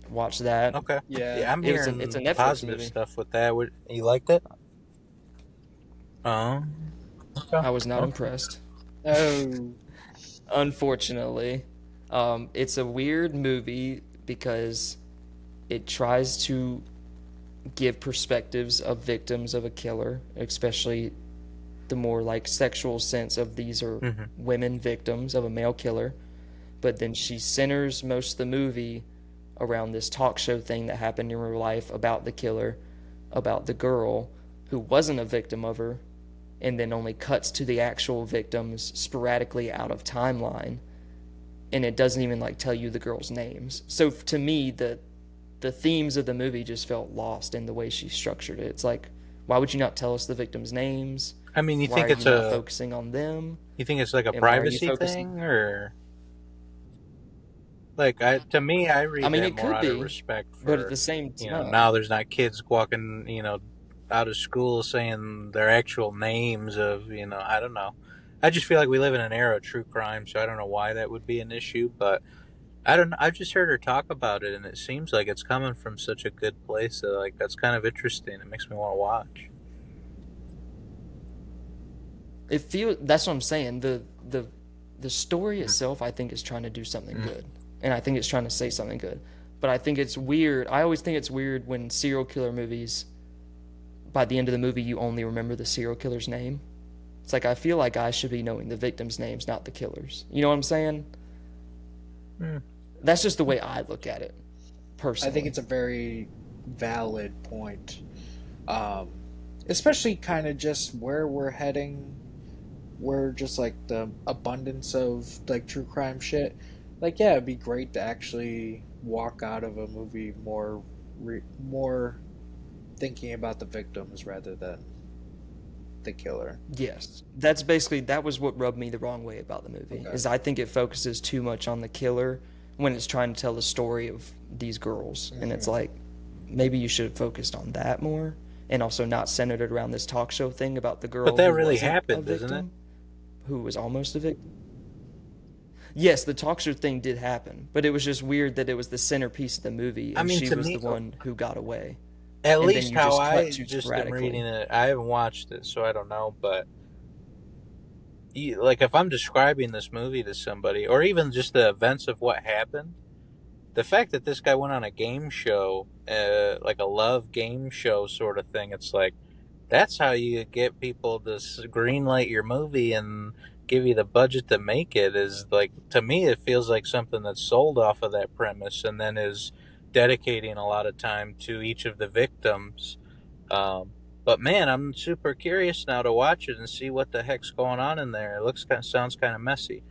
Watch that. Okay. Yeah. I'm It's hearing a Netflix positive movie. stuff with that. You liked it? Okay. I was not impressed, Oh. unfortunately. It's a weird movie because it tries to give perspectives of victims of a killer, especially the more like sexual sense of these are women victims of a male killer. But then she centers most of the movie around this talk show thing that happened in her life about the killer, about the girl who wasn't a victim of her, and then only cuts to the actual victims sporadically out of timeline, and it doesn't even like tell you the girls' names. So to me, the themes of the movie just felt lost in the way she structured it. It's like, why would you not tell us the victims' names? I mean, you Why think are it's you not focusing on them? You think it's like a And why are you privacy focusing- thing, or like to me, I read I mean, that it more could out of be, respect for, but at the same you know, time, now there's not kids walking, out of school saying their actual names of, I don't know. I just feel like we live in an era of true crime, so I don't know why that would be an issue, but I don't know. I've just heard her talk about it, and it seems like it's coming from such a good place that, like, that's kind of interesting. It makes me want to watch. that's what I'm saying. The story itself, I think, is trying to do something good, and I think it's trying to say something good. But I think it's weird. I always think it's weird when serial killer movies, by the end of the movie, you only remember the serial killer's name. It's like, I feel like I should be knowing the victims' names, not the killers. You know what I'm saying? That's just the way I look at it, personally. I think it's a very valid point. Especially kind of just where we're heading. Where just like the abundance of like true crime shit. Like, yeah, it'd be great to actually walk out of a movie more thinking about the victims rather than the killer. Yes, that was what rubbed me the wrong way about the movie. Okay. Is I think it focuses too much on the killer when it's trying to tell the story of these girls, and it's like maybe you should have focused on that more, and also not centered it around this talk show thing about the girl. But that who really wasn't happened, a isn't it? victim, who was almost a victim. Yes, the talk show thing did happen, but it was just weird that it was the centerpiece of the movie, and she to was me, the one who got away. At And then least you how just cut I too just am sporadically. reading it. I haven't watched it, so I don't know. But like, if I'm describing this movie to somebody, or even just the events of what happened, the fact that this guy went on a game show, like a love game show sort of thing, it's like that's how you get people to greenlight your movie and give you the budget to make it. Is like, to me, it feels like something that's sold off of that premise and then is dedicating a lot of time to each of the victims. But man, I'm super curious now to watch it and see what the heck's going on in there. It sounds kind of messy.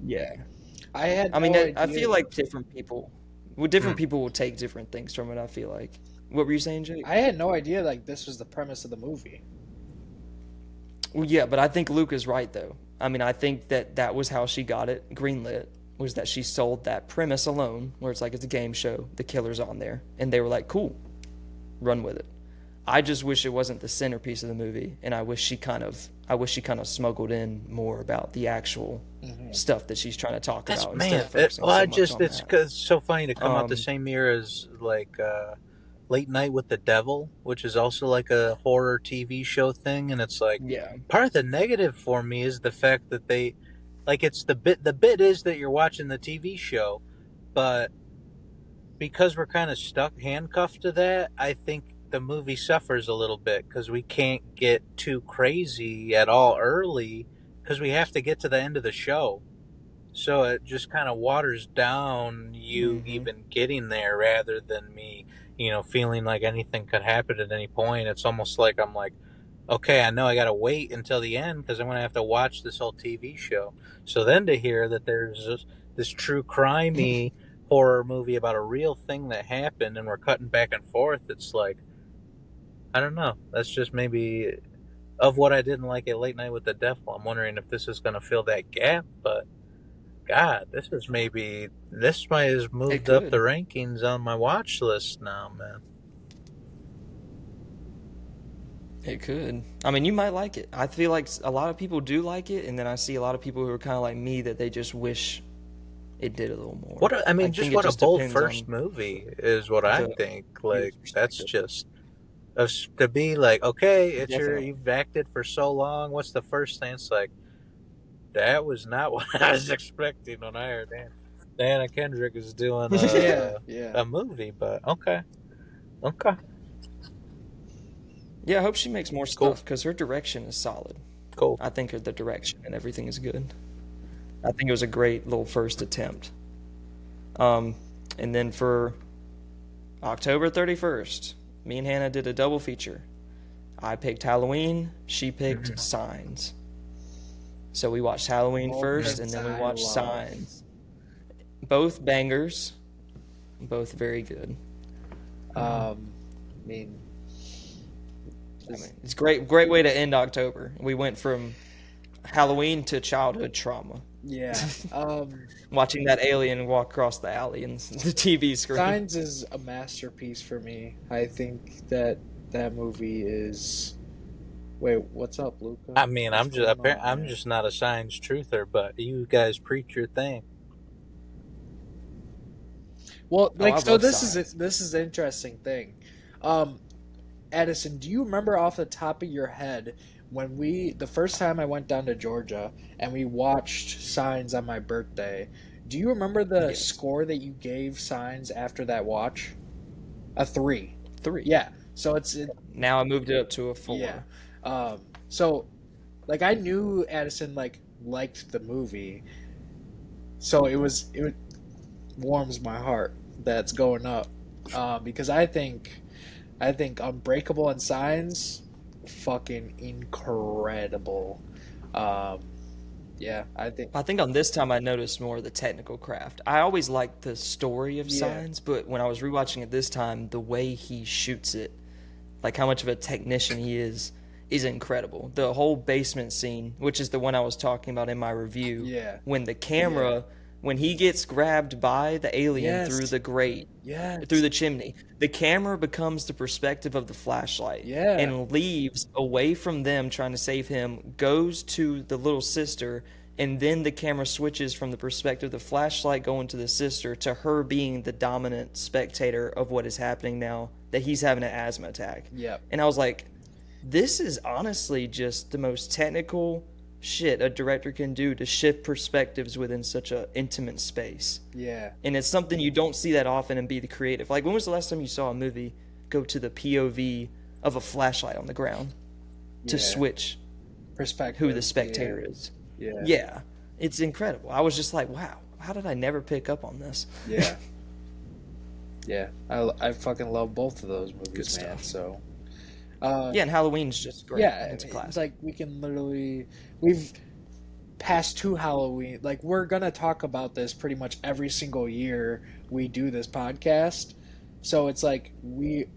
Yeah. I mean, no I idea. feel like different people will take different things from it, I feel like. What were you saying, Jake? I had no idea like this was the premise of the movie. Well, yeah, but I think Luca's right, though. I mean, I think that was how she got it greenlit, was that she sold that premise alone, where it's like it's a game show, the killer's on there, and they were like, cool, run with it. I just wish it wasn't the centerpiece of the movie, and I wish she kind of smuggled in more about the actual stuff that she's trying to talk That's about. man. It's It's so funny to come out the Um, same year as like Late Night with the Devil, which is also like a horror TV show thing, and it's like yeah. part of the negative for me is the fact that they like it's the bit is that you're watching the TV show, but because we're kind of handcuffed to that, I think the movie suffers a little bit because we can't get too crazy at all early because we have to get to the end of the show. So it just kind of waters down you even getting there rather than me, feeling like anything could happen at any point. It's almost like I'm like, okay, I know I got to wait until the end because I'm going to have to watch this whole TV show. So then to hear that there's this true crimey horror movie about a real thing that happened and we're cutting back and forth, it's like, I don't know. That's just maybe of what I didn't like at Late Night with the Devil. I'm wondering if this is going to fill that gap, but God, this might have moved up the rankings on my watch list now, man. It could. I mean, you might like it. I feel like a lot of people do like it, and then I see a lot of people who are kind of like me that they just wish it did a little more. What a bold depends first on movie is what I the think. Like, viewer's that's perspective. just to be like, okay, Definitely. you've acted for so long. What's the first thing? It's like, that was not what I was expecting when I heard Diana Kendrick is doing a movie, but okay. Yeah, I hope she makes more stuff because her direction is solid. Cool. I think the direction and everything is good. I think it was a great little first attempt. And then for October 31st, me and Hannah did a double feature. I picked Halloween, she picked Signs. So we watched Halloween first, and then we watched Signs. Both bangers, both very good. I mean, It's great way to end October. We went from Halloween to childhood trauma. yeah. Watching that alien walk across the alley and the TV screen. Signs is a masterpiece for me. I think that movie is. Wait, what's up, Luca? I mean, What's going on, I'm man? just not a Signs truther, but you guys preach your thing. Well, I so love this Signs. is an interesting thing. Addison, do you remember off the top of your head when the first time I went down to Georgia and we watched Signs on my birthday? Do you remember the score that you gave Signs after that watch? A 3. 3. Yeah. So Now I moved it up to a 4. Yeah. So, like, I knew Addison liked the movie, so it warms my heart that's going up, because I think Unbreakable and Signs, fucking incredible. Yeah, I think on this time I noticed more of the technical craft. I always liked the story of Signs, but when I was rewatching it this time, the way he shoots it like how much of a technician he is incredible. The whole basement scene, which is the one I was talking about in my review, Yeah. when the camera, when he gets grabbed by the alien through the grate, through the chimney, the camera becomes the perspective of the flashlight and leaves away from them trying to save him, goes to the little sister, and then the camera switches from the perspective of the flashlight going to the sister to her being the dominant spectator of what is happening now, that he's having an asthma attack. Yep. And I was like, this is honestly just the most technical shit a director can do to shift perspectives within such an intimate space. Yeah. And it's something you don't see that often and be the creative. Like, when was the last time you saw a movie go to the POV of a flashlight on the ground to switch perspective who the spectator is? Yeah. It's incredible. I was just like, wow, how did I never pick up on this? Yeah. Yeah. I fucking love both of those movies, Good man. stuff. So Yeah, and Halloween's just great. yeah, It's a classic. it's like we can literally, we've past two Halloween, like we're gonna talk about this pretty much every single year we do this podcast. So it's like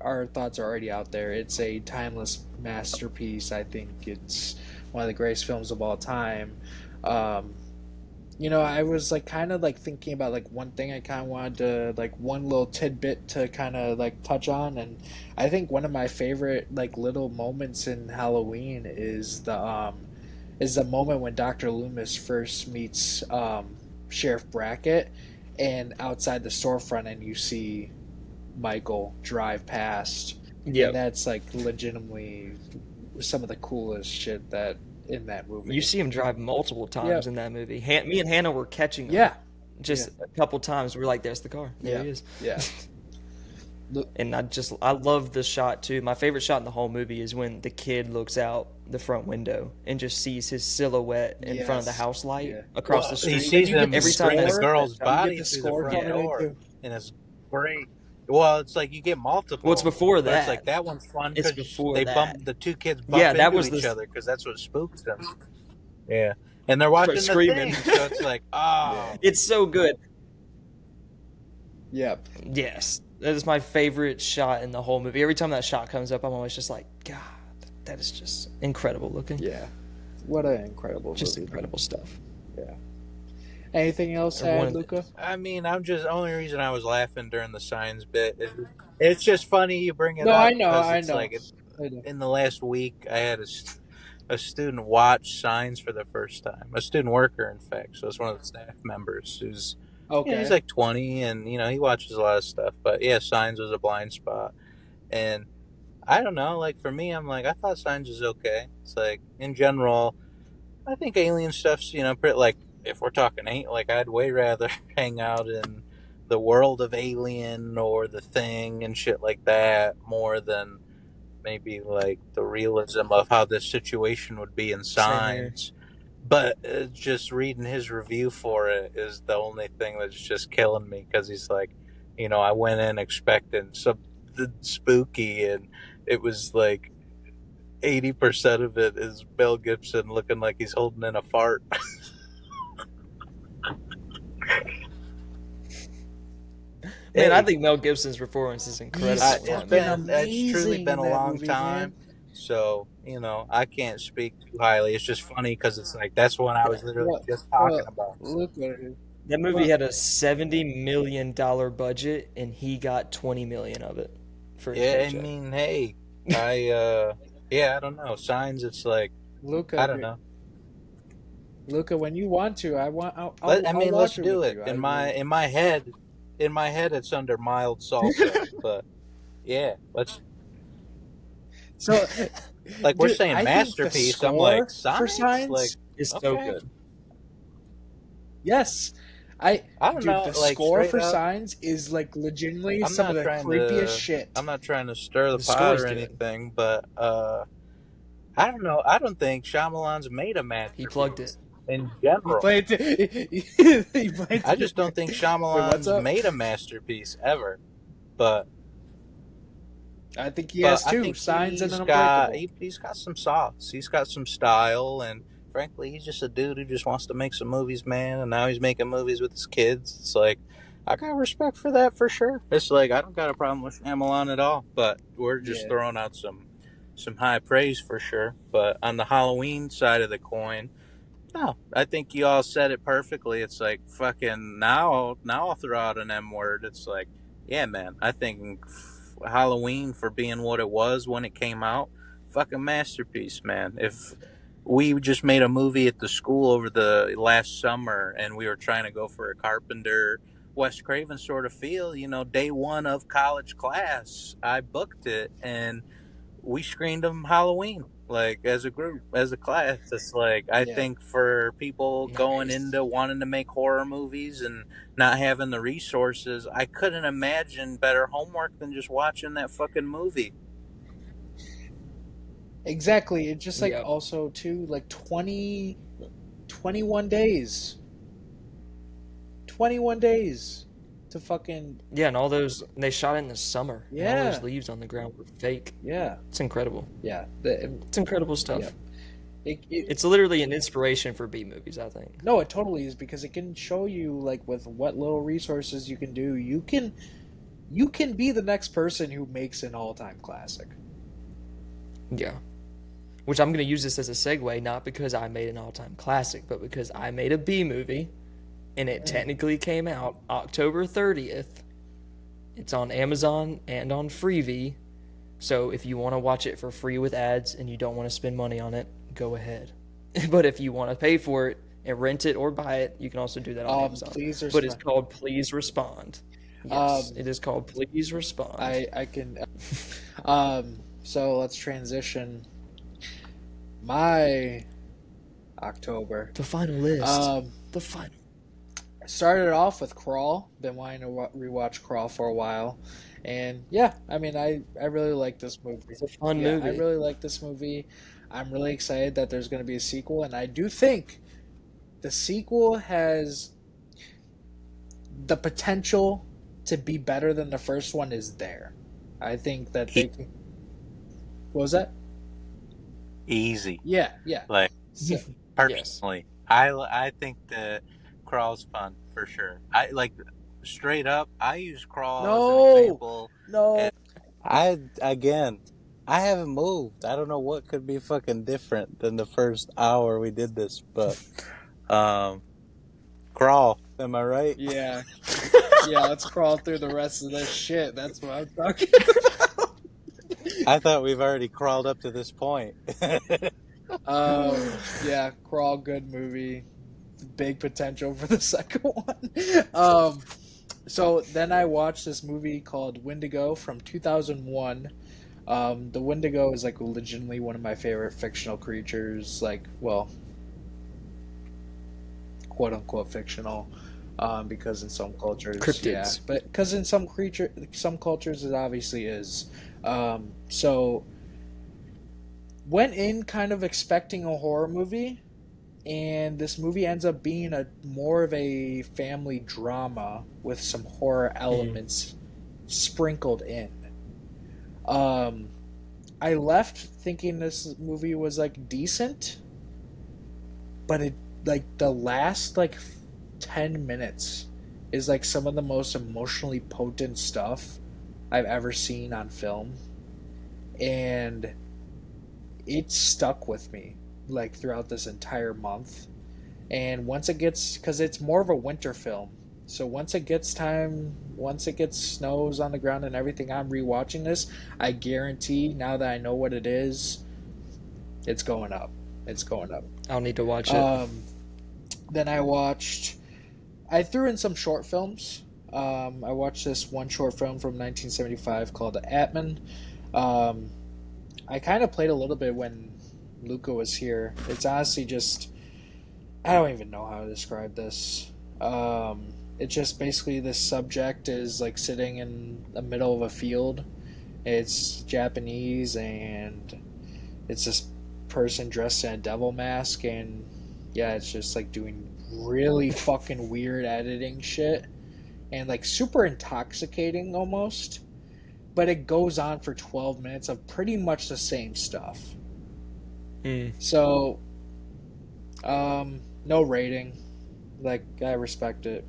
our thoughts are already out there. It's a timeless masterpiece. I think it's one of the greatest films of all time. You know, I was like kind of like thinking about like one thing I kind of wanted to like one little tidbit to kind of like touch on, and I think one of my favorite like little moments in Halloween is the moment when Dr. Loomis first meets Sheriff Brackett, and outside the storefront, and you see Michael drive past. Yeah, And that's like legitimately some of the coolest shit that in that movie. you see him drive multiple times in that movie. Me and Hannah were catching him. Yeah. Just a couple times. We're like, there's the car. There he is. Yeah. And I love the shot too. My favorite shot in the whole movie is when the kid looks out the front window and just sees his silhouette in front of the house light across the street. He sees him every time bring the that girl's body the through the score front coming door, into- and it's great. Well, it's like you get multiple. Well, it's before but that. It's like that one's fun It's because before they that. bump the two kids bump Yeah, that into was each the- other because that's what spooks them. Yeah, and they're watching the screaming. thing, so it's like, oh, It's so good. Yep. Yes. That is my favorite shot in the whole movie. Every time that shot comes up, I'm always just like, God, that is just incredible looking. Yeah. What an incredible Just movie. incredible stuff. Yeah. Anything else, Everyone- Luca? I mean, the only reason I was laughing during the signs bit is it's just funny you bring it No, up. I know, 'cause I it's know. Like I know. in the last week, I had a student watch Signs for the first time. A student worker, in fact. So it's one of the staff members who's Okay. he's like 20, and he watches a lot of stuff. But yeah, Signs was a blind spot, and I don't know. Like for me, I'm like I thought Signs was okay. It's like in general, I think alien stuff's pretty, like if we're talking like I'd way rather hang out in the world of Alien or The Thing and shit like that more than maybe like the realism of how this situation would be in Signs. But just reading his review for it is the only thing that's just killing me because he's like, I went in expecting something spooky, and it was like 80% of it is Mel Gibson looking like he's holding in a fart. Man, I think Mel Gibson's performance is incredible. He's in that fucking movie. It's truly amazing been a in that long movie, time. man. So, I can't speak too highly. It's just funny because it's like that's what I was literally just talking about. Look at it. That movie had a $70 million budget, and he got $20 million of it. For his Yeah, I paycheck. mean, hey, I don't know. Signs, it's like, Luca, I don't know. Luca, when you want to, I'll Let's watch do with it. you. In my head, it's under mild salsa, but yeah, let's. So, Like we're dude, saying I think the masterpiece. I'm like score for Signs, Signs? like It's so okay. good. yes, I don't dude, know. the Like score straight for up, Signs is like legitimately I'm some of not the trying creepiest to- shit. I'm not trying to stir the The pot score's or good. anything, but I don't know. I don't think Shyamalan's made a masterpiece. He plugged it. In He general. played. He played. I just don't think what's Shyamalan's up? made a masterpiece ever. But I think he has I two think Signs and he's Unbreakable. he's got some sauce. He's got some style, and frankly, he's just a dude who just wants to make some movies, man. And now he's making movies with his kids. It's like I got respect for that for sure. It's like I don't got a problem with Shyamalan at all, but we're just Yeah. throwing out some high praise for sure. But on the Halloween side of the coin, no, I think you all said it perfectly. It's like fucking now I'll throw out an M word. It's like, yeah, man. I think Halloween, for being what it was when it came out, fucking masterpiece, man. If we just made a movie at the school over the last summer and we were trying to go for a Carpenter Wes Craven sort of feel, day one of college class, I booked it and we screened them Halloween, like as a group, as a class. It's like I Yeah. think for people going Nice. into wanting to make horror movies and not having the resources, I couldn't imagine better homework than just watching that fucking movie. Exactly. It just like Yep. also too like 21 days. 21 days to fucking Yeah, and all those they shot it in the summer. And all Yeah. those leaves on the ground were fake. yeah. It's incredible. Yeah. It's incredible stuff. Yeah. It, It's literally an inspiration for B movies, I think. no, it totally is because it can show you like with what little resources you can do, you can be the next person who makes an all-time classic. Yeah. Which I'm going to use this as a segue, not because I made an all-time classic, but because I made a B movie, and it technically came out October 30th. It's on Amazon and on Freevee, so if you want to watch it for free with ads and you don't want to spend money on it, go ahead. But if you want to pay for it and rent it or buy it, you can also do that on Amazon. Please But it's respond. called Please Respond. Yes, it is called Please Respond. I can so let's transition my October. The final list. The final. I started off with Crawl. Been wanting to rewatch Crawl for a while, and yeah, I mean, I really like this movie. It's a fun Yeah, movie. I really like this movie. I'm really excited that there's going to be a sequel, and I do think the sequel has the potential to be better than the first one is there. I think that they can. What was that? Easy. Yeah. Like So, personally, I think the Crawl's fun for sure. I like straight up. I use Crawl as an example. no. I haven't moved. I don't know what could be fucking different than the first hour we did this, but Crawl, am I right? Yeah. Yeah, let's crawl through the rest of this shit. That's what I'm talking about. I thought we've already crawled up to this point. Yeah, Crawl, good movie. Big potential for the second one. So then I watched this movie called Wendigo from 2001. The Wendigo is like legitimately one of my favorite fictional creatures. Like, well, quote unquote fictional. Because in some cultures, Cryptids. yeah, but because in some cultures it obviously is. So went in kind of expecting a horror movie, and this movie ends up being more of a family drama with some horror elements sprinkled in. I left thinking this movie was like decent, but it like the last like 10 minutes is like some of the most emotionally potent stuff I've ever seen on film, and it stuck with me like throughout this entire month. And once it gets, because it's more of a winter film, so once it gets snows on the ground and everything, I'm rewatching this. I guarantee now that I know what it is, it's going up. I'll need to watch it. Then I threw in some short films. I watched this one short film from 1975 called Atman. I kind of played a little bit when Luca was here. It's honestly just, I don't even know how to describe this. It's just basically this subject is like sitting in the middle of a field. It's Japanese, and it's this person dressed in a devil mask, and yeah, it's just like doing really fucking weird editing shit and like super intoxicating almost, but it goes on for 12 minutes of pretty much the same stuff. So no rating, like I respect it.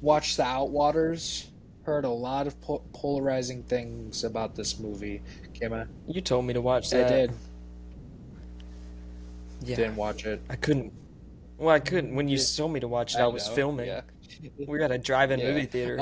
Watched The Outwaters. Heard a lot of polarizing things about this movie. Kima, You told me to watch that. I did. Yeah. Didn't watch it. I couldn't. Well, I couldn't. When you told me to watch it, I was know, filming. Yeah. We were at a drive-in Yeah. movie theater.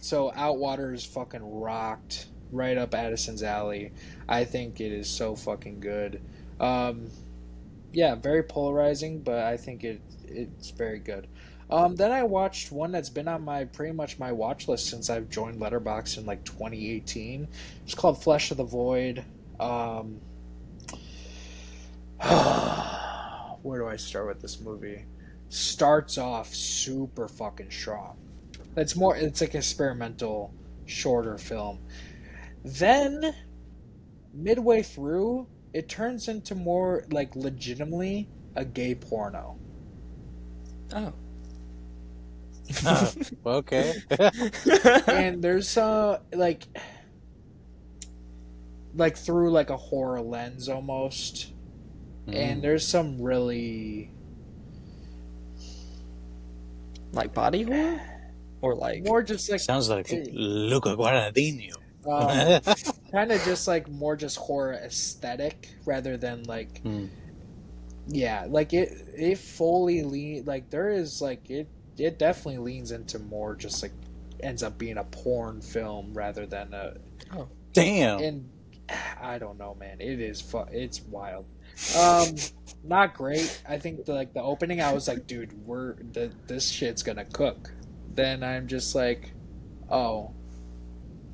So Outwaters fucking rocked. Right up Addison's alley. I think it is so fucking good. Yeah, very polarizing, but I think it's very good. Then I watched one that's been on pretty much my watch list since I've joined Letterboxd in like 2018. It's called Flesh of the Void. Where do I start with this movie? Starts off super fucking strong. It's like experimental, shorter film. Then, midway through, it turns into more like legitimately a gay porno. Oh. Okay. And there's like through like a horror lens almost. And there's some really Like body horror? Or like... more just like Sounds like Luca Guadagnino. kind of just like more just horror aesthetic rather than like yeah, like it fully like there is like it definitely leans into more just like ends up being a porn film rather than a Damn. and I don't know, man, it is it's wild. Not great. I think the opening I was like, dude, this shit's gonna cook. Then I'm just like, oh,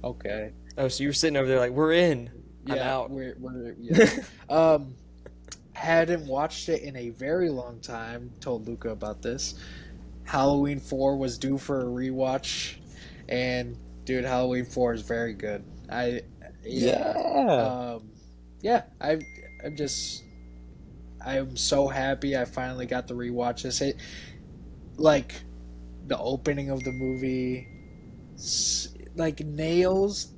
okay. Oh, so you were sitting over there like, we're in. I'm Yeah, out. we're yeah. Hadn't watched it in a very long time. Told Luca about this. Halloween 4 was due for a rewatch, and dude, Halloween 4 is very good. I'm so happy I finally got to rewatch this. Like the opening of the movie, like nails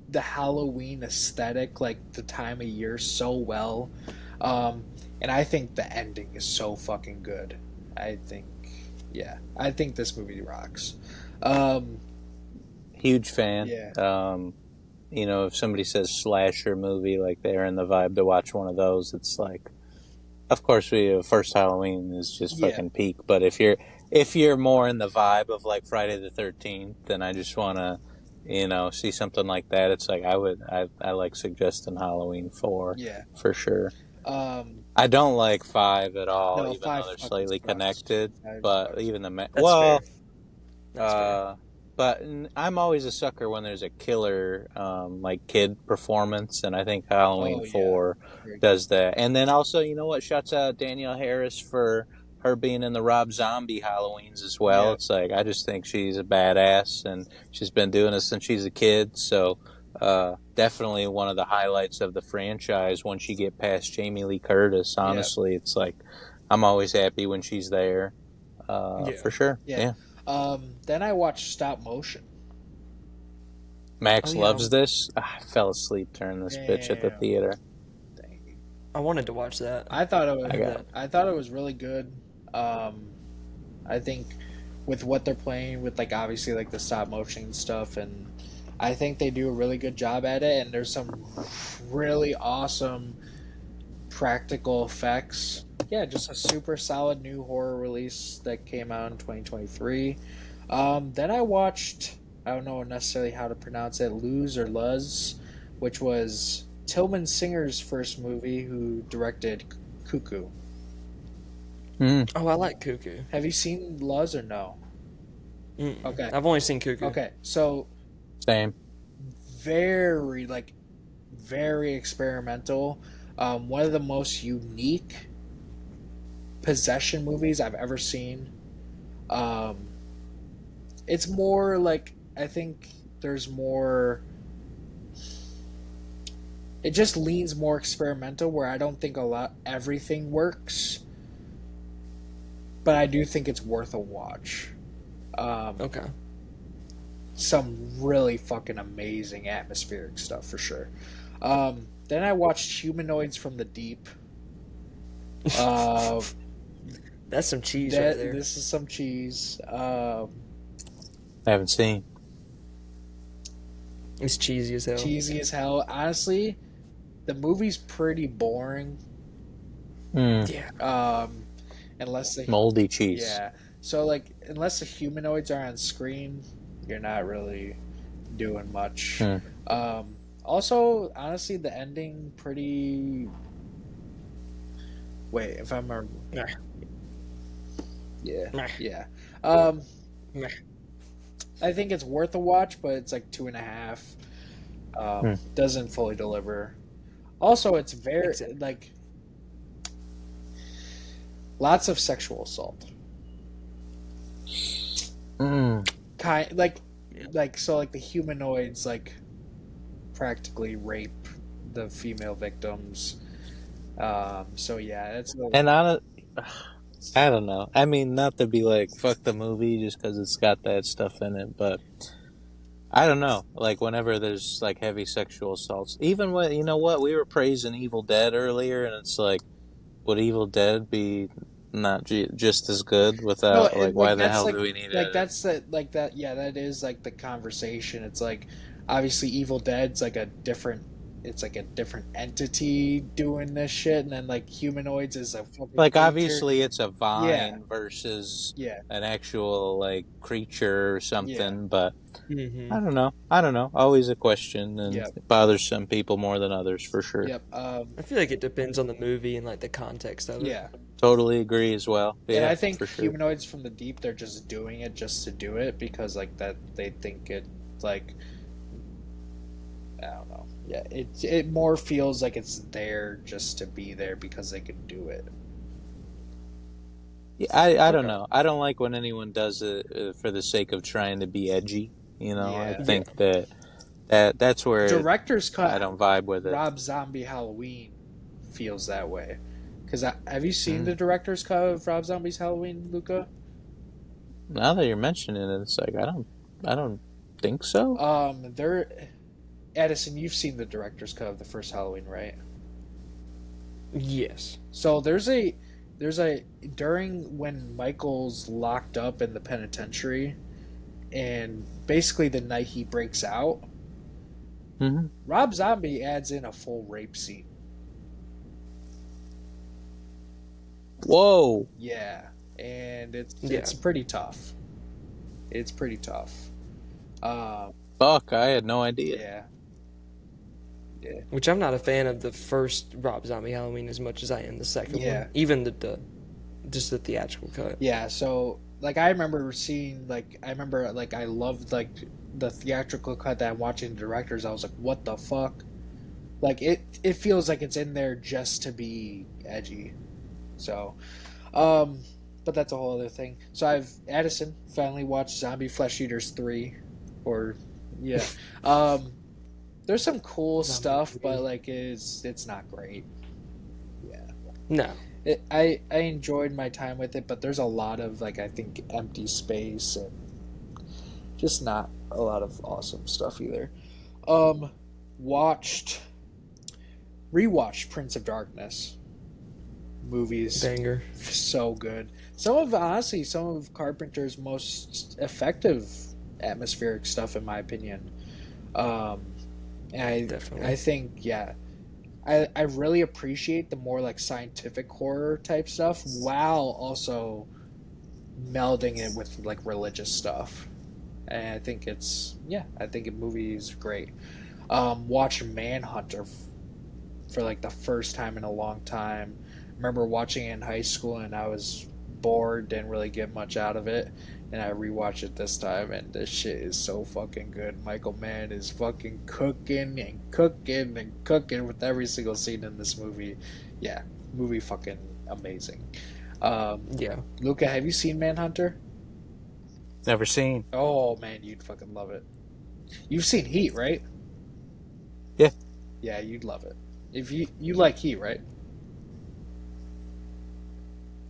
the Halloween aesthetic, like the time of year, so well. And I think the ending is so fucking good. I think this movie rocks. Huge fan. Yeah. If somebody says slasher movie, like they're in the vibe to watch one of those, it's like, of course, first Halloween is just fucking peak. But if you're more in the vibe of like Friday the 13th, then I just want to, see something like that. It's like I like suggesting Halloween 4. Yeah. For sure. I don't like 5 at all, No, even 5 though they're fucking slightly sucks. connected. 5 But sucks. even the That's fair. That's fair. But I'm always a sucker when there's a killer, like kid performance, and I think Halloween 4 does that. And then also, you know what? Shouts out Danielle Harris for her being in the Rob Zombie Halloweens as well. Yeah. It's like I just think she's a badass, and she's been doing this since she's a kid. So definitely one of the highlights of the franchise. Once you get past Jamie Lee Curtis, honestly, it's like I'm always happy when she's there. For sure. Yeah. Then I watched Stop Motion. Max loves this. I fell asleep during this bitch at the theater. I wanted to watch that. I thought it was really good. I think with what they're playing with, like obviously like the stop motion stuff, and I think they do a really good job at it. And there's some really awesome practical effects. Yeah, just a super solid new horror release that came out in 2023. Then I watched, I don't know necessarily how to pronounce it, Luz or Luz, which was Tillman Singer's first movie, who directed Cuckoo. Oh, I like Cuckoo. Have you seen Luz or no? Okay. I've only seen Cuckoo. Okay, so Same. very experimental. One of the most unique possession movies I've ever seen. It's more like, I think there's more, it just leans more experimental, where I don't think everything works, but I do think it's worth a watch. Okay. Some really fucking amazing atmospheric stuff for sure. Then I watched Humanoids from the Deep. That's some cheese right there. This is some cheese. I haven't seen. It's cheesy as hell. Cheesy as hell. Honestly, the movie's pretty boring. Yeah. Unless they Moldy cheese. Yeah. So like, unless the humanoids are on screen, you're not really doing much. Also, honestly, the ending pretty. Wait, if I remember. Yeah. I think it's worth a watch, but it's like 2.5. Doesn't fully deliver. Also, it's very like lots of sexual assault. So like the humanoids like practically rape the female victims. So yeah, it's And I don't know. I mean, not to be like fuck the movie just because it's got that stuff in it, but I don't know. Like whenever there's like heavy sexual assaults, even when you know what we were praising Evil Dead earlier, and it's like, would Evil Dead be not just as good without why the hell do we need it? That is like the conversation. It's like obviously Evil Dead's like a different entity doing this shit, and then like humanoids is a like creature. Obviously it's a vine versus an actual like creature or something, but I don't know. Always a question, and it bothers some people more than others for sure. I feel like it depends on the movie and like the context of it. Yeah. Totally agree as well. Yeah, and I think for sure. humanoids from the deep, they're just doing it just to do it because like that they think it like I don't know. Yeah, it more feels like it's there just to be there because they can do it. Yeah, I don't know. I don't like when anyone does it for the sake of trying to be edgy. I think that's where director's cut. I don't vibe with it. Rob Zombie Halloween feels that way. Because have you seen the director's cut of Rob Zombie's Halloween, Luca? Now that you're mentioning it, it's like I don't think so. Addison, you've seen the director's cut of the first Halloween, right? Yes. So there's a during when Michael's locked up in the penitentiary, and basically the night he breaks out, Rob Zombie adds in a full rape scene. Whoa. Yeah, and it's pretty tough. It's pretty tough. Fuck, I had no idea. Yeah. Which I'm not a fan of the first Rob Zombie Halloween as much as I am the second one. Even just the theatrical cut. Yeah, so like I remember I loved like the theatrical cut that I'm watching the directors. I was like, what the fuck? Like it feels like it's in there just to be edgy. So but that's a whole other thing. So Addison finally watched Zombie Flesh Eaters 3 there's some cool stuff, but like it's not great. Yeah. No. I enjoyed my time with it, but there's a lot of like I think empty space and just not a lot of awesome stuff either. Rewatched Prince of Darkness. Movies. Banger. So good. Some of Carpenter's most effective atmospheric stuff in my opinion. Definitely. I think I really appreciate the more like scientific horror type stuff while also melding it with like religious stuff. And I think the movie is great. Watching Manhunter for like the first time in a long time. Remember watching it in high school and I was bored, didn't really get much out of it. And I rewatched it this time, and this shit is so fucking good. Michael Mann is fucking cooking and cooking and cooking with every single scene in this movie. Yeah, movie fucking amazing. Luca, have you seen Manhunter? Never seen. Oh man, you'd fucking love it. You've seen Heat, right? Yeah. Yeah, you'd love it. If you like Heat, right?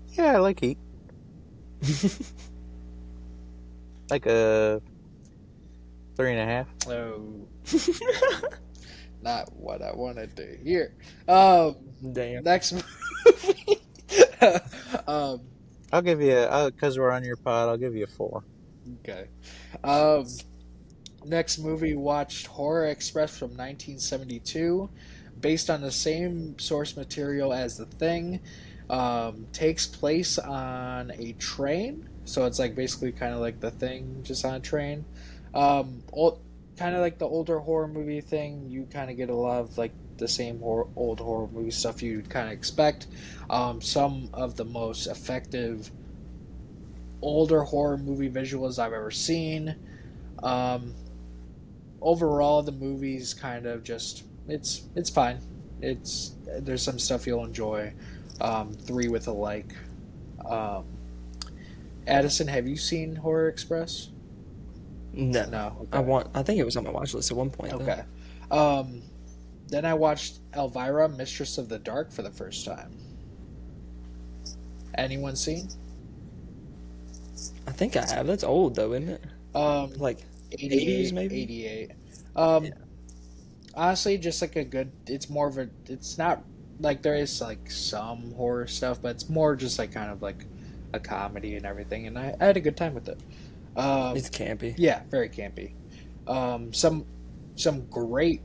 Yeah, I like Heat. Like a 3.5. Oh. Not what I wanted to hear. Damn. Next movie. I'll give you, because we're on your pod, I'll give you a 4. Okay. Next movie, watched Horror Express from 1972, based on the same source material as The Thing. Takes place on a train, so it's like basically kind of like The Thing, just on a train. Kind of like the older horror movie thing. You kind of get a lot of like the same old horror movie stuff you'd kind of expect. Some of the most effective older horror movie visuals I've ever seen. Um, Overall, the movie's kind of just it's fine. There's some stuff you'll enjoy. Three with a like. Um, Addison, have you seen Horror Express? No, No. Okay. I think it was on my watch list at one point. Okay. Um, then I watched Elvira, Mistress of the Dark for the first time. Anyone seen? I think I have. That's old though, isn't it? Like 80s maybe? 88. Yeah. Honestly, just like a good. It's more of a. It's not like there is like some horror stuff, but it's more just like kind of like a comedy and everything. And I had a good time with it. It's campy. Yeah, very campy. Some great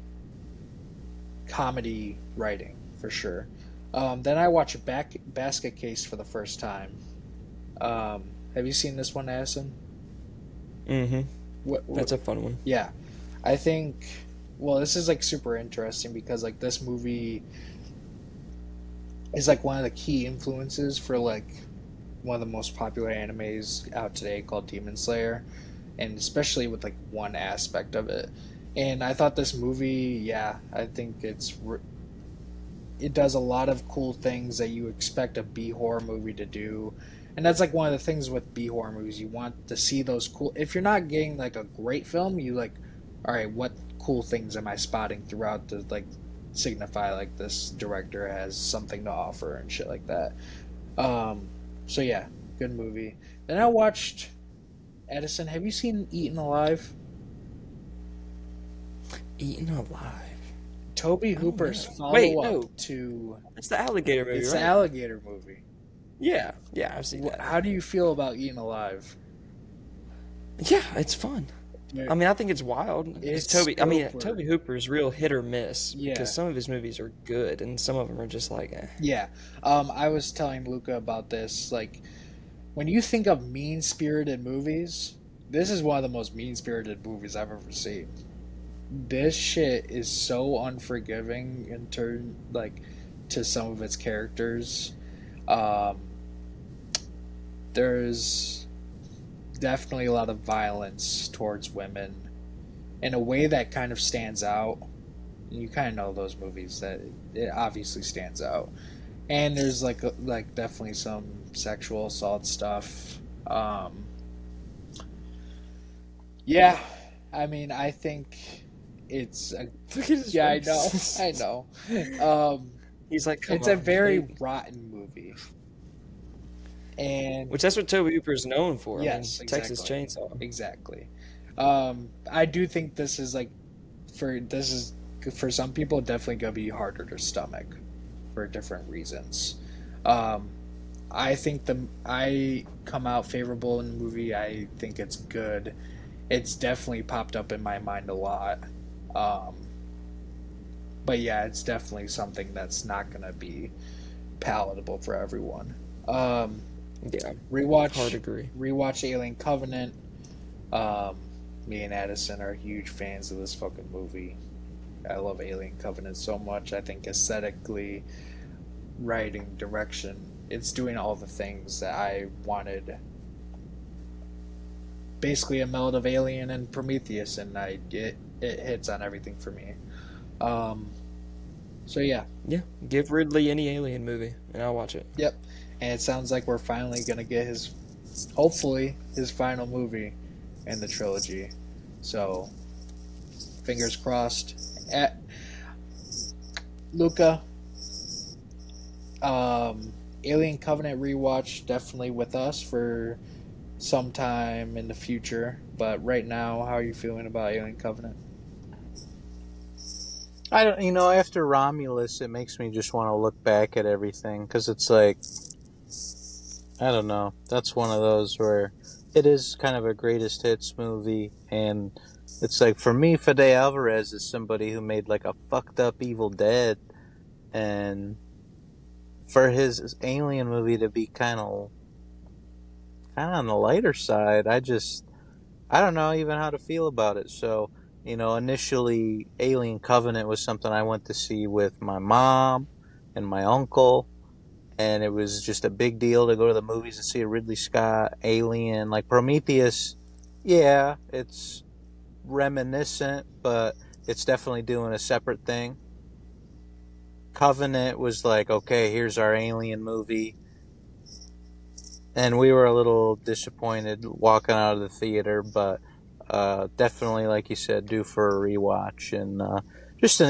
comedy writing for sure. Then I watched Basket Case for the first time. Have you seen this one, Addison? Mm-hmm. What, That's a fun one. yeah, I think. Well, this is like super interesting because like this movie is like one of the key influences for like one of the most popular animes out today called Demon Slayer, and especially with like one aspect of it. And I thought this movie, yeah, I think it does a lot of cool things that you expect a B horror movie to do. And that's like one of the things with B horror movies. You want to see those cool. If you're not getting like a great film, you like, all right, what cool things am I spotting throughout to like signify like this director has something to offer and shit like that. So yeah, good movie. Then I watched Addison. Have you seen Eaten Alive? Eaten Alive. Toby Hooper's no. follow Wait, up no. to. It's the alligator movie, It's right? the alligator movie. Yeah, I've seen that. How do you feel about Eaten Alive? Yeah, it's fun. I mean, I think it's wild. It's Toby super- Hooper's real hit or miss Yeah. because some of his movies are good and some of them are just like, eh. Yeah. I was telling Luca about this. Like, when you think of mean-spirited movies, this is one of the most mean-spirited movies I've ever seen. This shit is so unforgiving in turn, like, to some of its characters. There's definitely a lot of violence towards women in a way that kind of stands out. You kind of know those movies that it obviously stands out. And there's like definitely some sexual assault stuff. Yeah, I mean, I think it's a, Look at his yeah, face. I know. He's like, come It's on, a very babe. rotten movie, and Which that's what Toby Hooper's known for. yes, I mean, Texas exactly. Chainsaw. Exactly. I do think this is for some people definitely gonna be harder to stomach for different reasons. I think I come out favorable in the movie. I think it's good. It's definitely popped up in my mind a lot. But yeah, it's definitely something that's not gonna be palatable for everyone. Yeah, Rewatch. hard agree. Rewatch Alien Covenant. Me and Addison are huge fans of this fucking movie. I love Alien Covenant so much. I think aesthetically, writing, direction, it's doing all the things that I wanted. Basically a meld of Alien and Prometheus, and it hits on everything for me. So yeah, Yeah, give Ridley any Alien movie and I'll watch it. yep. And it sounds like we're finally gonna get hopefully his final movie in the trilogy. So fingers crossed. Luca, Alien Covenant rewatch definitely with us for some time in the future. But right now, how are you feeling about Alien Covenant? I don't, after Romulus, it makes me just want to look back at everything because it's like, I don't know. That's one of those where it is kind of a greatest hits movie, and it's like, for me, Fede Alvarez is somebody who made like a fucked up Evil Dead, and for his Alien movie to be kind of on the lighter side, I don't know even how to feel about it. So, initially Alien Covenant was something I went to see with my mom and my uncle, and it was just a big deal to go to the movies and see a Ridley Scott Alien. Like Prometheus, yeah, it's reminiscent, but it's definitely doing a separate thing. Covenant was like, okay, here's our Alien movie. And we were a little disappointed walking out of the theater, but definitely, like you said, due for a rewatch. And just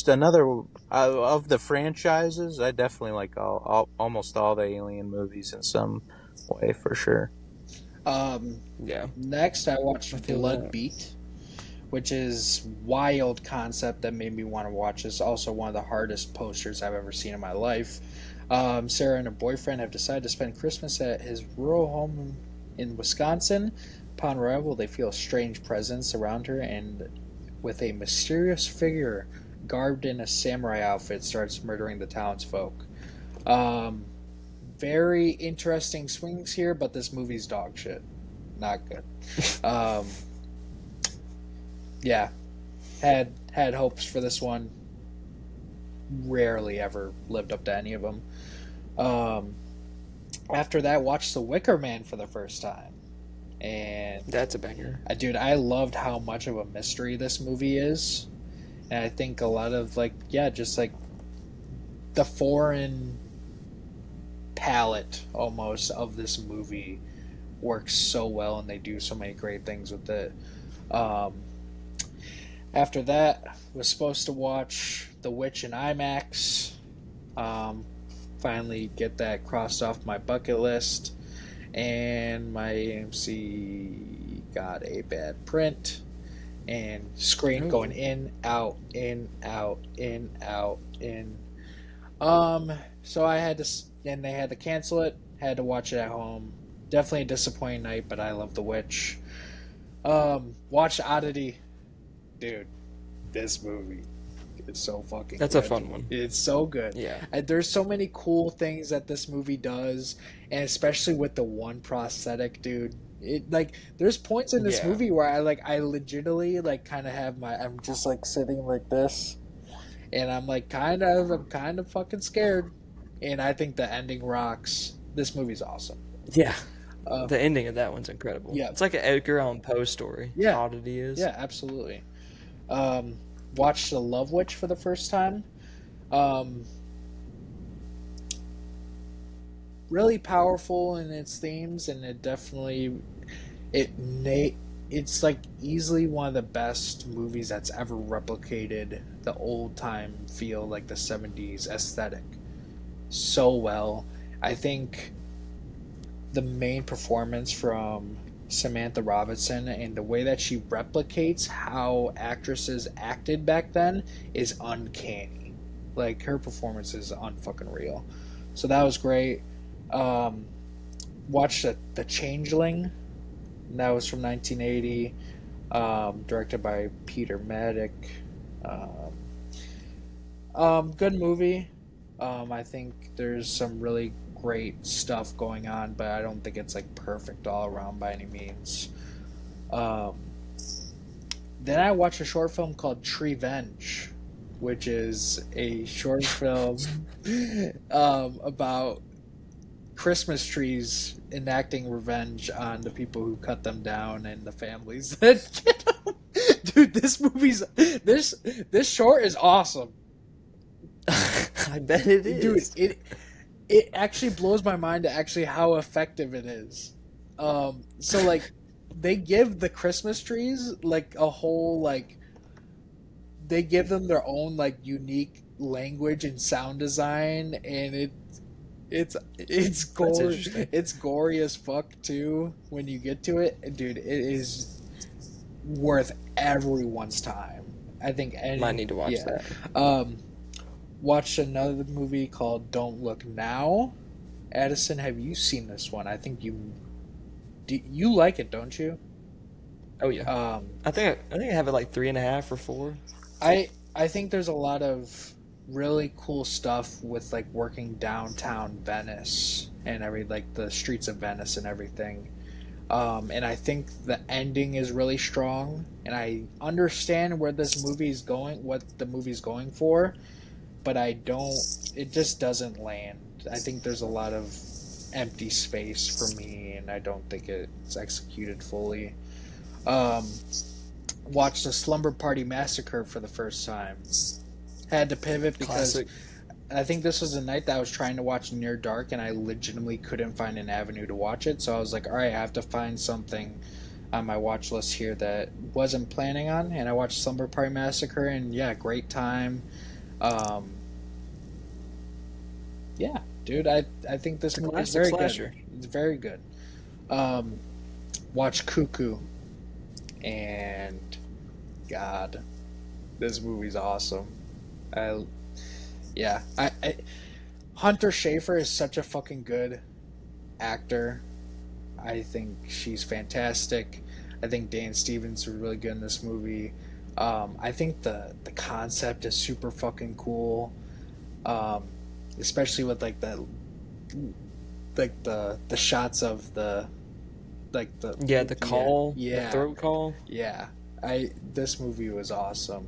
another of the franchises. I definitely like almost all the Alien movies in some way, for sure. Yeah. Next, I watched feel Blood that. Beat, which is wild concept that made me want to watch. It's also one of the hardest posters I've ever seen in my life. Sarah and her boyfriend have decided to spend Christmas at his rural home in Wisconsin. Upon arrival, they feel a strange presence around her, and with a mysterious figure garbed in a samurai outfit starts murdering the townsfolk. Very interesting swings here, but this movie's dog shit. Not good. Yeah, had hopes for this one. Rarely ever lived up to any of them. After that, watched The Wicker Man for the first time, and That's a banger. dude, I loved how much of a mystery this movie is, and I think a lot of just like the foreign palette almost of this movie works so well, and they do so many great things with it. After that, was supposed to watch The Witch in IMAX. Finally get that crossed off my bucket list. And my AMC got a bad print. And screen going in, out, in, out, in, out, in. So I had to, and they had to cancel it. Had to watch it at home. Definitely a disappointing night, but I love The Witch. Watch Oddity. Dude, this movie is so fucking That's good. a fun one. It's so good. Yeah. There's so many cool things that this movie does, and especially with the one prosthetic, dude. There's points in this Yeah. movie where I legitimately kind of have I'm just sitting like this, and I'm kind of fucking scared, and I think the ending rocks. This movie's awesome. Yeah. The ending of that one's incredible. Yeah. It's like an Edgar Allan Poe story. Yeah. Oddity is. Yeah, absolutely. Watched The Love Witch for the first time. Really powerful in its themes, and it definitely it's easily one of the best movies that's ever replicated the old time feel, like the 70s aesthetic, so well. I think the main performance from Samantha Robinson and the way that she replicates how actresses acted back then is uncanny. Like, her performance is unfucking real. So that was great. Watched The Changeling. That was from 1980. Directed by Peter Maddock. Good movie. I think there's some really great stuff going on, but I don't think it's perfect all around by any means. Then I watched a short film called Treevenge, which is a short film about Christmas trees enacting revenge on the people who cut them down and the families that get them. Dude, this short is awesome. I bet it is. Dude, it actually blows my mind to actually how effective it is. So they give the Christmas trees a whole they give them their own unique language and sound design, and it's gory. It's gory as fuck too when you get to it. Dude, it is worth everyone's time. I think Might need to watch that. Watched another movie called Don't Look Now, Addison, have you seen this one? I think you like it, don't you? Oh yeah. I think I have it like 3.5 or 4. I think there's a lot of really cool stuff with like working downtown Venice and like the streets of Venice and everything. And I think the ending is really strong, and I understand where this movie's going, what the movie's going for, but I don't. It just doesn't land. I think there's a lot of empty space for me, and I don't think it's executed fully. Um, Watched the Slumber Party Massacre for the first time. Had to pivot because Classic. I think this was the night that I was trying to watch Near Dark, and I legitimately couldn't find an avenue to watch it. So I was like, all right, I have to find something on my watch list here that wasn't planning on. And I watched Slumber Party Massacre, and yeah, great time. Um, yeah, dude, I think this It's a movie is classic very slasher. good. It's very good. Watch Cuckoo, and God, this movie's awesome. I Yeah, Hunter Schafer is such a fucking good actor. I think she's fantastic. I think Dan Stevens was really good in this movie. I think the concept is super fucking cool, um, especially with like the shots of the like the Yeah, the call, yeah, the throat call. yeah. This movie was awesome.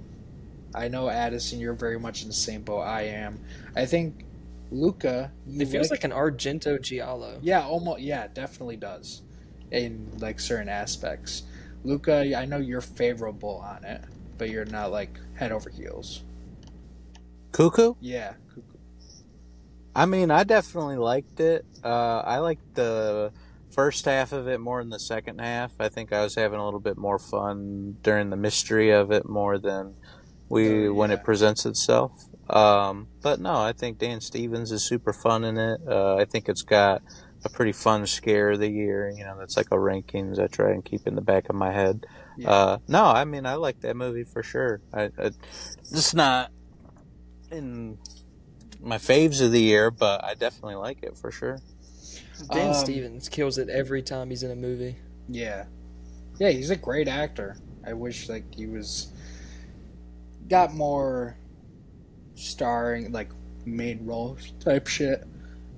I know, Addison, you're very much in the same boat I am. I think Luca, It feels like an Argento Giallo. yeah, almost, yeah, it definitely does, in like certain aspects. Luca, I know you're favorable on it, but you're not like head over heels. Cuckoo? Yeah, I mean, I definitely liked it. I liked the first half of it more than the second half. I think I was having a little bit more fun during the mystery of it more than when it presents itself. But no, I think Dan Stevens is super fun in it. I think it's got a pretty fun scare of the year. You know, that's like a rankings I try and keep in the back of my head. yeah. No, I mean, I like that movie for sure. It's not in my faves of the year, but I definitely like it for sure. Dan Stevens kills it every time he's in a movie. Yeah, yeah, he's a great actor. I wish like he got more starring, like main role type shit.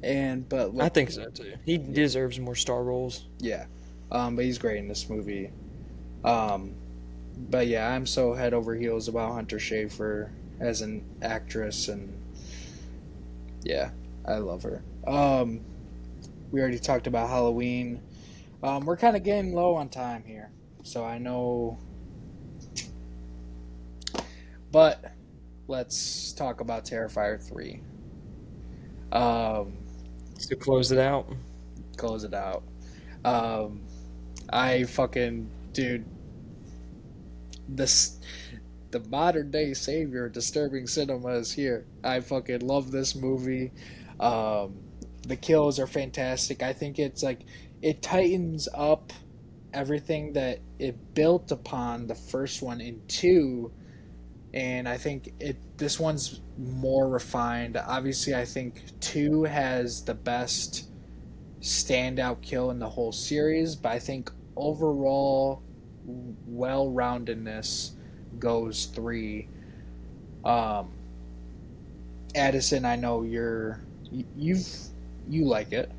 But I think so too. He deserves more star roles. yeah, but he's great in this movie. But yeah, I'm so head over heels about Hunter Schafer as an actress, and yeah, I love her. We already talked about Halloween. We're kind of getting low on time here, so I know. But let's talk about Terrifier 3. To close it out. Close it out. I fucking, dude, the modern day savior of disturbing cinema is here. I fucking love this movie. The kills are fantastic. I think it's like it tightens up everything that it built upon the first one in 2, and I think this one's more refined. Obviously, I think 2 has the best standout kill in the whole series, but I think overall well-roundedness goes 3. Addison, I know you like it.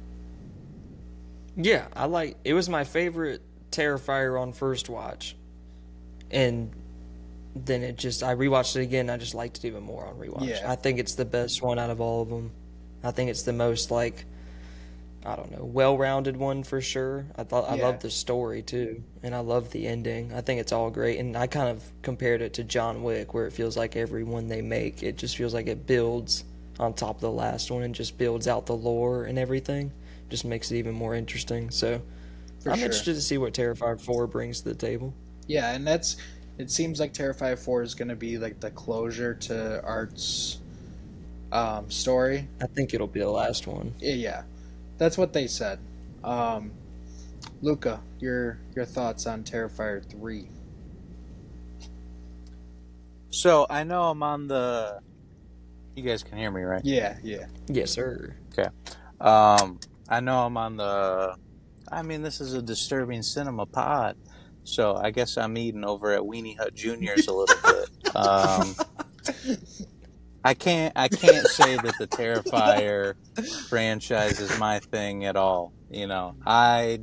Yeah, it was my favorite Terrifier on first watch. And then I rewatched it again, I just liked it even more on rewatch. Yeah. I think it's the best one out of all of them. I think it's the most well-rounded one for sure. I love the story too, and I love the ending. I think it's all great, and I kind of compared it to John Wick, where it feels like every one they make, it just feels like it builds on top of the last one and just builds out the lore and everything. Just makes it even more interesting. So I'm interested to see what Terrifier 4 brings to the table. Yeah, and it seems like Terrifier 4 is going to be like the closure to Art's story. I think it'll be the last one. Yeah, that's what they said. Luca, your thoughts on Terrifier 3? So I know I'm on the. You guys can hear me, right? Yeah. Yes, sir. Okay. I know I'm on the. I mean, this is a disturbing cinema pod, so I guess I'm eating over at Weenie Hut Junior's a little bit. I can't say that the Terrifier franchise is my thing at all. You know, I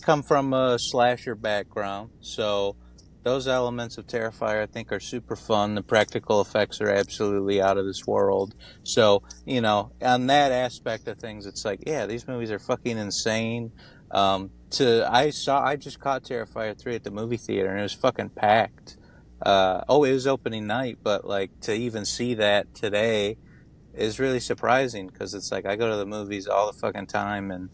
come from a slasher background, so those elements of Terrifier I think are super fun. The practical effects are absolutely out of this world. So, you know, on that aspect of things, it's like, yeah, these movies are fucking insane. I just caught Terrifier 3 at the movie theater and it was fucking packed. It was opening night, but like to even see that today is really surprising because it's like I go to the movies all the fucking time and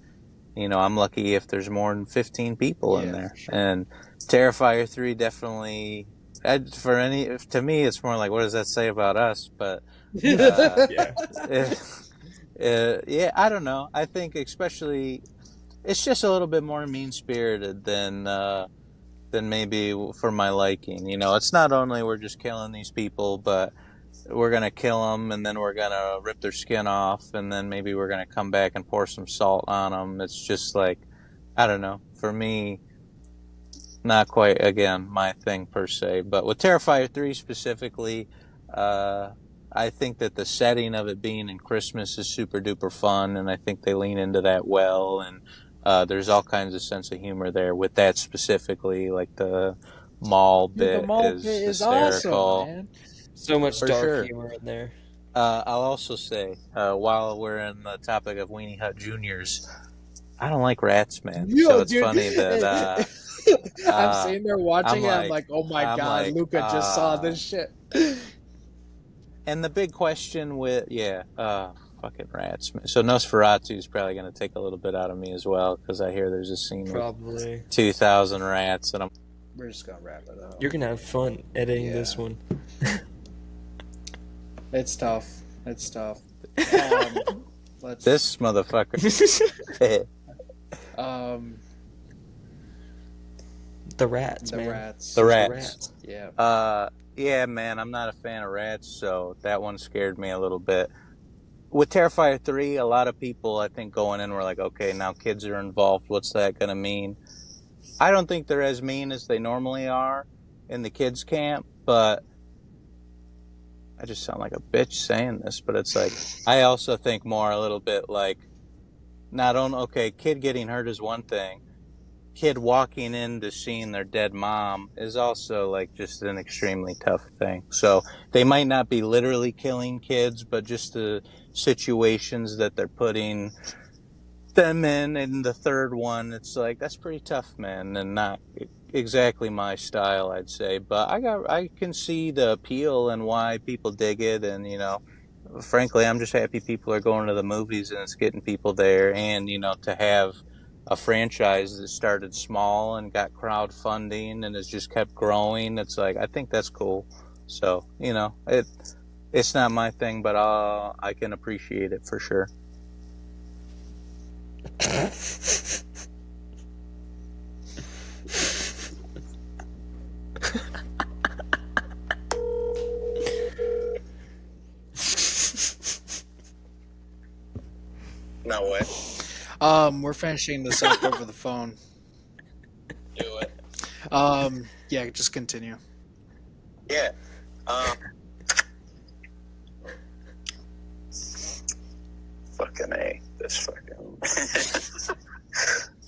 you know, I'm lucky if there's more than 15 people in there. Sure. And Terrifier 3 definitely, to me, it's more like, what does that say about us? But, Yeah. yeah, I don't know. I think especially, it's just a little bit more mean-spirited than maybe for my liking. You know, it's not only we're just killing these people, but we're going to kill them and then we're going to rip their skin off and then maybe we're going to come back and pour some salt on them. It's just like, I don't know. For me, not quite, again, my thing per se. But with Terrifier 3 specifically, I think that the setting of it being in Christmas is super duper fun and I think they lean into that well. And there's all kinds of sense of humor there with that specifically, like the mall bit is hysterical. Awesome, man. So much For dark sure. humor in there. I'll also say, while we're in the topic of Weenie Hut Juniors, I don't like rats, man. Yo, so it's dude. funny that I'm sitting there watching I'm I'm like, oh my I'm god, like, Luca just saw this shit. And the big question with fucking rats, man. So Nosferatu is probably going to take a little bit out of me as well because I hear there's a scene Probably. with 2,000 rats, and We're just gonna wrap it up. You're gonna have fun editing this one. It's tough. Let's this motherfucker. The rats, the man. rats. The rats. Yeah. Yeah, man, I'm not a fan of rats, so that one scared me a little bit. With Terrifier 3, a lot of people, I think, going in were like, okay, now kids are involved. What's that going to mean? I don't think they're as mean as they normally are in the kids' camp, but I just sound like a bitch saying this, but it's like, I also think more a little bit like, kid getting hurt is one thing. Kid walking into seeing their dead mom is also like just an extremely tough thing. So they might not be literally killing kids, but just the situations that they're putting them in the third one, it's like, that's pretty tough, man, and not exactly my style, I'd say. But I can see the appeal and why people dig it, and you know, frankly, I'm just happy people are going to the movies and it's getting people there, and you know, to have a franchise that started small and got crowdfunding and has just kept growing, it's like, I think that's cool. So, you know, it's not my thing, but I can appreciate it for sure. No way. We're finishing this up over the phone. Do it. Yeah, just continue. Yeah. Fucking A. This fucking.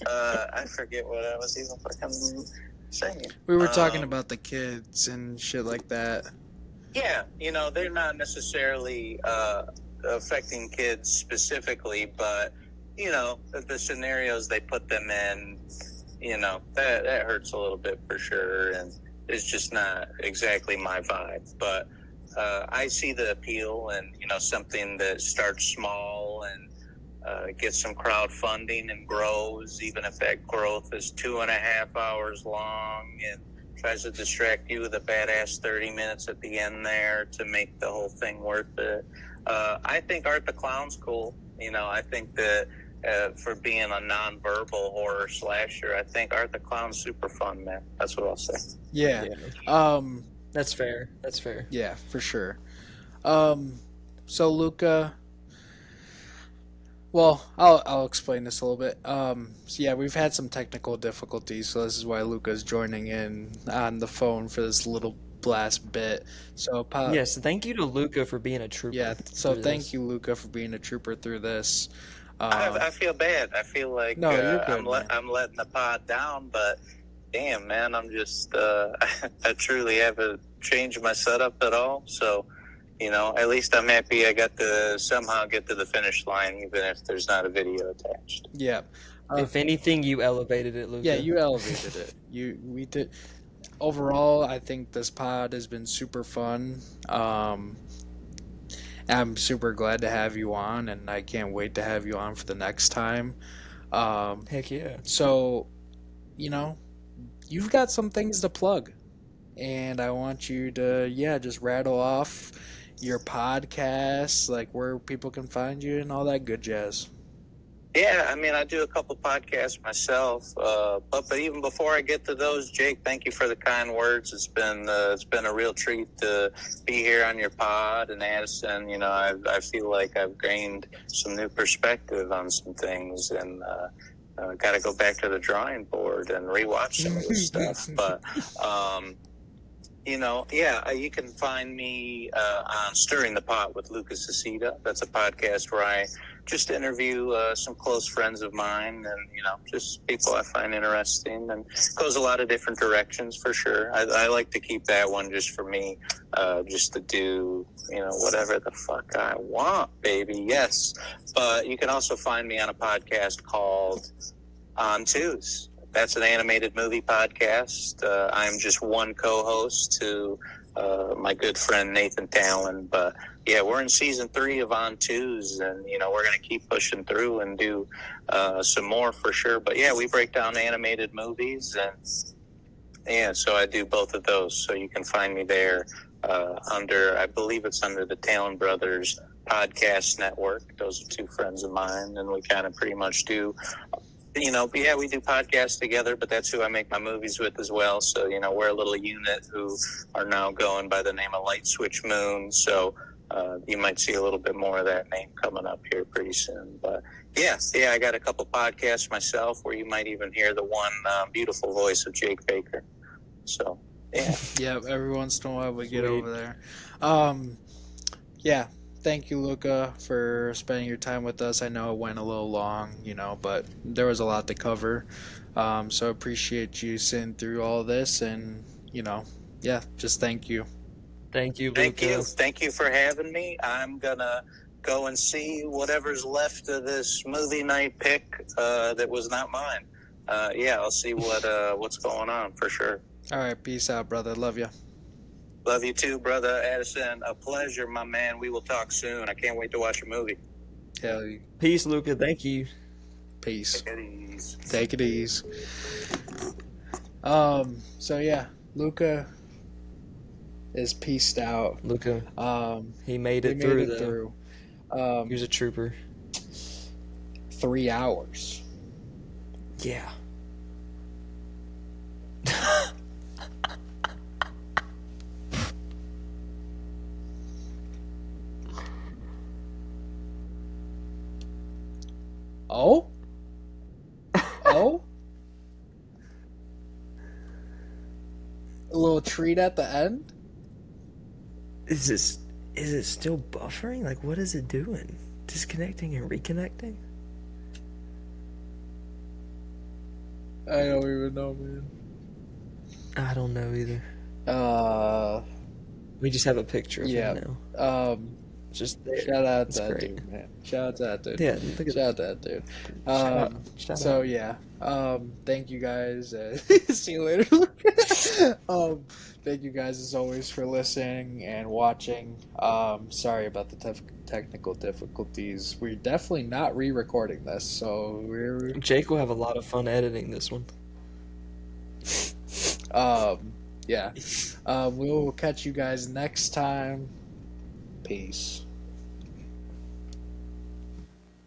I forget what I was even fucking saying. We were talking about the kids and shit like that. Yeah, you know, they're not necessarily affecting kids specifically, but, you know, the scenarios they put them in, you know, that hurts a little bit for sure, and it's just not exactly my vibe. But I see the appeal, and, you know, something that starts small and gets some crowdfunding and grows, even if that growth is 2.5 hours long, and tries to distract you with a badass 30 minutes at the end there to make the whole thing worth it. I think Art the Clown's cool. You know, I think that for being a non-verbal horror slasher, I think Art the Clown's super fun, man. That's what I'll say. Yeah. That's fair. That's fair. Yeah, for sure. So Luca, Well, I'll explain this a little bit. So yeah, we've had some technical difficulties, so this is why Luca's joining in on the phone for this little blast bit. So, Yes, thank you to Luca for being a yeah, trooper so through thank this. you, Luca, for being a trooper through this. I feel bad. I feel like No, you're good, man. I'm letting the pod down, but damn, man, I'm just I truly haven't changed my setup at all. So, at least I'm happy I got to somehow get to the finish line, even if there's not a video attached. Yeah. If anything, you elevated it, Luca. Yeah, you elevated it. We did. Overall, I think this pod has been super fun. I'm super glad to have you on, and I can't wait to have you on for the next time. Heck yeah. So, you've got some things to plug, and I want you to, just rattle off your podcast, like where people can find you and all that good jazz. Yeah, I mean, I do a couple podcasts myself, but even before I get to those, Jake, thank you for the kind words. It's been a real treat to be here on your pod, and Addison, I feel like I've gained some new perspective on some things, and got to go back to the drawing board and rewatch some of this stuff. But you can find me on Stirring the Pot with Luca Sauceda. That's a podcast where I just interview some close friends of mine and, just people I find interesting, and goes a lot of different directions for sure. I like to keep that one just for me, just to do, whatever the fuck I want, baby. Yes. But you can also find me on a podcast called On Twos. That's an animated movie podcast. I'm just one co-host to my good friend Nathan Talan. But yeah, we're in season 3 of On Twos, and we're going to keep pushing through and do some more for sure. But yeah, we break down animated movies, and so I do both of those. So you can find me there I believe it's under the Talan Brothers Podcast Network. Those are 2 friends of mine, and we kind of pretty much do. We do podcasts together, but that's who I make my movies with as well. So, we're a little unit who are now going by the name of Light Switch Moon. So, you might see a little bit more of that name coming up here pretty soon. But yeah, I got a couple podcasts myself where you might even hear the one beautiful voice of Jake Baker. So, yeah. Yeah, every once in a while we get over there. Yeah. Thank you, Luca, for spending your time with us. I know it went a little long, but there was a lot to cover. So appreciate you sitting through all this, and, just thank you. Thank you, Luca. Thank you for having me. I'm going to go and see whatever's left of this movie night pick that was not mine. I'll see what's going on for sure. All right, peace out, brother. Love you. Love you too, brother. Addison, a pleasure, my man. We will talk soon. I can't wait to watch a movie. Hell yeah. Peace, Luca. Thank you. Peace. Take it easy. Take it easy. So yeah, Luca is peaced out. Luca. He made it through. He was a trooper. 3 hours. Yeah. Oh? Oh? A little treat at the end? Is it still buffering? Like, what is it doing? Disconnecting and reconnecting? I don't even know, man. I don't know either. We just have a picture of him now. Just there. Shout out That's that great. dude, man. Shout out that dude. Yeah, look at Shout out that dude. Shout So out. yeah, thank you guys. See you later. Thank you guys as always for listening and watching. Sorry about the technical difficulties. We're definitely not re-recording this, so we're Jake will have a lot of fun editing this one. yeah. We will catch you guys next time. Peace.